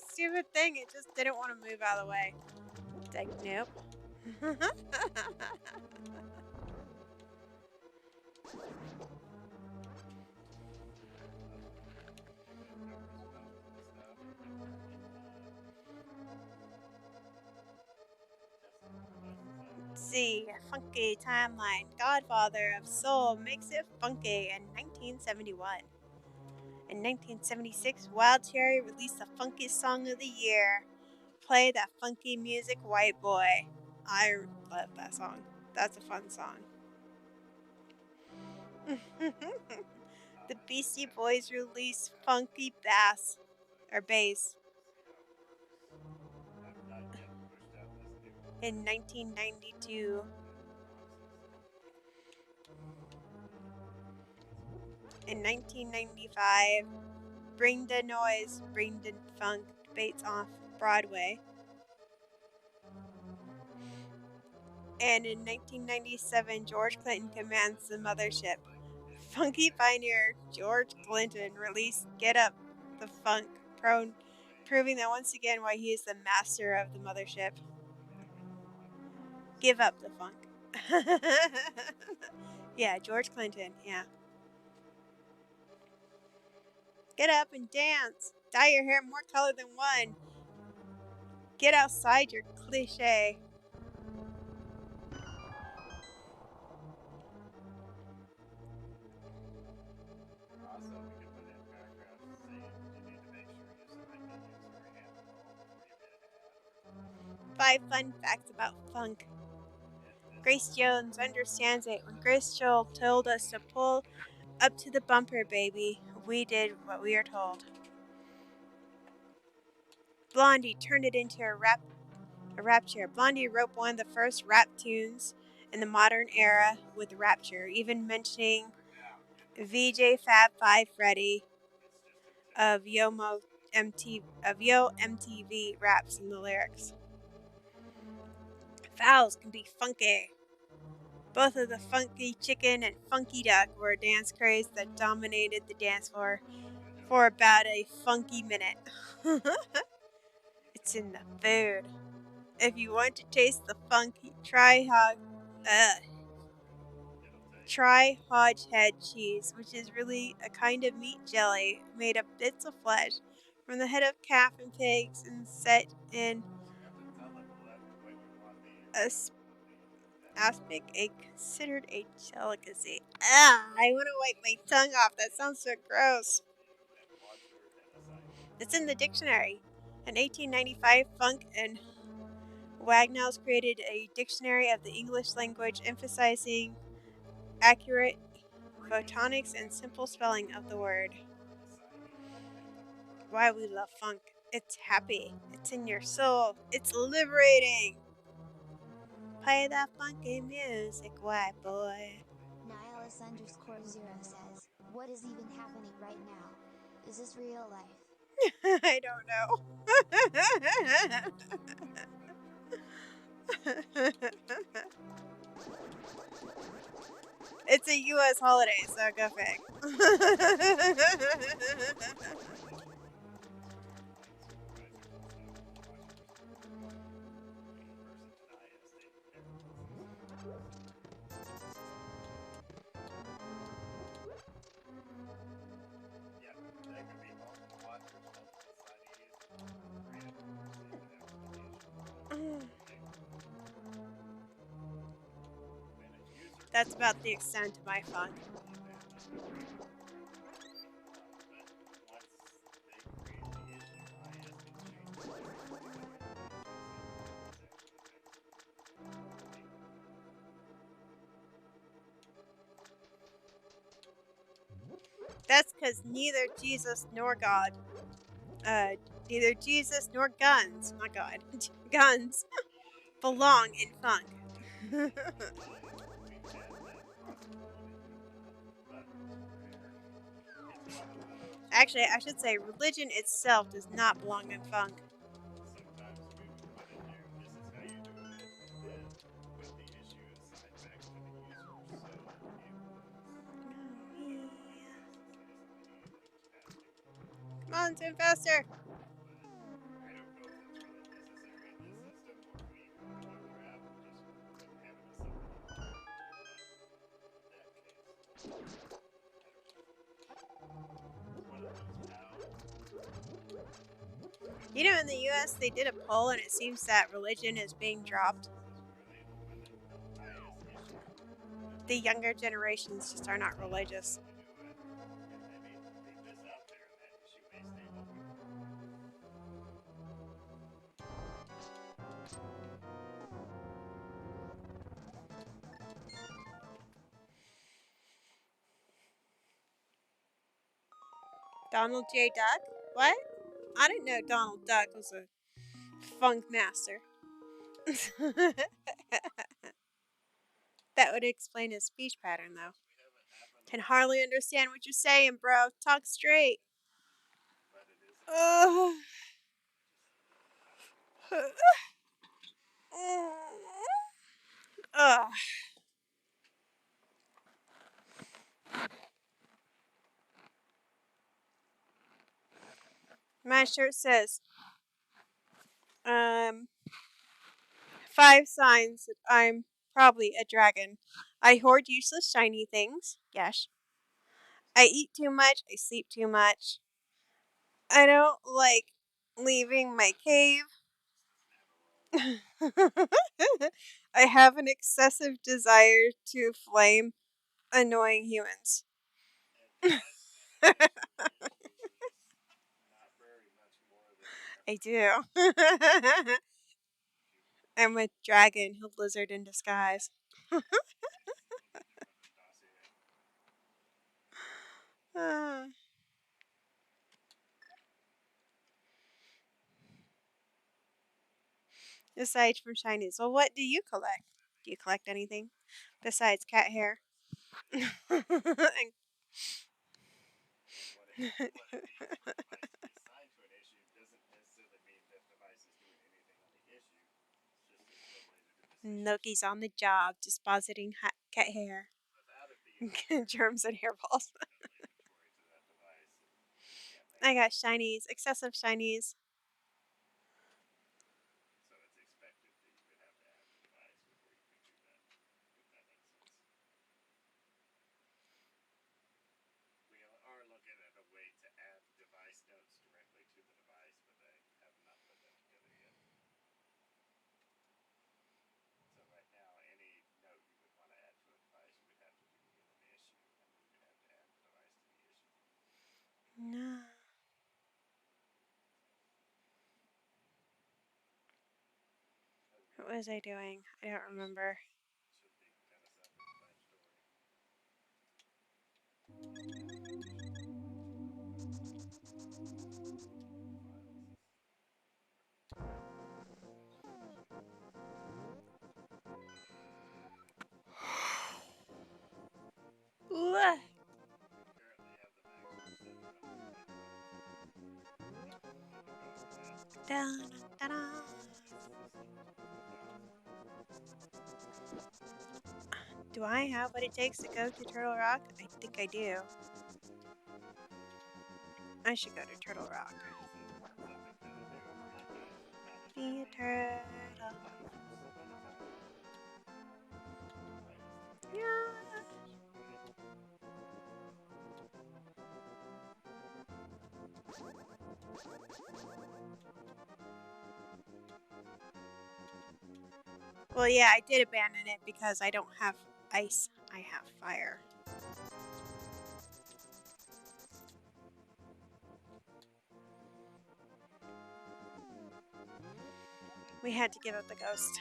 C: Stupid thing, it just didn't want to move out of the way. It's like, nope. Let's see, funky timeline. Godfather of Soul makes it funky in 1971. In 1976, Wild Cherry released the funkiest song of the year. Play that funky music, white boy. I love that song. That's a fun song. The Beastie Boys released Funky Bass. Or Bass. In 1992. In 1995, Bring the Noise, Bring the Funk debates off Broadway. And in 1997, George Clinton commands the mothership. Funky pioneer George Clinton released Get Up the Funk, proving that once again why he is the master of the mothership. Give up the funk. Yeah, George Clinton, yeah. Get up and dance. Dye your hair more color than one. Get outside your cliche. Five fun facts about funk. Grace Jones understands it. When Grace Joel told us to pull up to the bumper, baby, we did what we were told. Blondie turned it into a rapture. Blondie wrote one of the first rap tunes in the modern era with Rapture, even mentioning VJ Fab 5 Freddy of Yo MTV raps in the lyrics. Fouls can be funky. Both of the Funky Chicken and Funky Duck were a dance craze that dominated the dance floor for about a funky minute. It's in the food. If you want to taste the funk, try Hodgehead cheese, which is really a kind of meat jelly made of bits of flesh from the head of calf and pigs and set in aspic, considered a delicacy. I want to wipe my tongue off. That sounds so gross. It's in the dictionary. In 1895, Funk and Wagnalls created a dictionary of the English language emphasizing accurate photonics and simple spelling of the word. Why we love funk. It's happy. It's in your soul. It's liberating. Play that funky music, white boy.
J: Nihilus_Zero says, what is even happening right now? Is this real life?
C: I don't know. It's a U.S. holiday, so go fig. That's about the extent of my funk. That's because neither Jesus nor God, neither Jesus nor guns, not God, guns, belong in funk. Actually, I should say religion itself does not belong in funk. Come on, swim faster! You know, in the US, they did a poll and it seems that religion is being dropped. The younger generations just are not religious. Donald J. Duck? What? I didn't know Donald Duck was a funk master. That would explain his speech pattern, though. Can hardly understand what you're saying, bro. Talk straight. Ugh. Ugh. My shirt says, 5 signs that I'm probably a dragon. I hoard useless shiny things. Yes. I eat too much. I sleep too much. I don't like leaving my cave. I have an excessive desire to flame annoying humans. I do. I'm a dragon, a lizard in disguise. Aside from shinies, well, what do you collect? Do you collect anything besides cat hair? Loki's on the job, dispositing cat hair, germs, and hairballs. I got shinies, excessive shinies. No. What was I doing? I don't remember. Dun, dun, dun. Do I have what it takes to go to Turtle Rock? I think I do. I should go to Turtle Rock. Be a turtle. Yeah. Well, yeah, I did abandon it because I don't have ice. I have fire. We had to give up the ghost.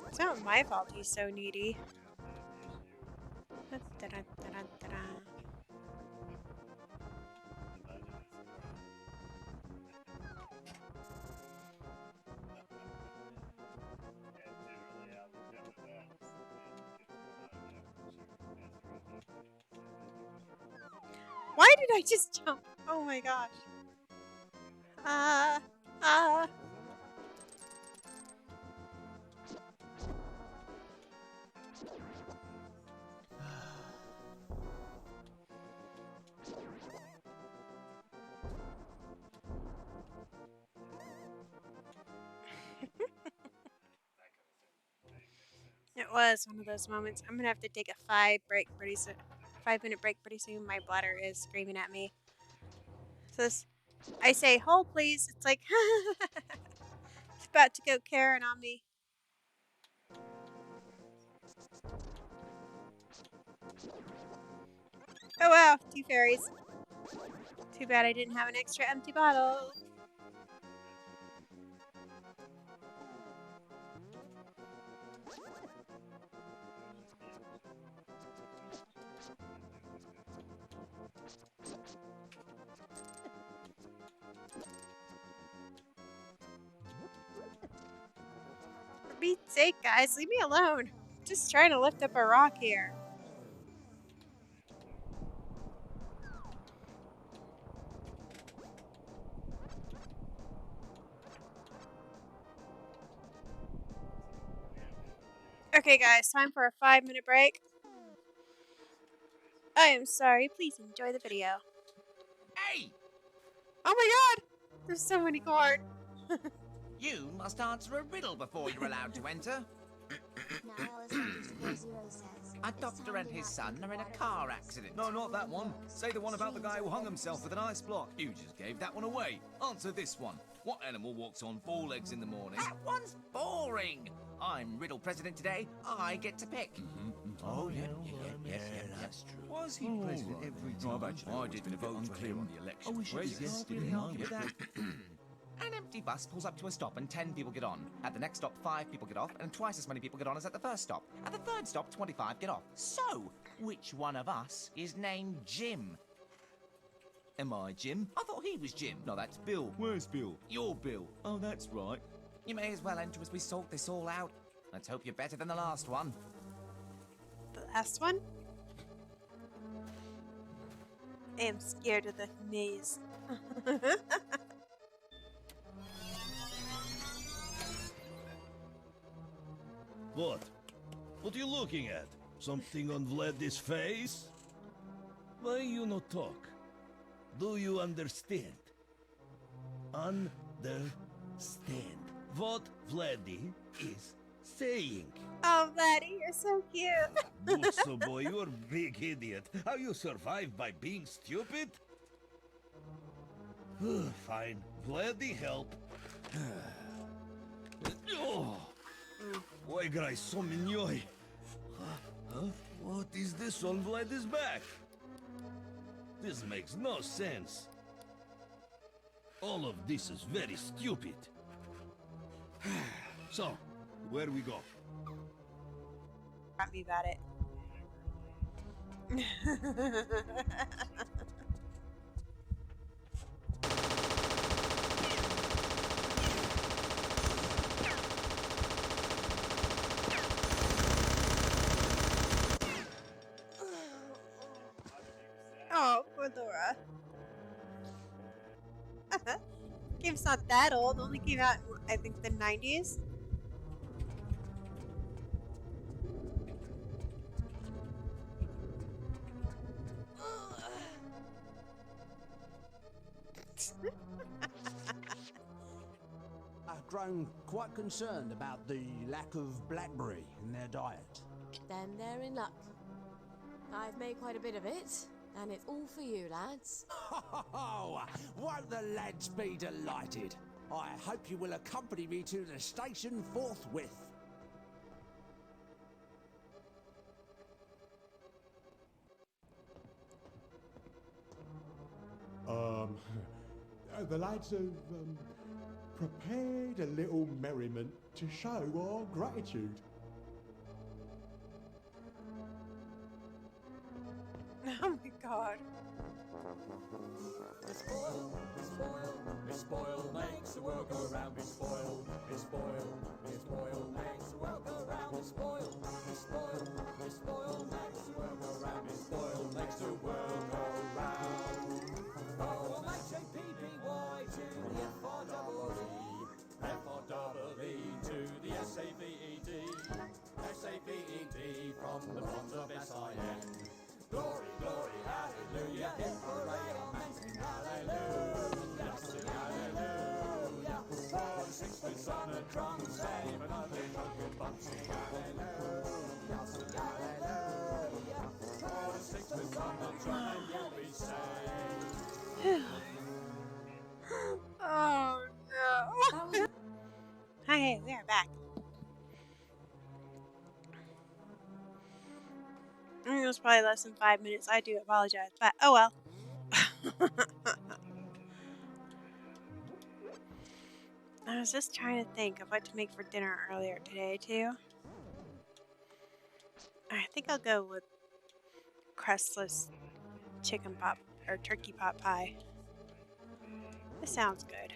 C: It's not my fault he's so needy. Da-da-da-da-da-da. Why did I just jump? Oh my gosh. It was one of those moments. I'm gonna have to take a 5-minute break pretty soon. My bladder is screaming at me. So I say, hold please. It's like, it's about to go Karen on me. Oh wow, 2 fairies. Too bad I didn't have an extra empty bottle. For Pete's sake, guys, leave me alone. I'm just trying to lift up a rock here. Okay, guys, time for a 5-minute break. I am sorry. Please enjoy the video.
A: Hey!
C: Oh my god! There's so many corn.
A: You must answer a riddle before you're allowed to enter. A doctor and his son are in a car accident.
B: No, not that one. Say the one about the guy who hung himself with an ice block. You just gave that one away. Answer this one. What animal walks on 4 legs in the morning?
A: That one's boring. I'm riddle president today. I get to pick.
B: Oh, yeah, that's true. Was he president every time? I didn't vote for him on the election.
A: An empty bus pulls up to a stop and 10 people get on. At the next stop, 5 people get off, and twice as many people get on as at the first stop. At the third stop, 25 get off. So, which one of us is named Jim?
B: Am I Jim?
A: I thought he was Jim.
B: No, that's Bill. Where's Bill?
A: You're Bill.
B: Oh, that's right.
A: You may as well enter as we sort this all out. Let's hope you're better than the last one.
C: The last one? I am scared of the maze.
D: What? What are you looking at? Something on Vlad's face? Why you not talk? Do you understand? Understand what Vladdy is saying.
C: Oh, Vladdy, you're so cute.
D: Busso boy, you're a big idiot. How you survive by being stupid? Fine. Vladdy help. Oh. Oi, grai, so mignoi. Huh? What is this on Vlad's back? This makes no sense. All of this is very stupid. So, where we go?
C: Happy about it. game's not that old. Only came out in, I think, the 90s.
E: I've grown quite concerned about the lack of blackberry in their diet.
F: Then they're in luck. I've made quite a bit of it, and it's all for you, lads.
E: Oh, won't the lads be delighted? I hope you will accompany me to the station forthwith.
G: The lads have prepared a little merriment to show our gratitude.
C: Oh my god.
H: Miss Spoil makes the world go round. Miss Spoil makes the world go round. Miss Spoil makes the world go round. Miss Spoil makes the world go round. Oh, H-A-P-P-Y to the F-R-E-E, F-R-E-E to the S-A-V-E-D, S-A-V-E-D from the bonds of S-I-N. Glory, glory, hallelujah, hip hooray, amen, sing hallelujah, sing hallelujah. For the sixpence on a drum, save another drunken bum, sing hallelujah, sing hallelujah. For the sixpence on the drum, and you'll be saved.
C: Oh no. Hi, we are back. It was probably less than 5 minutes. I do apologize, but oh well. I was just trying to think of what to make for dinner earlier today, too. I think I'll go with crustless chicken pot or turkey pot pie. This sounds good.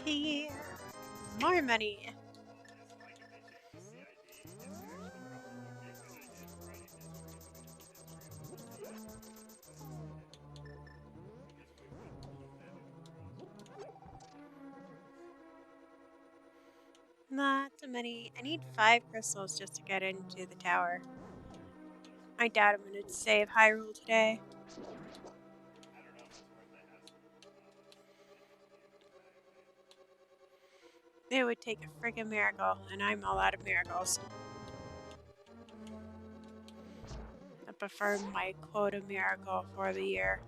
C: Yeah. More money. Lots of money. I need 5 crystals just to get into the tower. I doubt I'm going to save Hyrule today. It would take a friggin' miracle, and I'm all out of miracles. I prefer my quota miracle for the year.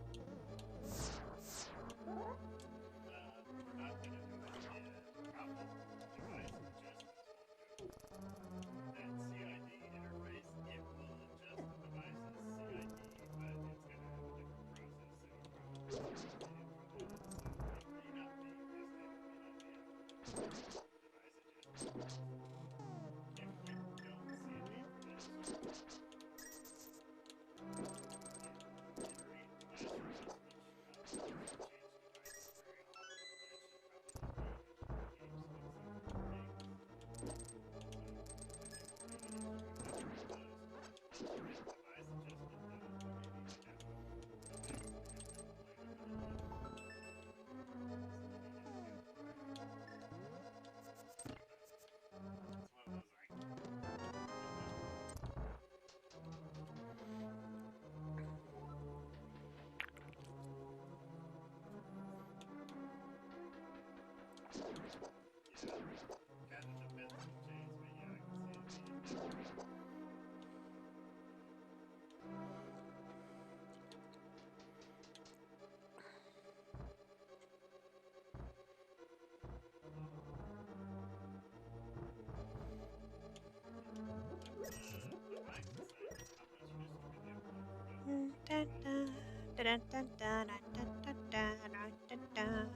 C: Dun, dun, dun, dun, dun, dun, dun, dun, dun.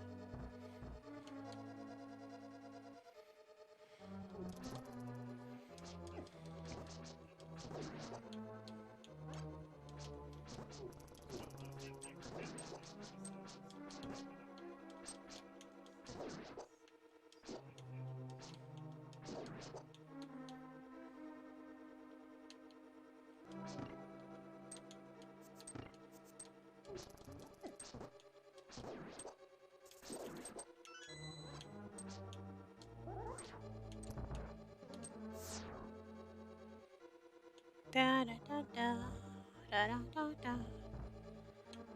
C: Da da da da da da da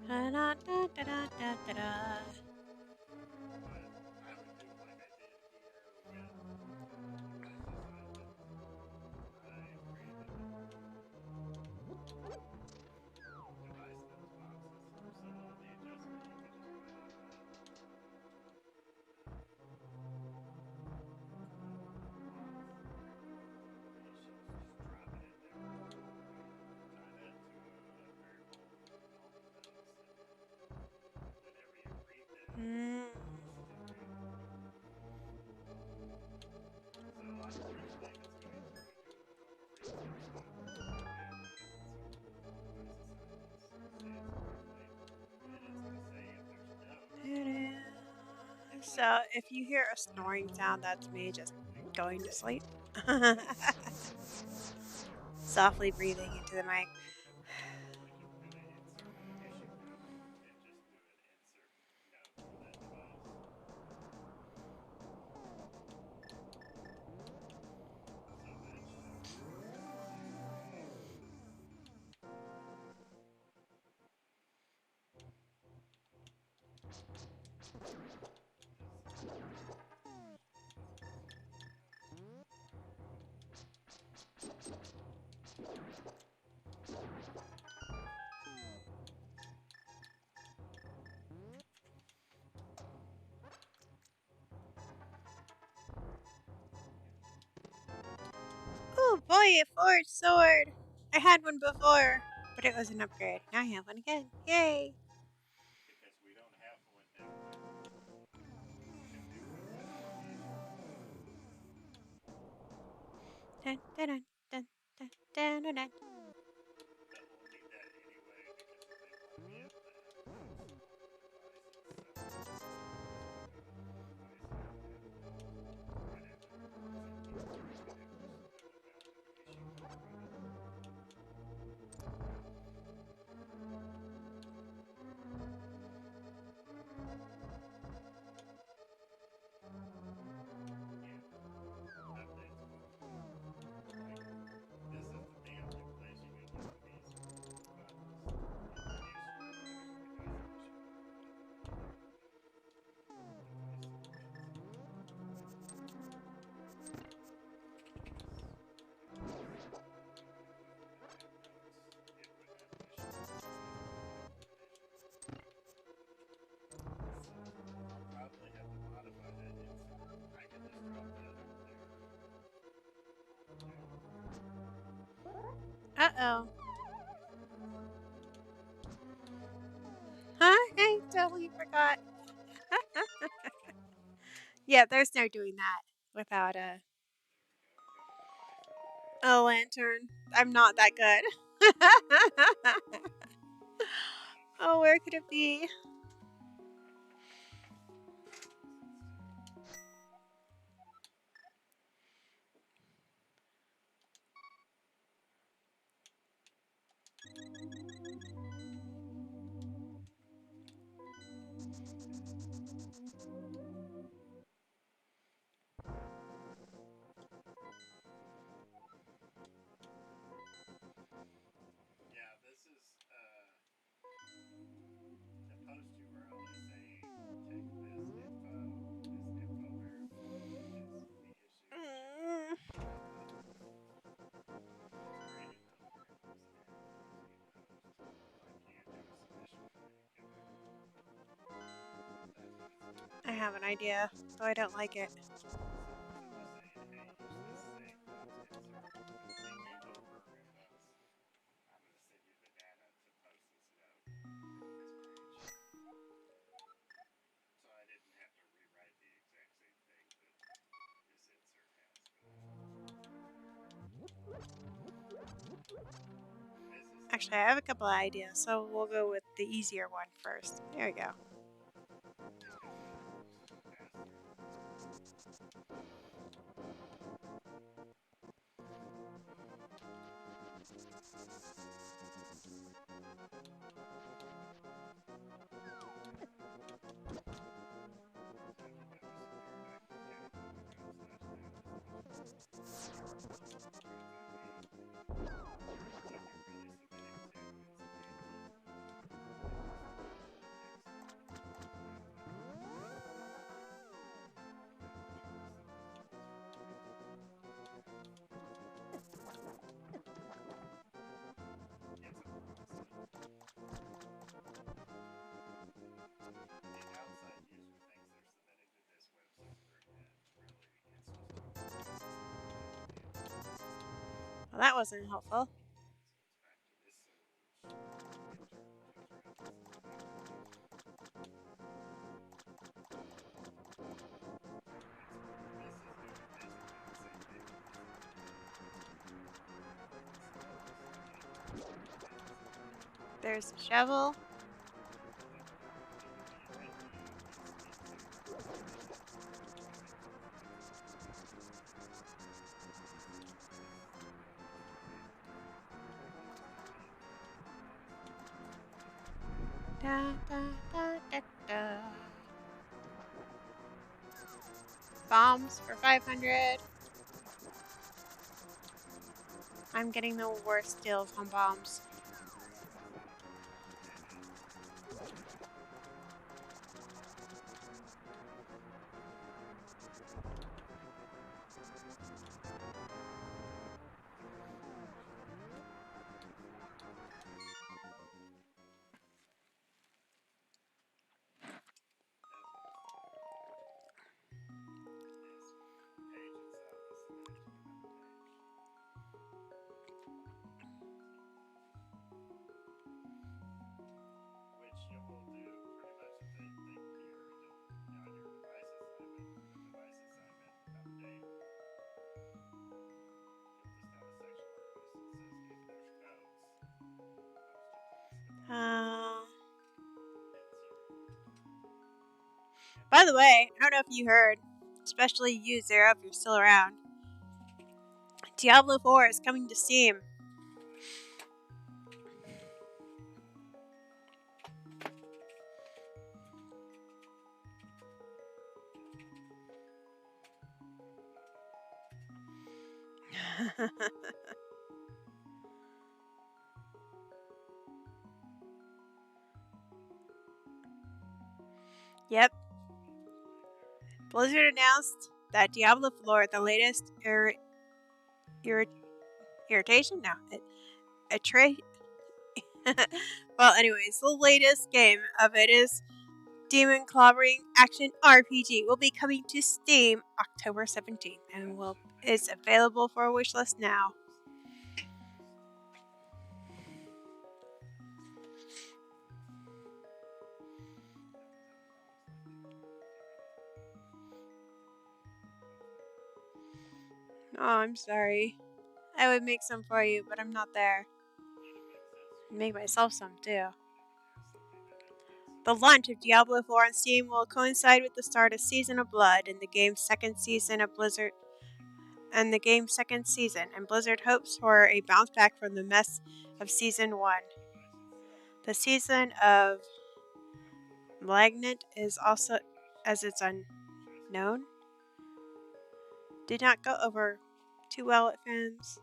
C: da da da da da da da da. Mm. So, if you hear a snoring sound, that's me just going to sleep. Softly breathing into the mic. Oh boy, a forged sword! I had one before, but it was an upgrade. Now I have one again. Yay! Dun, dun, dun, dun, dun, dun, dun, dun. Uh-oh. Huh? I totally forgot. Yeah, there's no doing that without a lantern. I'm not that good. Oh, where could it be? Mm. I have an idea, though I don't like it. Actually, I have a couple of ideas, so we'll go with the easier one first. There we go. Well, that wasn't helpful. There's the shovel. Da, da, da, da, da. Bombs for 500. I'm getting the worst deals on bombs. By the way, I don't know if you heard, especially you, Zero, if you're still around. Diablo 4 is coming to Steam. Yep. Blizzard announced that Diablo 4, the latest irritation? No. Well, anyways, the latest game of it is Demon Clobbering Action RPG will be coming to Steam October 17th and is available for a wishlist now. Oh, I'm sorry. I would make some for you, but I'm not there. I'd make myself some too. The launch of Diablo 4 on Steam will coincide with the start of Season of Blood and the game's second season, and Blizzard hopes for a bounce back from the mess of Season 1. The season of Malignant is also, as it's unknown, did not go over too well with fans.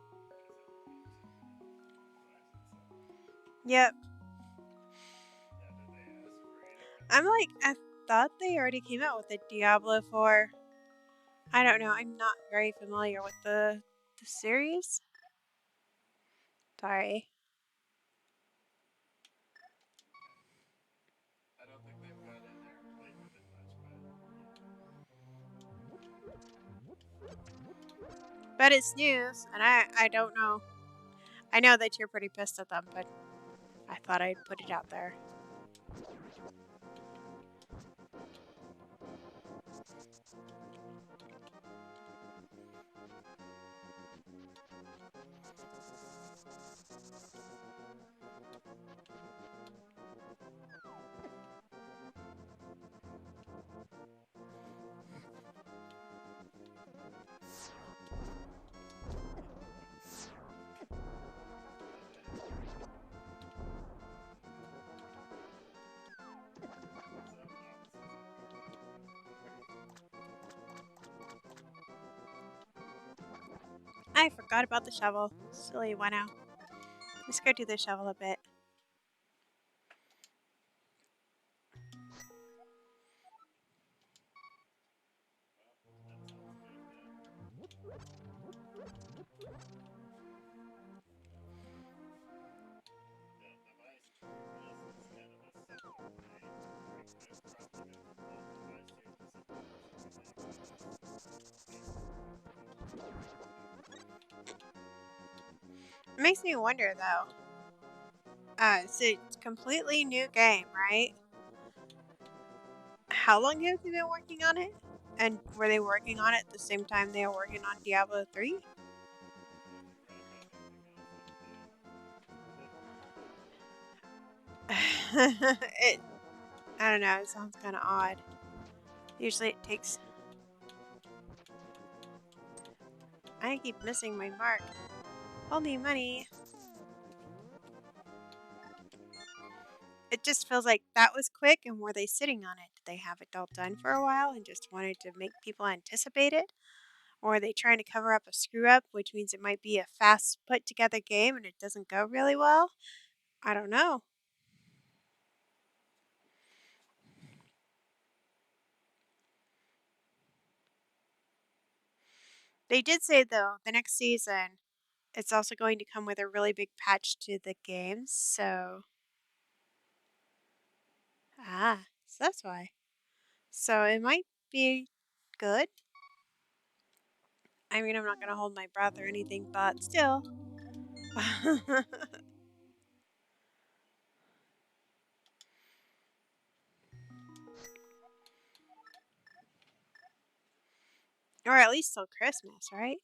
C: Yep. I thought they already came out with a Diablo 4. I don't know, I'm not very familiar with the series. Sorry. But it's news, and I don't know. I know that you're pretty pissed at them, but I thought I'd put it out there. I forgot about the shovel. Silly Wano. Let's go do the shovel a bit. It makes me wonder though. It's a completely new game, right? How long have they been working on it? And were they working on it at the same time they were working on Diablo 3? I don't know, it sounds kind of odd. Usually it takes... I keep missing my mark. Only money. It just feels like that was quick, and were they sitting on it? Did they have it all done for a while and just wanted to make people anticipate it? Or are they trying to cover up a screw up, which means it might be a fast put together game and it doesn't go really well? I don't know. They did say, though, the next season, it's also going to come with a really big patch to the games, so... So that's why. So it might be good. I mean, I'm not going to hold my breath or anything, but still. Or at least till Christmas, right?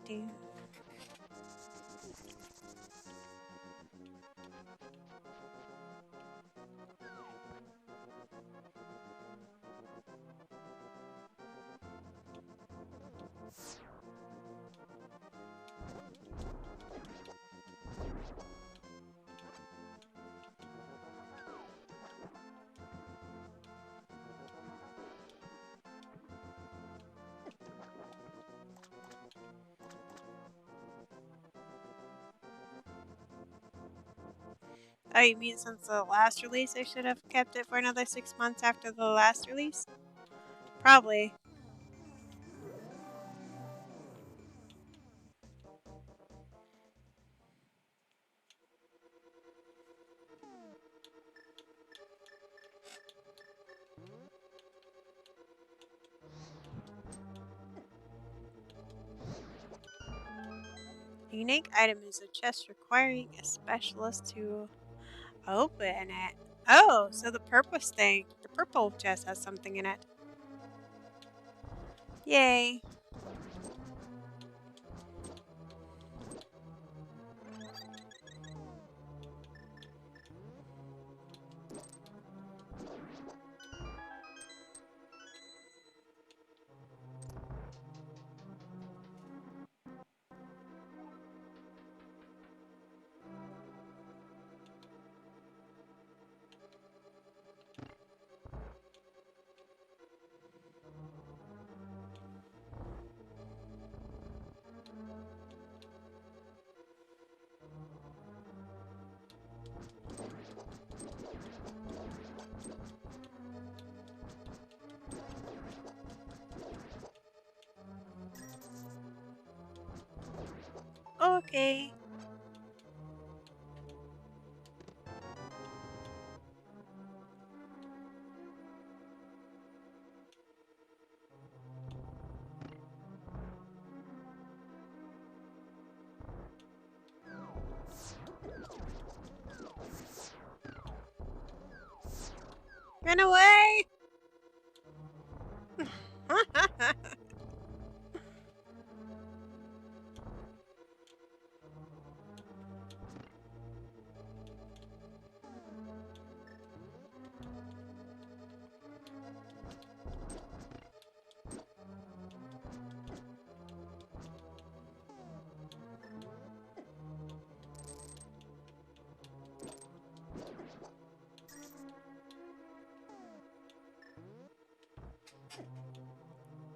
C: Do. Oh, you mean since the last release, I should have kept it for another 6 months after the last release? Probably. A unique item is a chest requiring a specialist to open it. Oh, so the purple chest has something in it. Yay. Okay. Run away!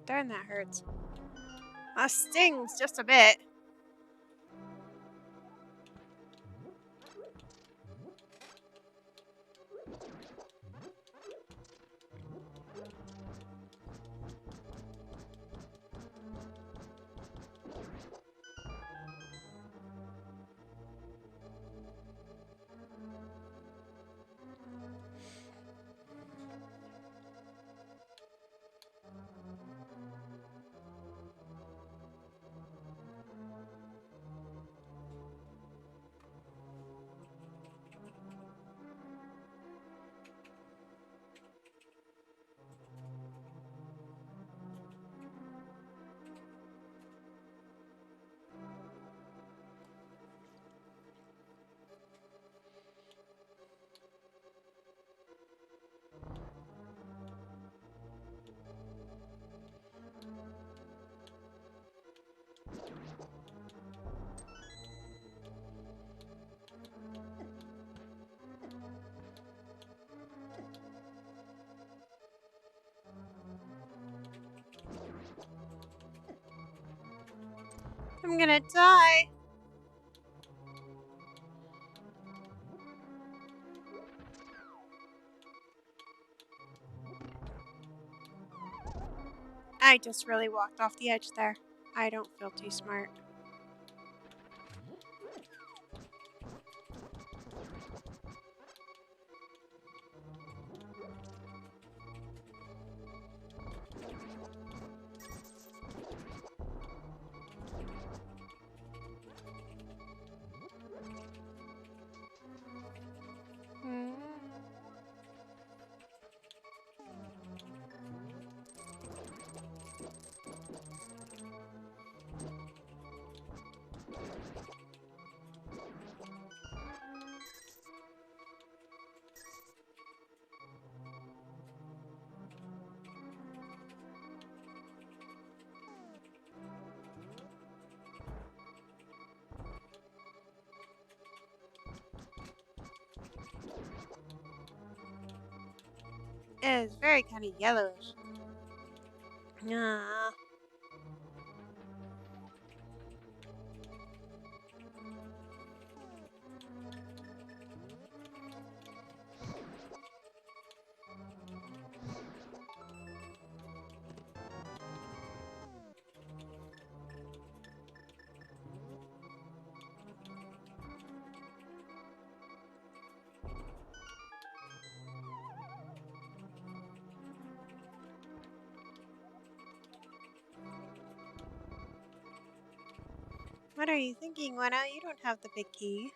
C: Darn, that hurts. That stings just a bit. I'm gonna die. I just really walked off the edge there. I don't feel too smart. It is very kind of yellowish. Nah. What are you thinking, Wenna? You don't have the big key.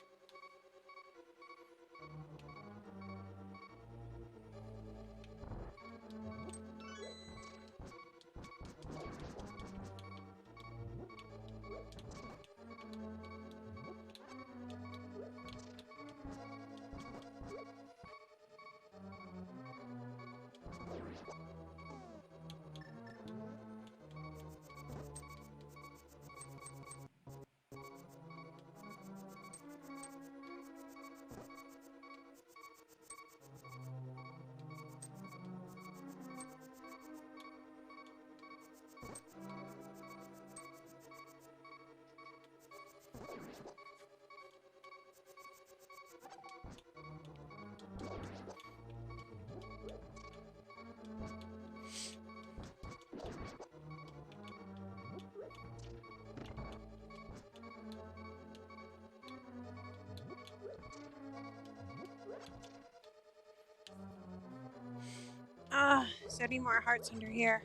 C: Ah, so many more hearts under here.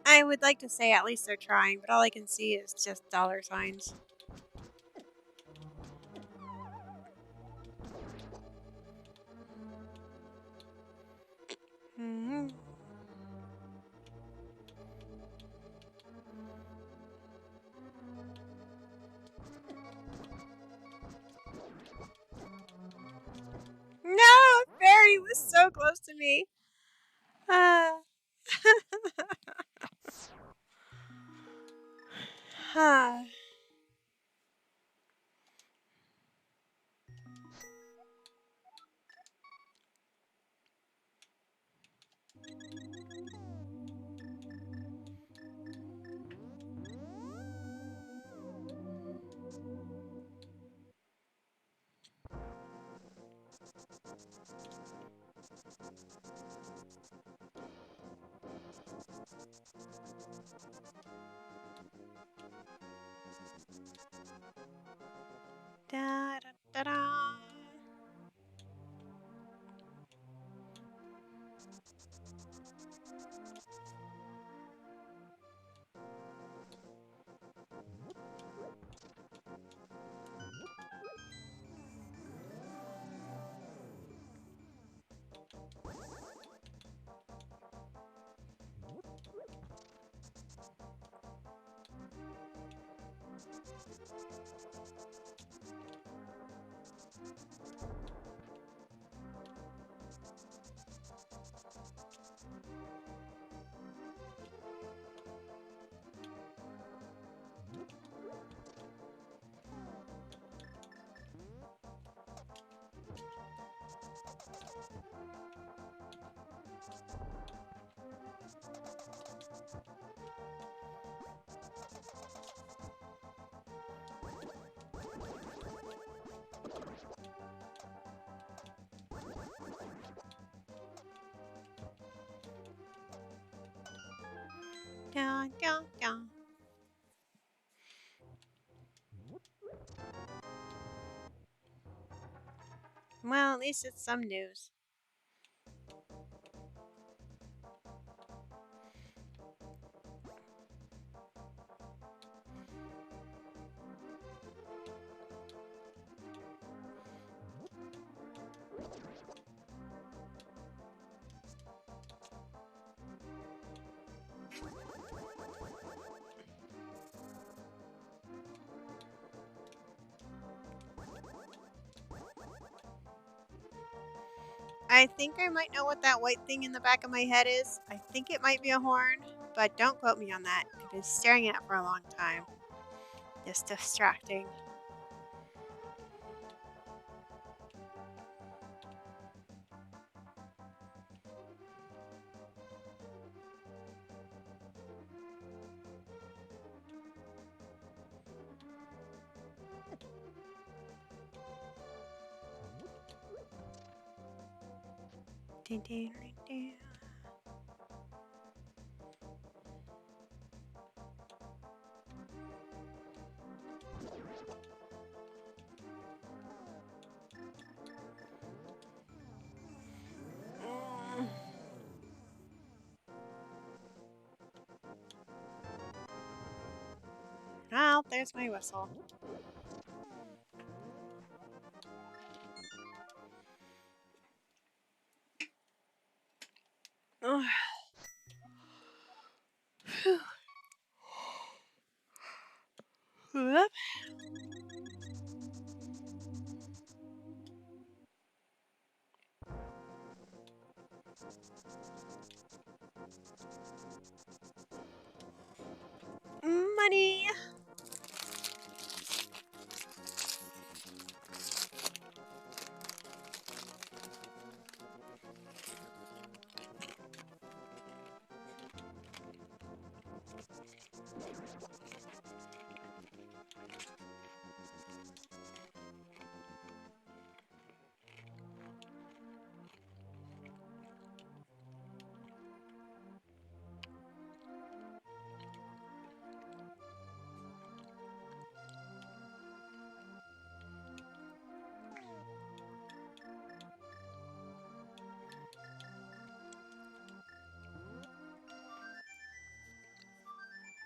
C: I would like to say at least they're trying, but all I can see is just dollar signs. Hmm. No, Fairy was so close to me. Da da da da. Da, da, da. Well, at least it's some news. I think I might know what that white thing in the back of my head is. I think it might be a horn, but don't quote me on that. I've been staring at it for a long time. It's distracting. Dun, dun, dun, dun. Well, there's my whistle. Ugh. Phew. Whoop. Money.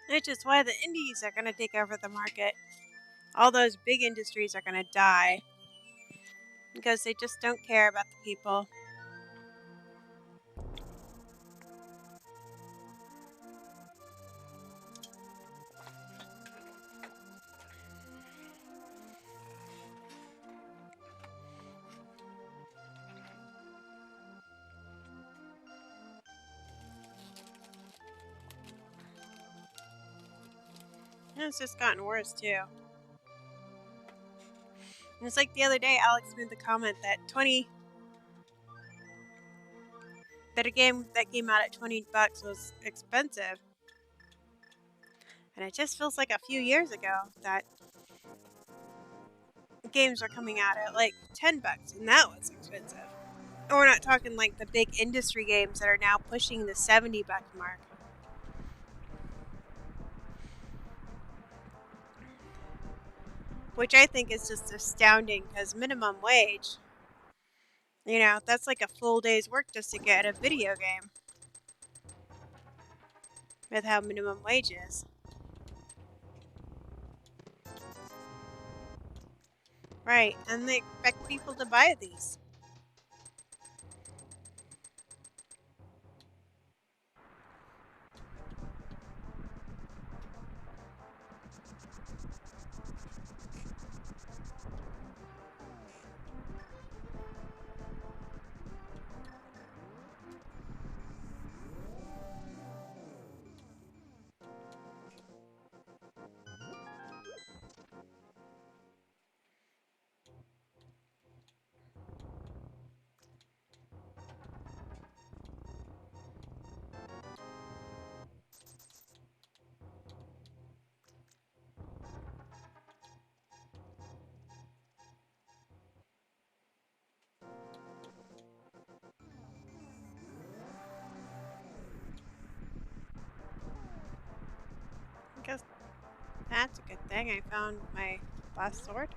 C: Which is why the indies are going to take over the market. All those big industries are going to die because they just don't care about the people. And it's just gotten worse too. And it's like the other day, Alex made the comment that a game that came out at $20 was expensive. And it just feels like a few years ago that games were coming out at like $10, and that was expensive. And we're not talking like the big industry games that are now pushing the $70 mark. Which I think is just astounding because minimum wage, you know, that's like a full day's work just to get a video game. With how minimum wage is. Right, and they expect people to buy these. I guess that's a good thing. I found my last sword.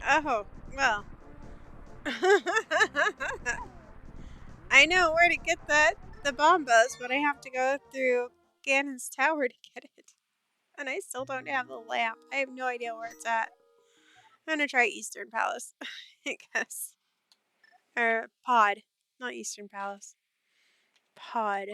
C: Oh, well. I know where to get the bombas, but I have to go through Ganon's tower to get it. And I still don't have the lamp. I have no idea where it's at. I'm gonna try Eastern Palace, I guess. Or Pod. Not Eastern Palace. Pod.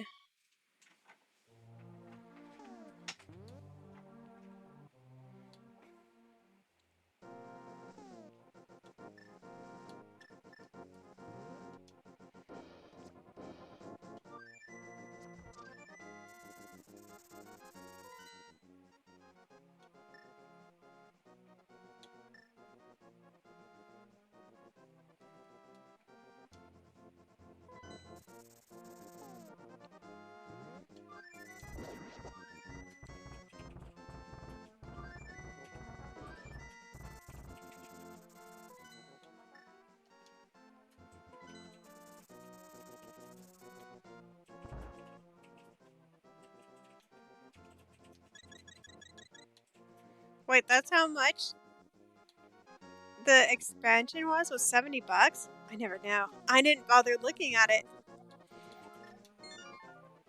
C: Wait, that's how much the expansion was 70 bucks? I never know. I didn't bother looking at it.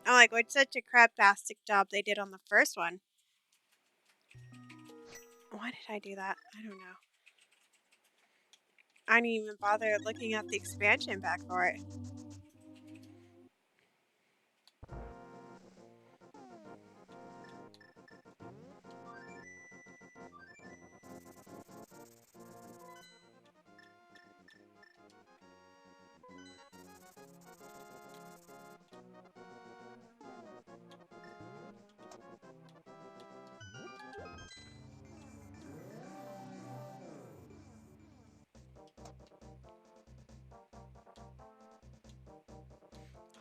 C: I'm like, what such a craptastic job they did on the first one. Why did I do that? I don't know. I didn't even bother looking at the expansion pack for it.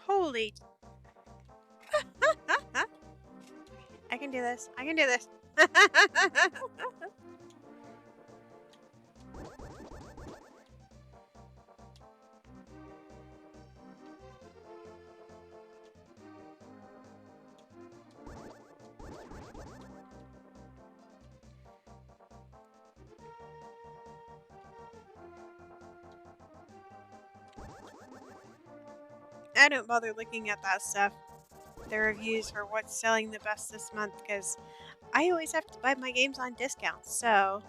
C: Holy. I can do this. I can do this. I don't bother looking at that stuff. The reviews for what's selling the best this month, because I always have to buy my games on discount, so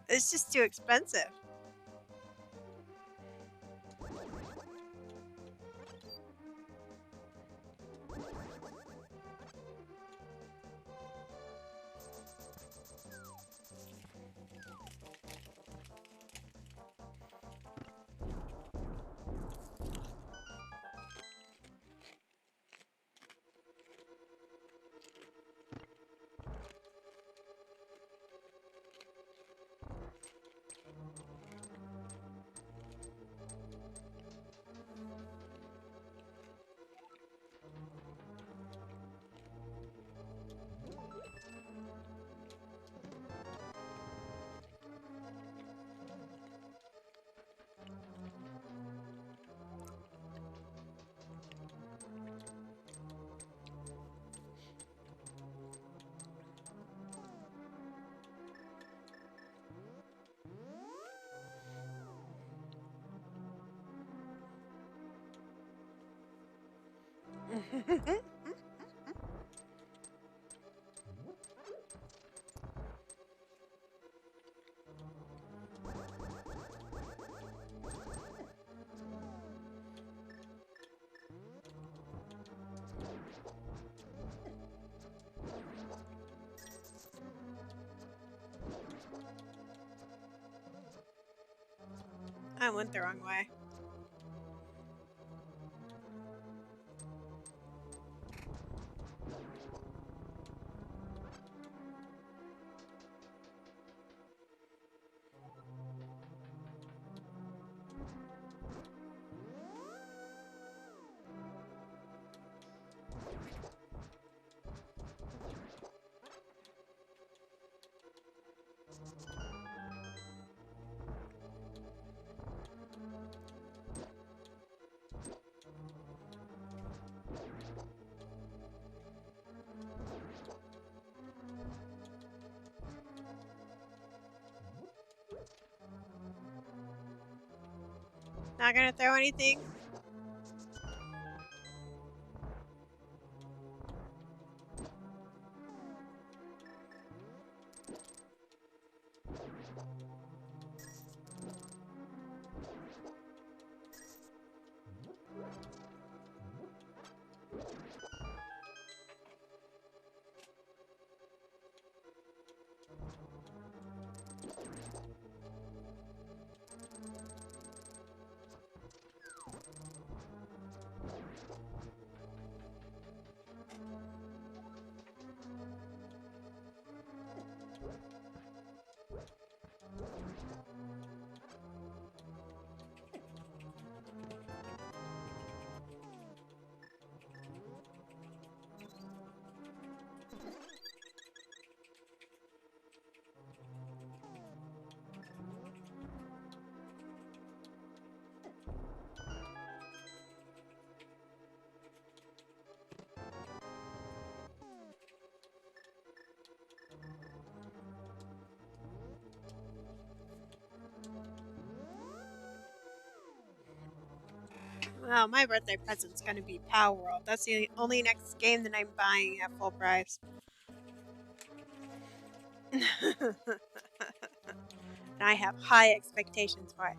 C: it's just too expensive. I went the wrong way. Not gonna throw anything? Well, my birthday present's gonna be Power World. That's the only next game that I'm buying at full price. And I have high expectations for it.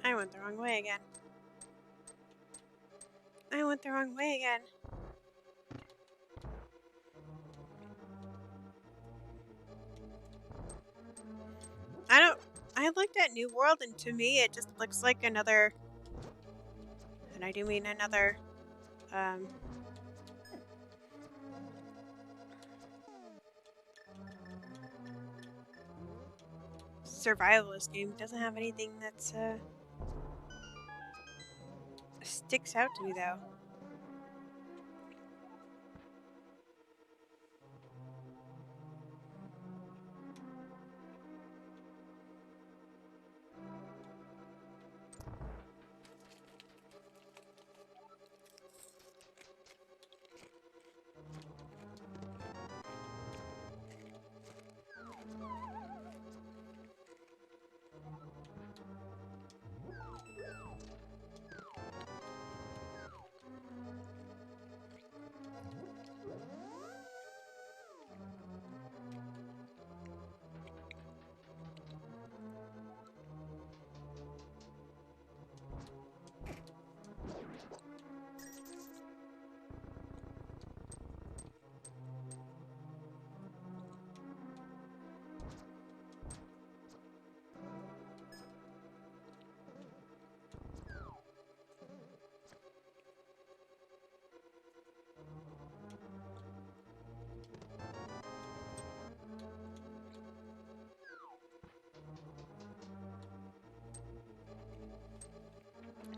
C: I went the wrong way again. I went the wrong way again. I looked at New World and to me it just looks like another, and I do mean another, survivalist game. It doesn't have anything that's, sticks out to me though.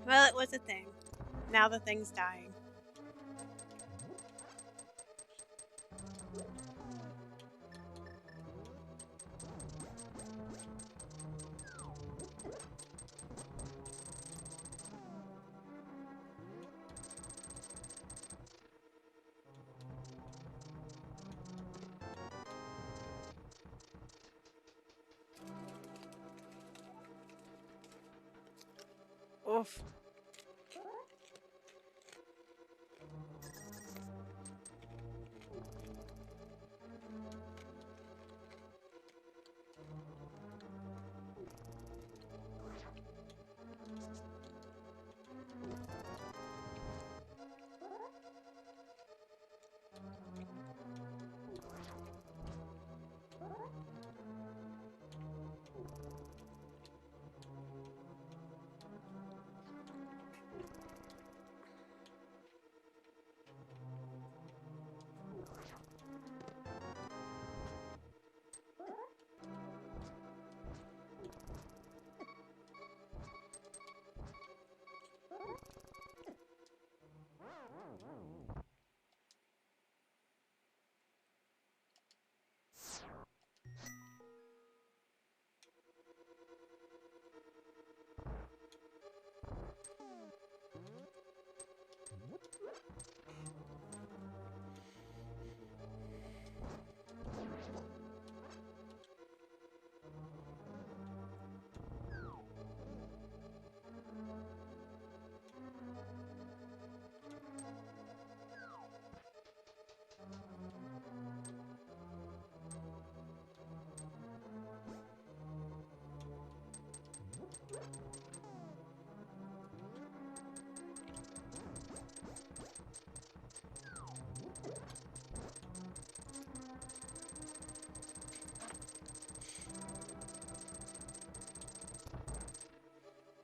C: Well, it was a thing. Now the thing's dying. Oof.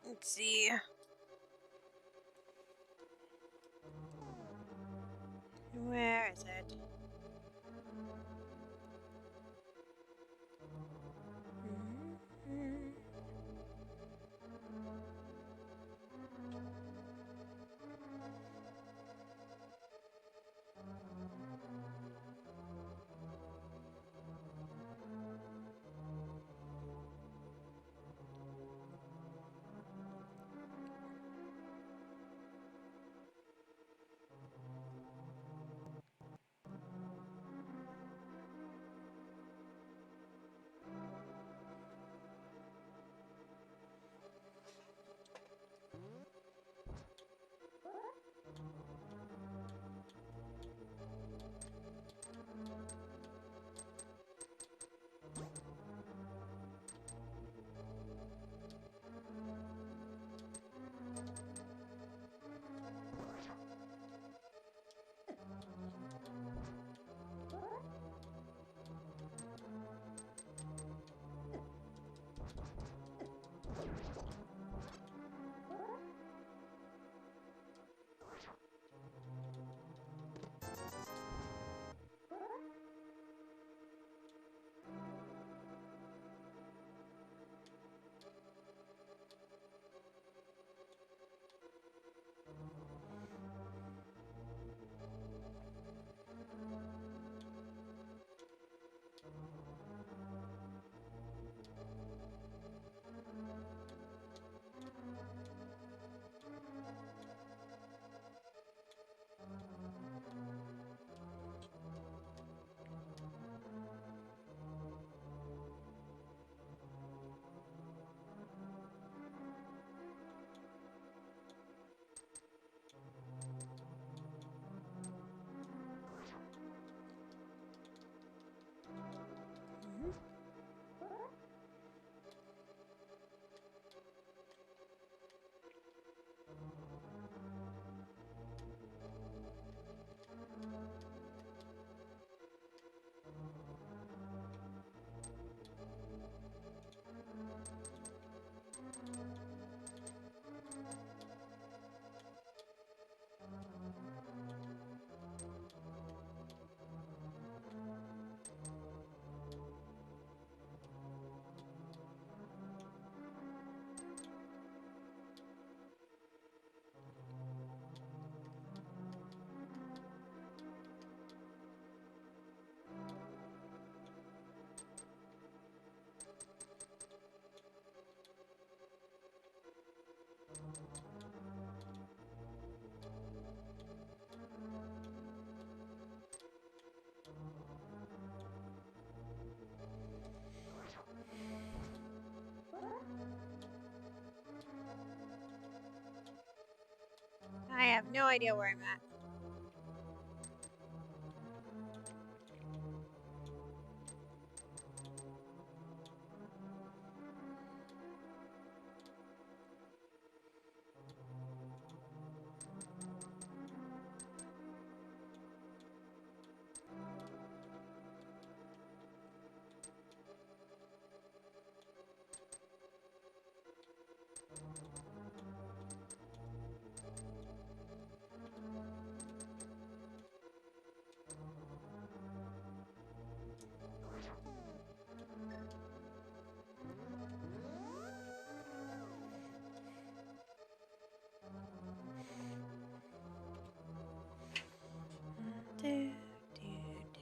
C: Let's see. Where is it? Mhm. have no idea where I'm at. Do, do, do.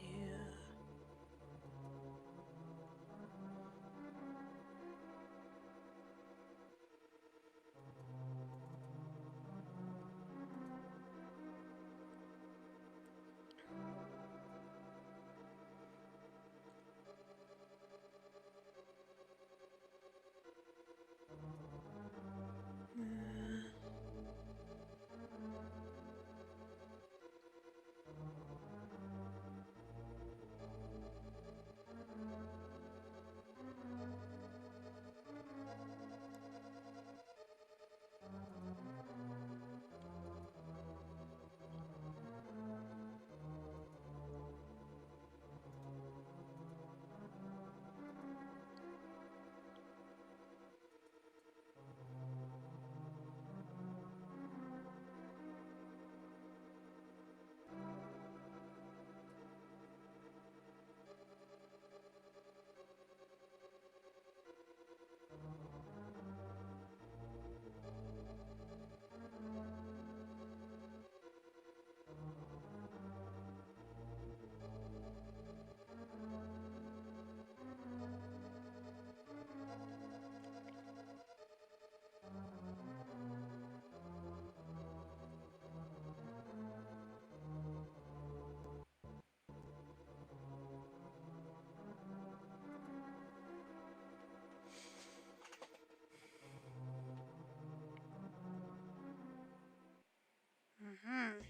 C: Mm-hmm.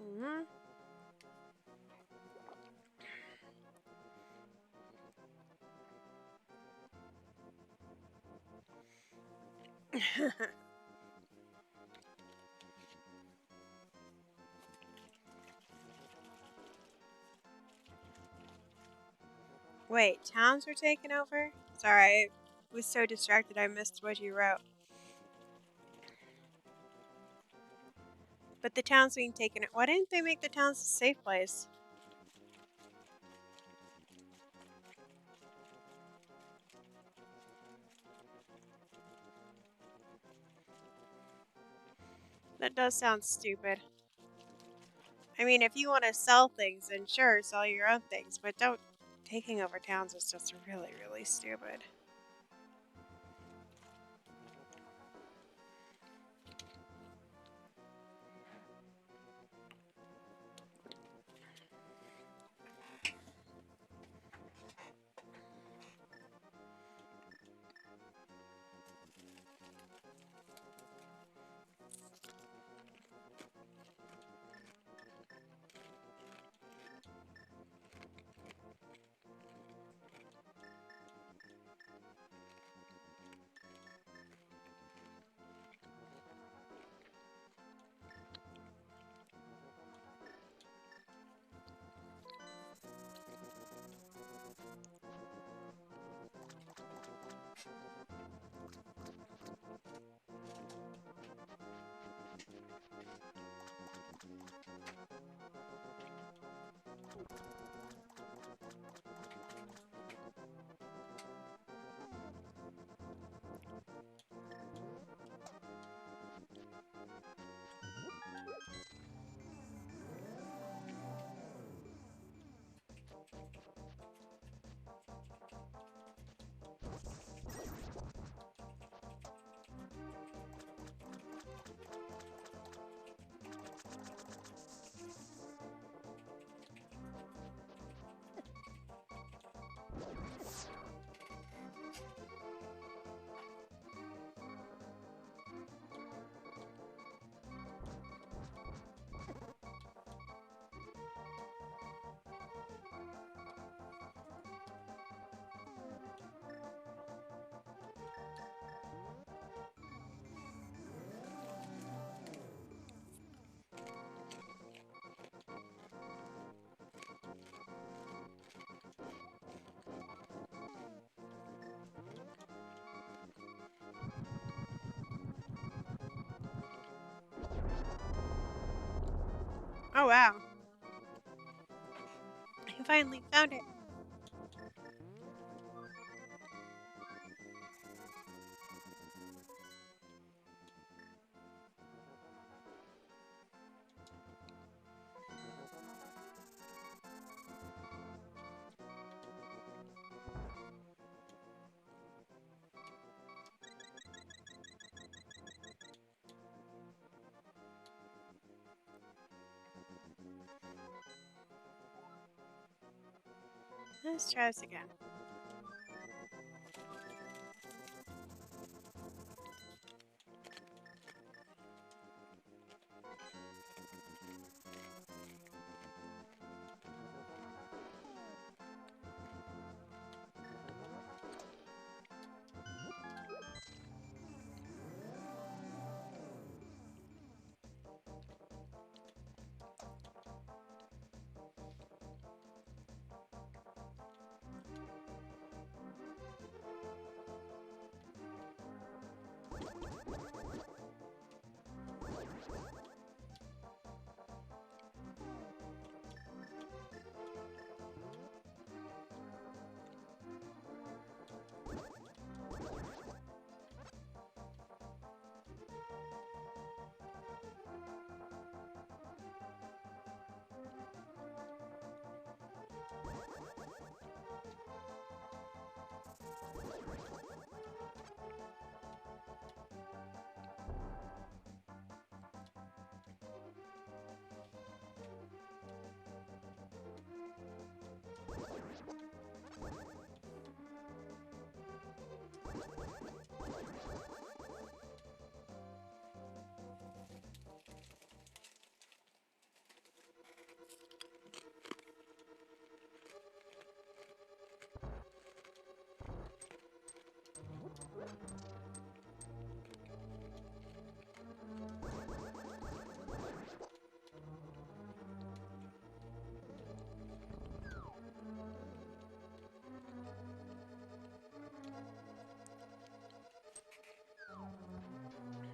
C: Mm-hmm. Wait, towns were taken over? Sorry, I was so distracted I missed what you wrote. But the town's being taken. Why didn't they make the towns a safe place? That does sound stupid. I mean, if you want to sell things, then sure, sell your own things, but don't. Taking over towns is just really, really stupid. Oh wow. I finally found it. Let's try this again.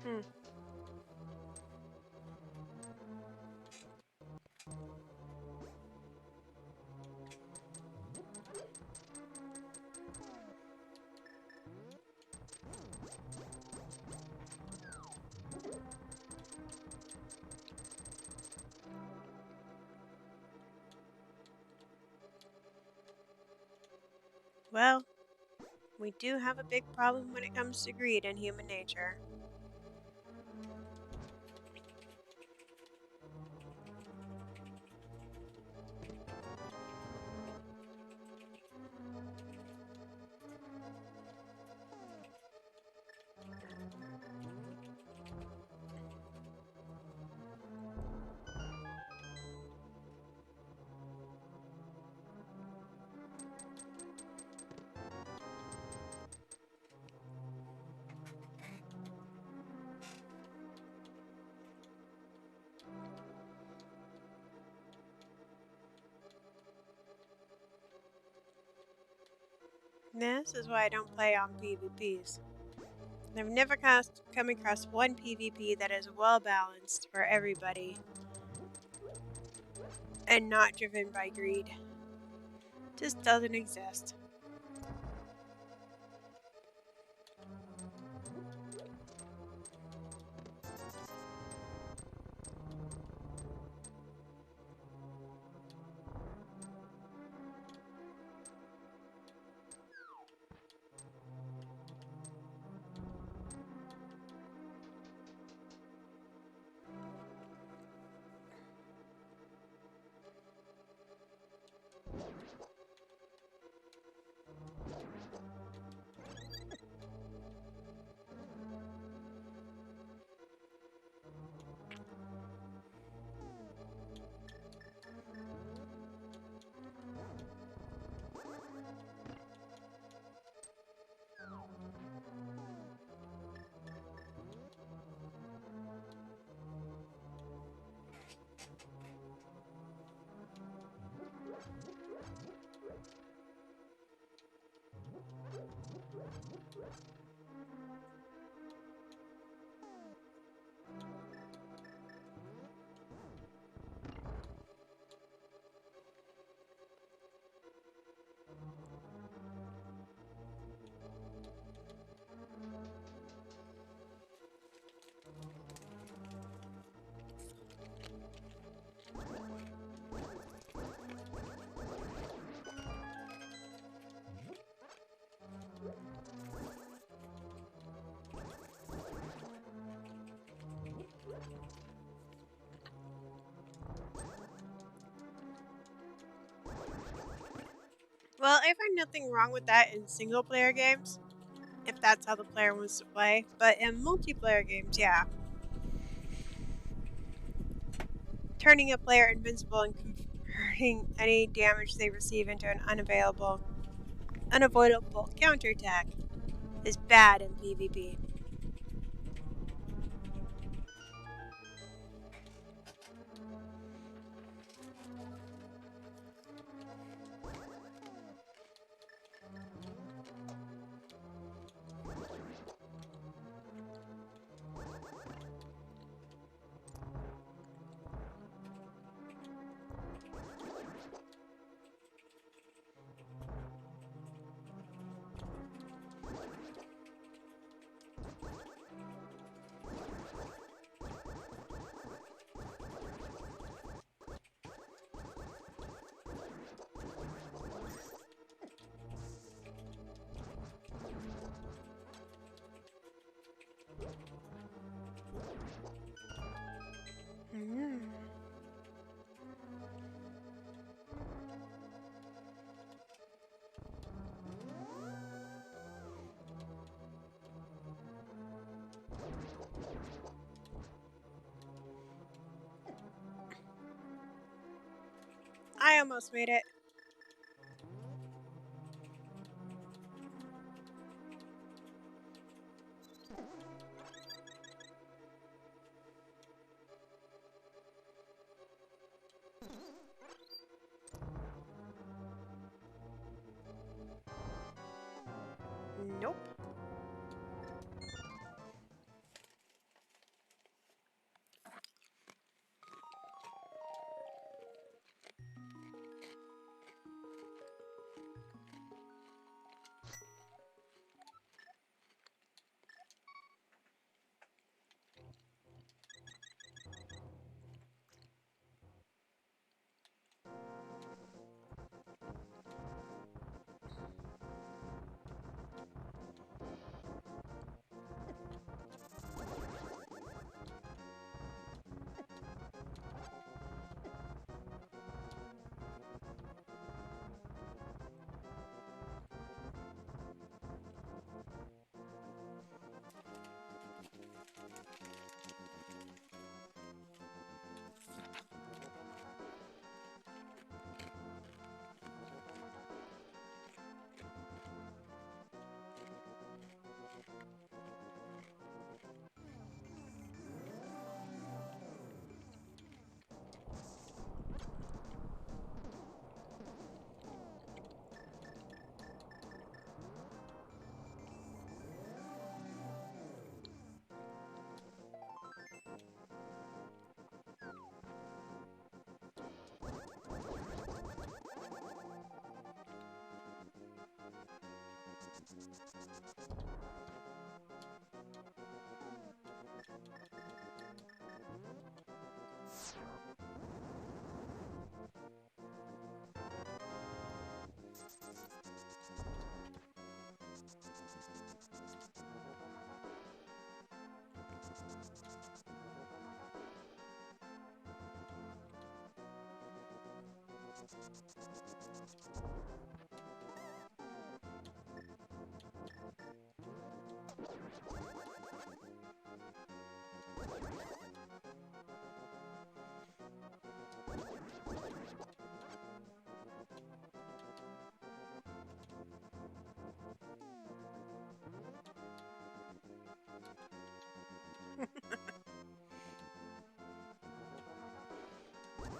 C: Hmm. Well, we do have a big problem when it comes to greed and human nature. This is why I don't play on PvPs. I've never come across one PvP that is well balanced for everybody and not driven by greed. Just doesn't exist. Well, I find nothing wrong with that in single player games, if that's how the player wants to play. But in multiplayer games, yeah. Turning a player invincible and converting any damage they receive into an unavoidable counterattack is bad in PvP. I almost made it. Nope.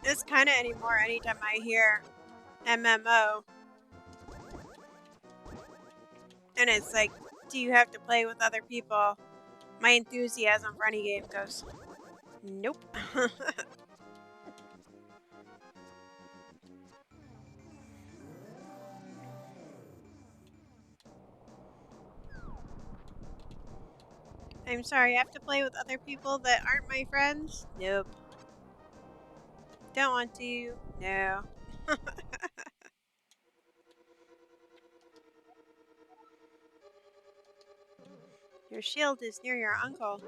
C: It's kind of anymore anytime I hear MMO. And it's like, do you have to play with other people? My enthusiasm for any game goes, nope. I'm sorry, I have to play with other people that aren't my friends? Nope. Don't want to? No. Your shield is near your uncle.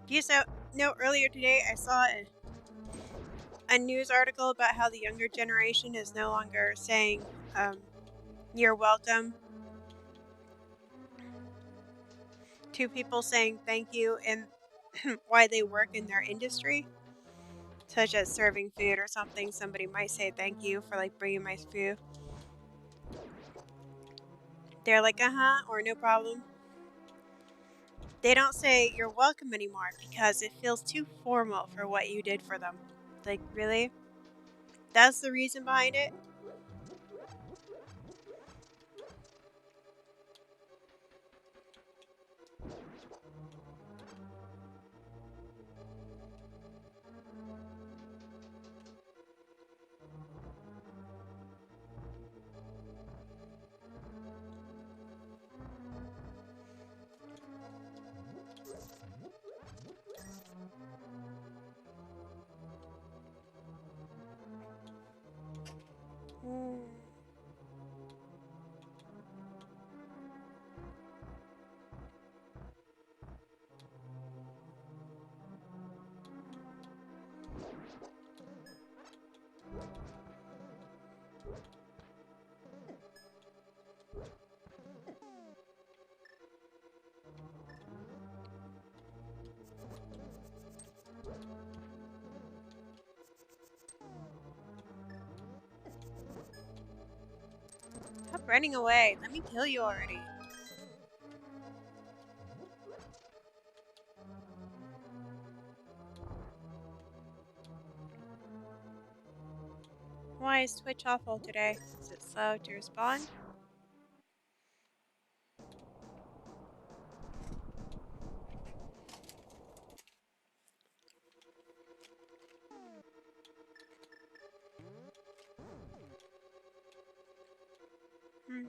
C: You know, earlier today I saw a news article about how the younger generation is no longer saying, you're welcome to people saying thank you and why they work in their industry, such as serving food or something. Somebody might say thank you for like bringing my food. They're like, or no problem. They don't say you're welcome anymore because it feels too formal for what you did for them. Like, really? That's the reason behind it? Hmm. Stop running away. Let me kill you already. Why is Twitch awful today? Is it slow to respond? Hmm.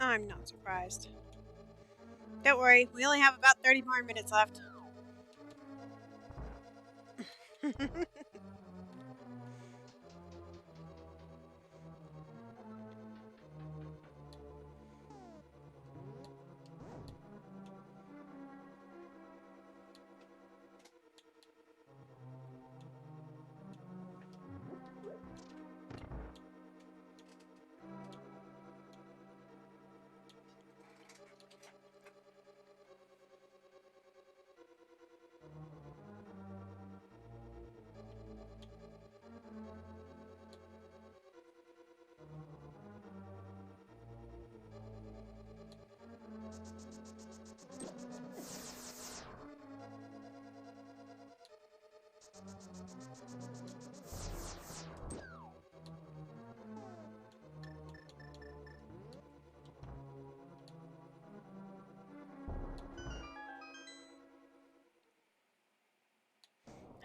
C: I'm not surprised. Don't worry, we only have about 30 more minutes left.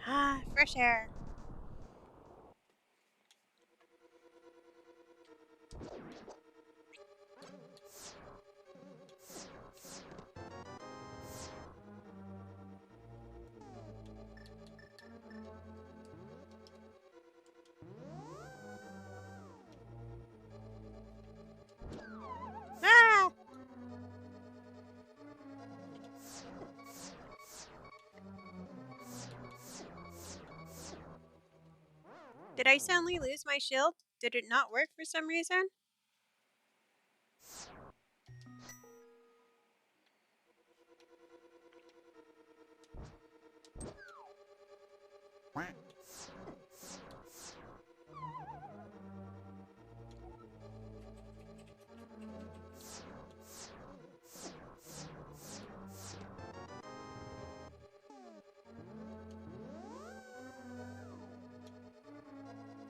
C: Ah, fresh air. Ah! Did I suddenly lose my shield? Did it not work for some reason?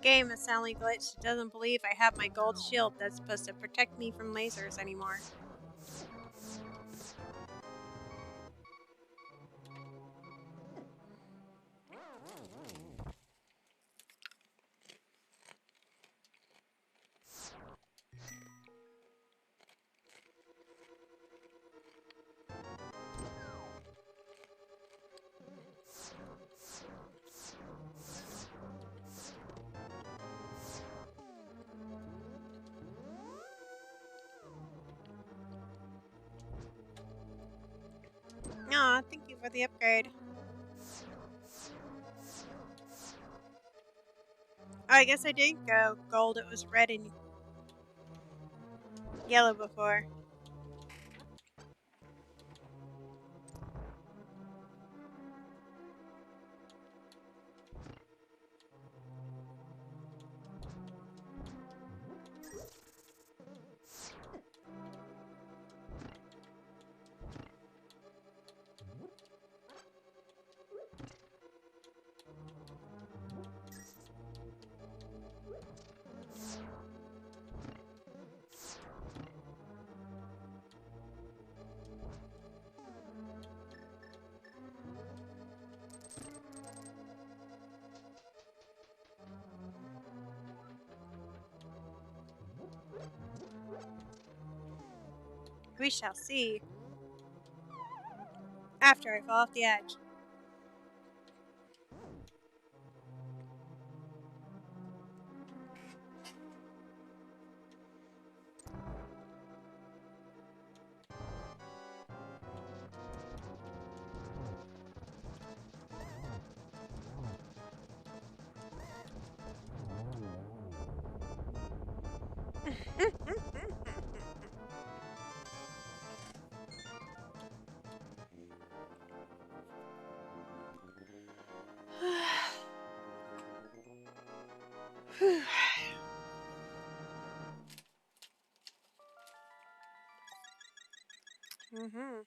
C: Game is suddenly glitched. It doesn't believe I have my gold shield that's supposed to protect me from lasers anymore. Aw, thank you for the upgrade. Oh, I guess I didn't go gold. It was red and yellow before. We shall see. After I fall off the edge. Mm-hmm.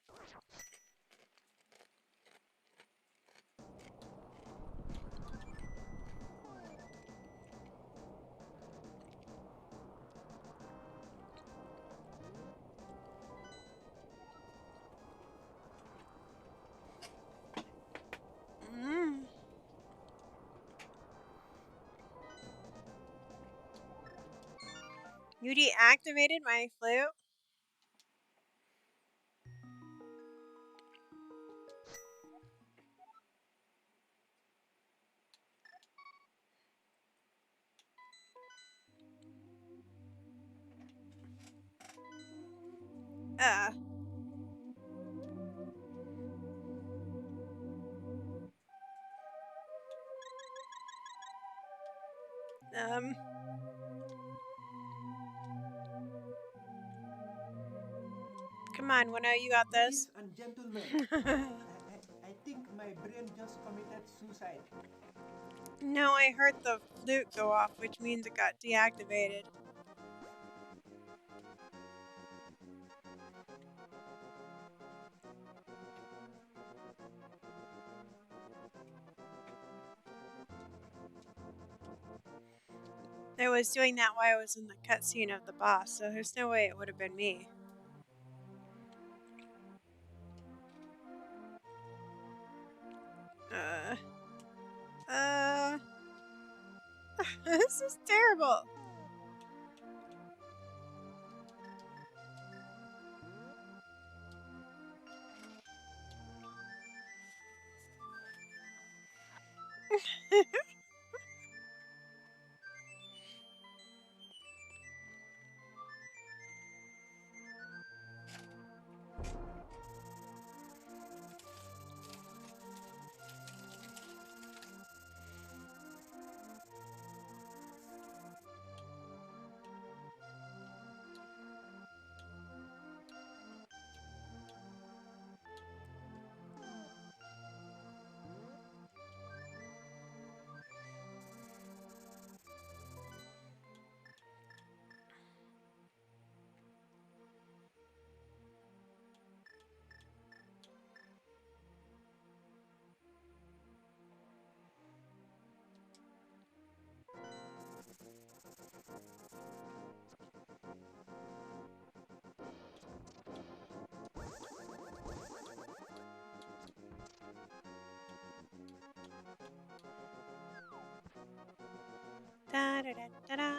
C: Mm. You deactivated my flute? Uh. Um. Come on, Winnow, you got this.
I: Ladies and gentlemen, I think my brain just committed suicide.
C: No, I heard the flute go off, which means it got deactivated. I was doing that while I was in the cutscene of the boss, so there's no way it would have been me. This is terrible. Da da da da da.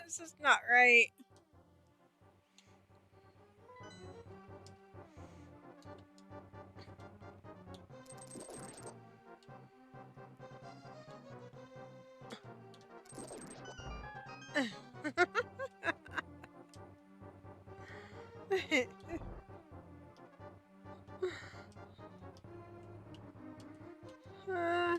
C: This is not right. Uh,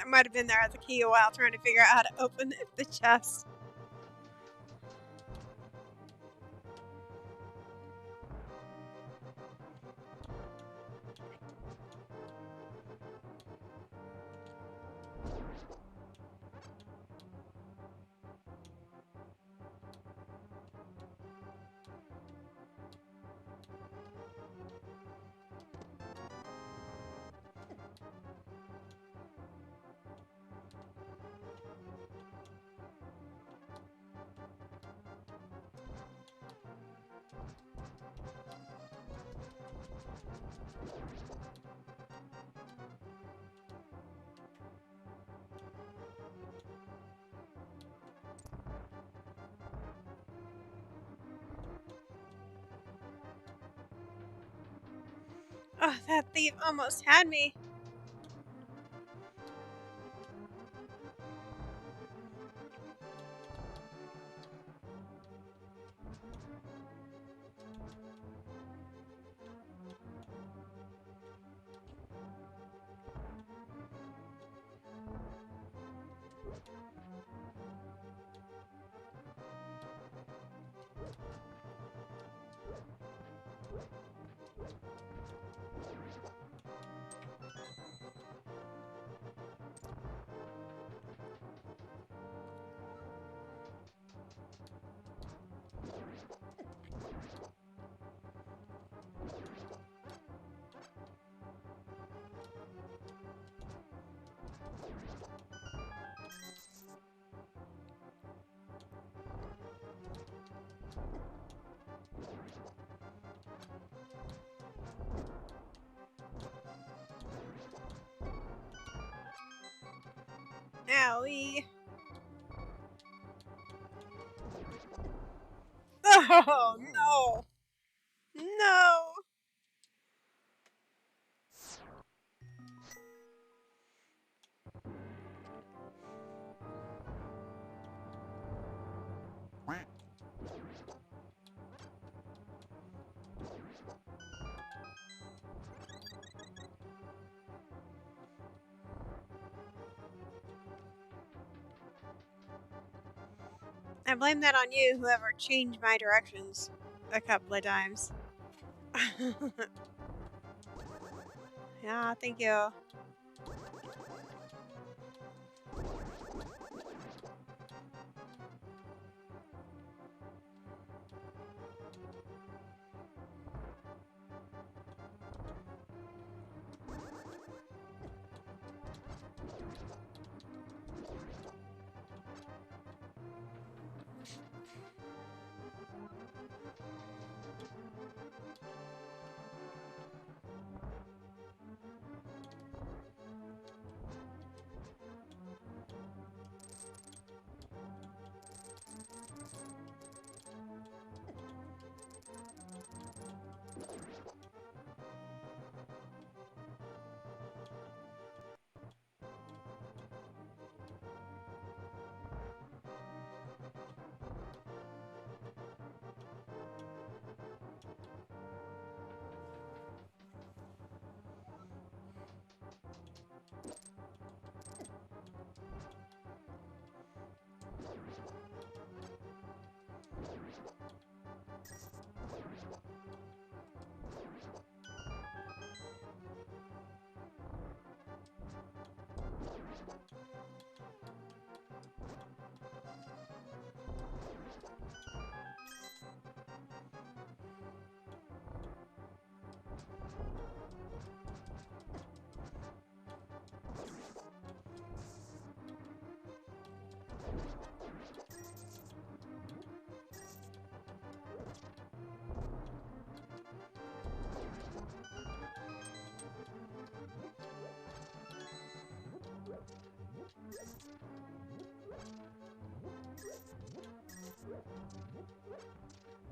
C: I might have been there at the key a while trying to figure out how to open the chest. Oh, that thief almost had me. Owie. Oh, no. No. I blame that on you, whoever changed my directions a couple of times. Yeah, thank you.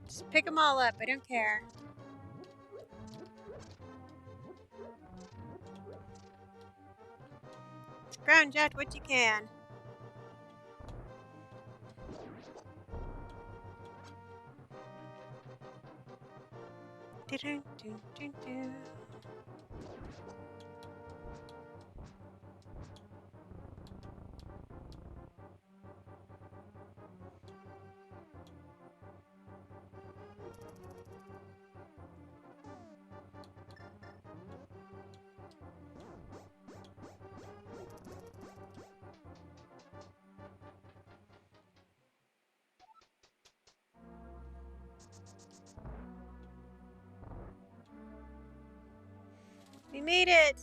C: Just pick them all up. I don't care. Scrounge out what you can. Dun, dun, dun, dun. We made it!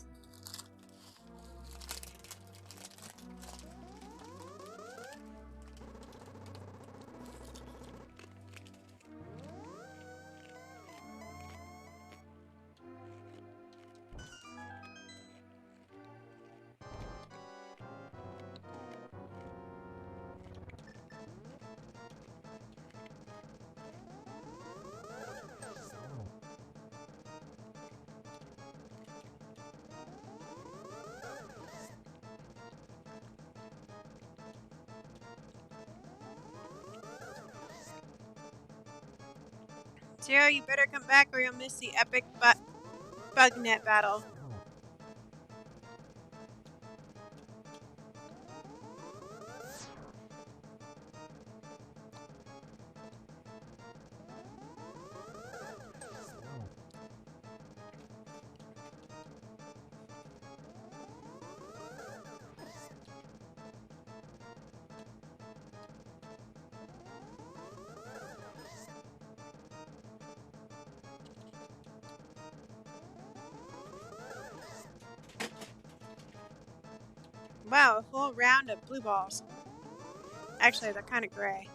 C: Zero, you better come back or you'll miss the epic bugnet battle. Wow, a whole round of blue balls. Actually, they're kind of gray.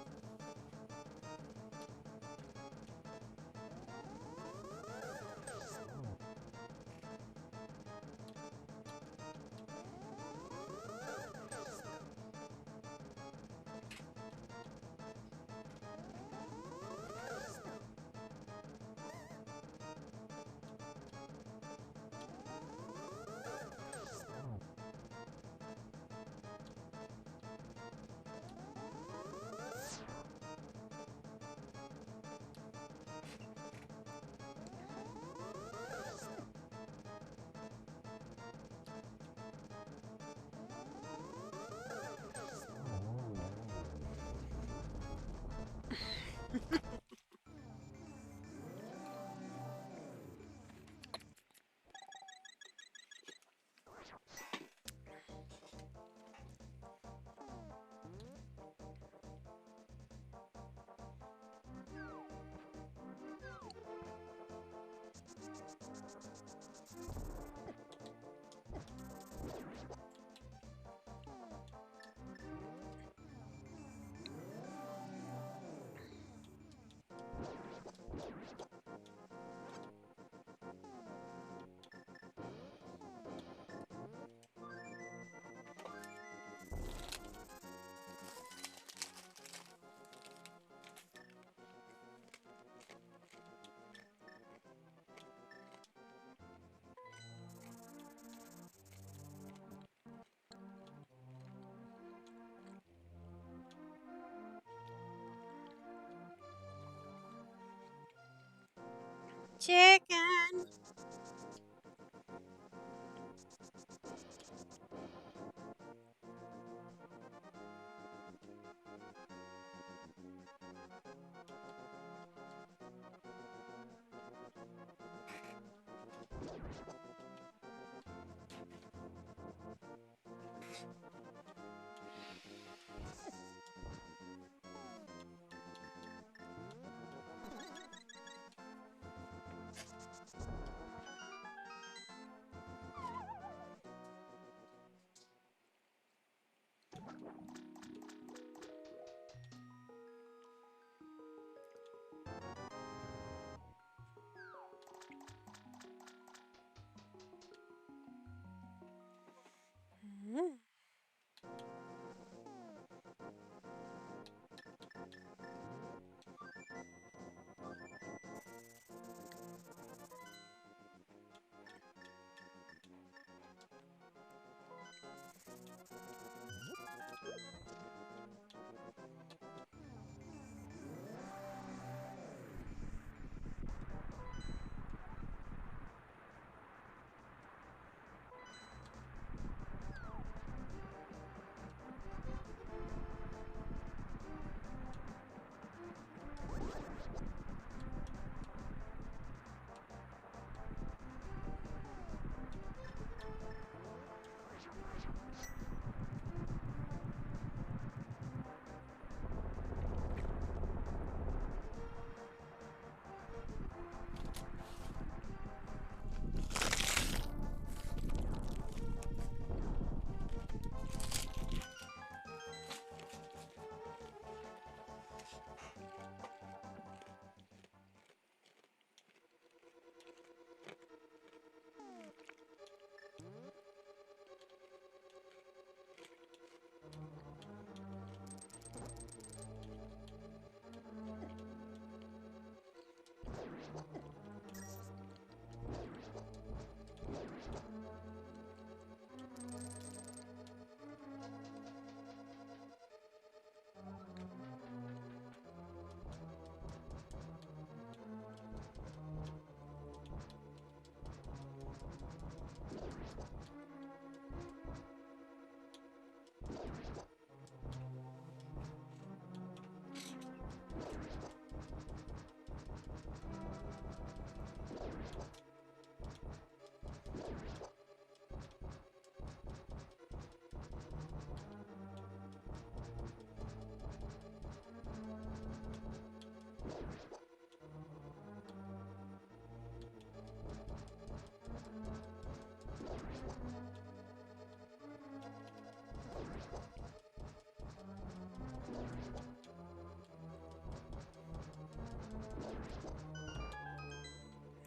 C: Chicken!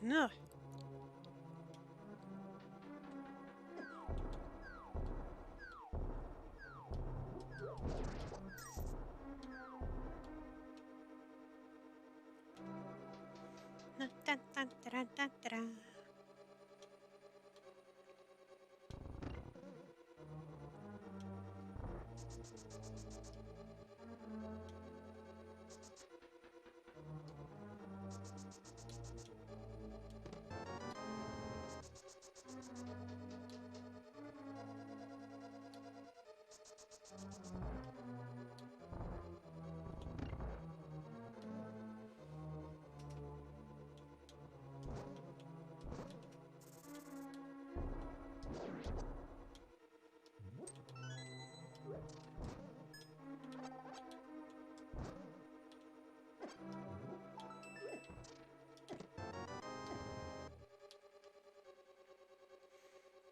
C: No. Dun, dun, dun, dun, dun, dun.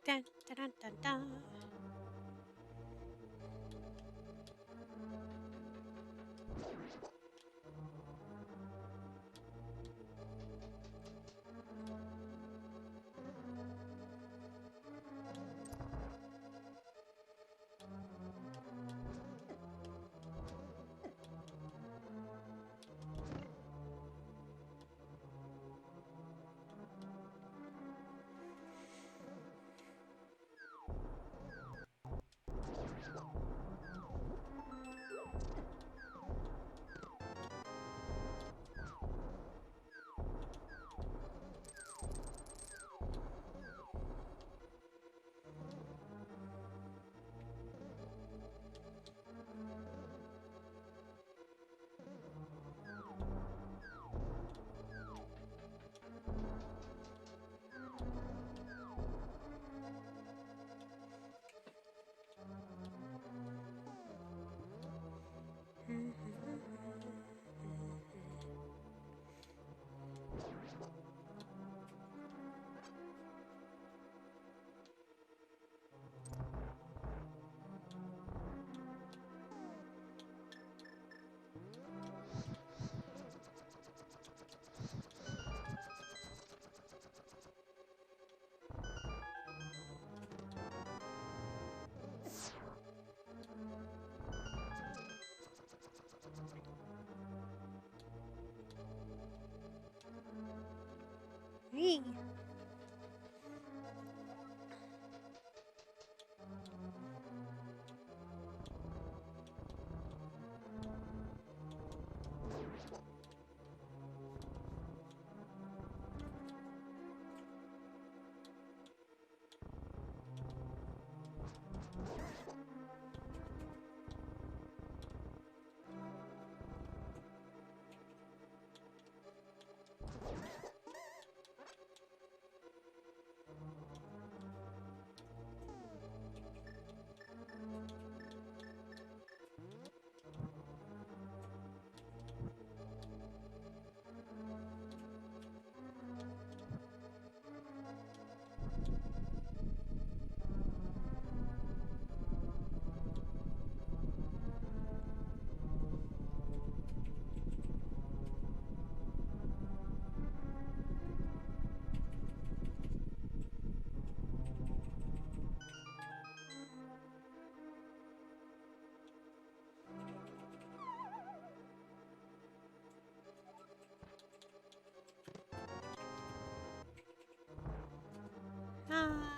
C: Dun, dun, dun, dun, dun. Whee! Ah.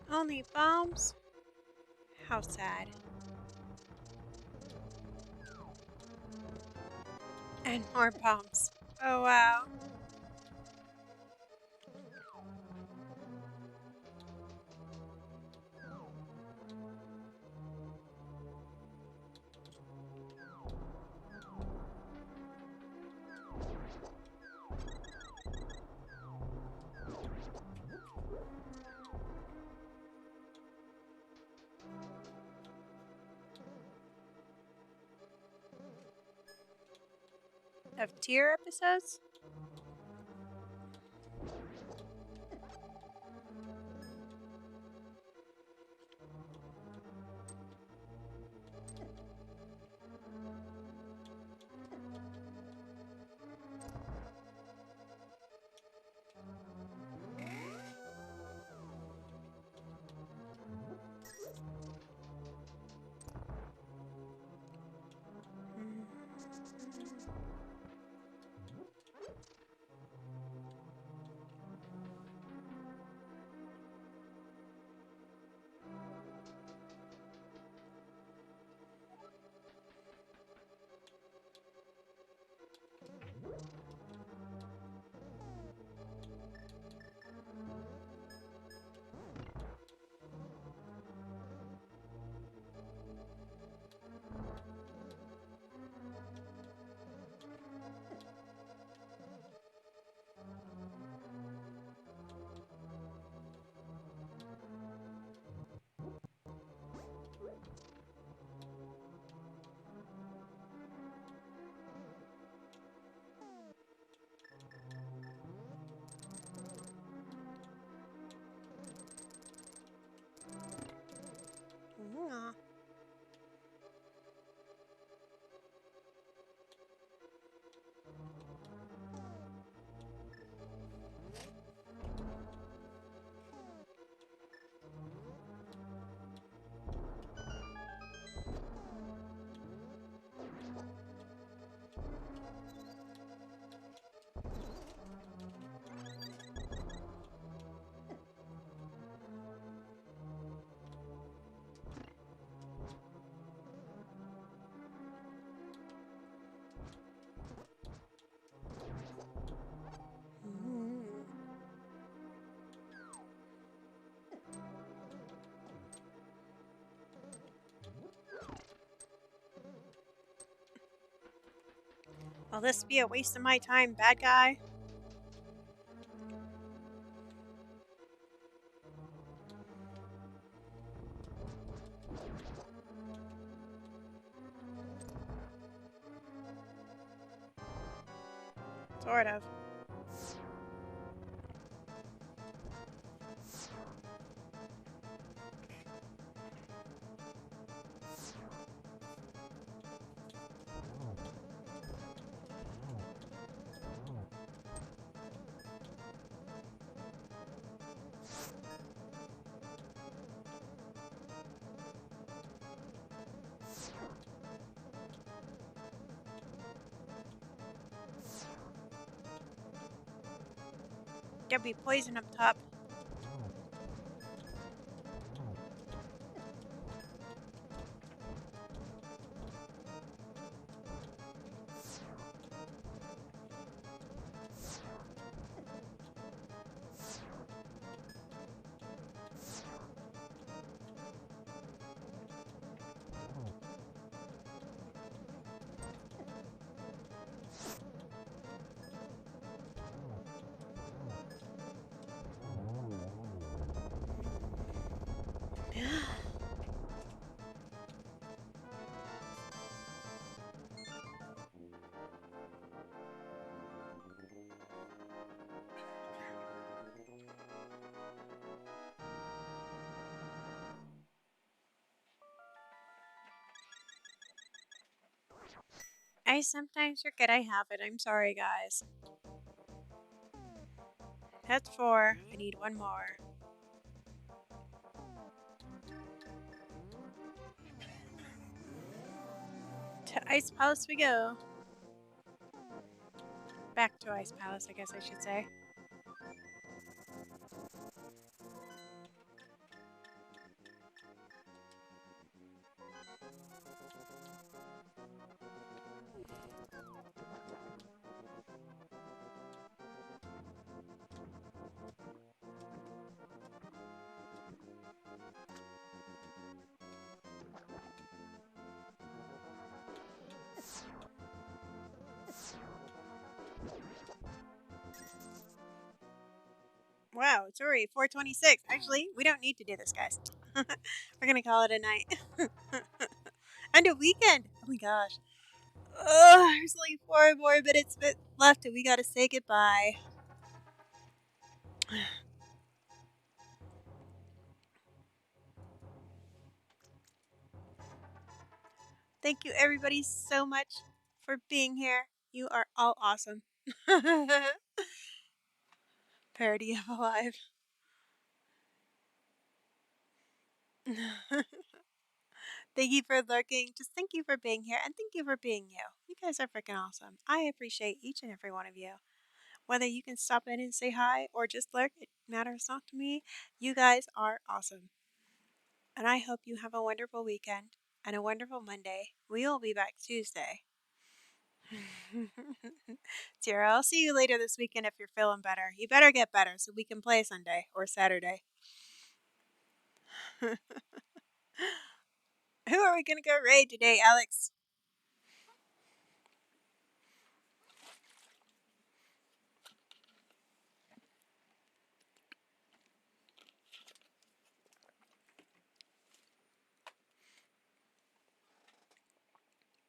C: Only bombs? How sad. And more bombs. Oh wow. of tier episodes. Aw. Will this be a waste of my time, bad guy? Sort of. There'll be poison up top. I sometimes forget I have it. I'm sorry, guys. That's 4. I need 1 more. To Ice Palace we go. Back to Ice Palace, I guess I should say. Wow, it's already 4:26. Actually, we don't need to do this, guys. We're gonna call it a night. And a weekend. Oh my gosh. Oh, there's only 4 more minutes left and we gotta say goodbye. Thank you everybody so much for being here. You are all awesome. Parody of Alive. Thank you for lurking. Just thank you for being here and thank you for being you. You guys are freaking awesome. I appreciate each and every one of you. Whether you can stop in and say hi or just lurk, it matters not to me. You guys are awesome. And I hope you have a wonderful weekend and a wonderful Monday. We will be back Tuesday. Tira, I'll see you later this weekend if you're feeling better. You better get better so we can play Sunday or Saturday. Who are we gonna go raid today, Alex?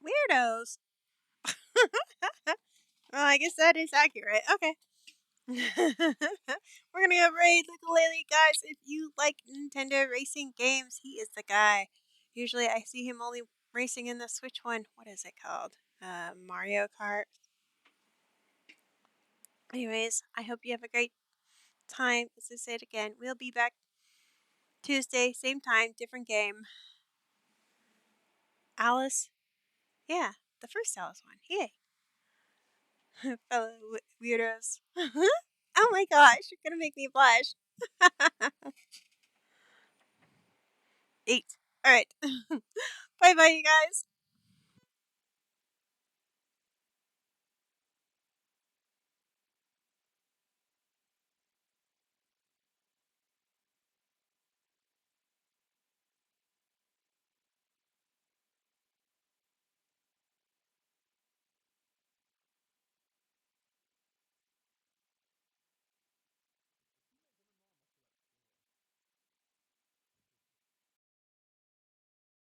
C: Weirdos. Well, I guess that is accurate. Okay. We're gonna go raid Ukulele, guys. If you like Nintendo racing games, he is the guy. Usually I see him only racing in the Switch one. What is it called? Mario Kart. Anyways, I hope you have a great time. As I said again, we'll be back Tuesday, same time, different game. Alice? Yeah, the first Alice one. Yay. Fellow weirdos. Oh my gosh, you're gonna make me blush. 8. Alright. Bye bye, you guys.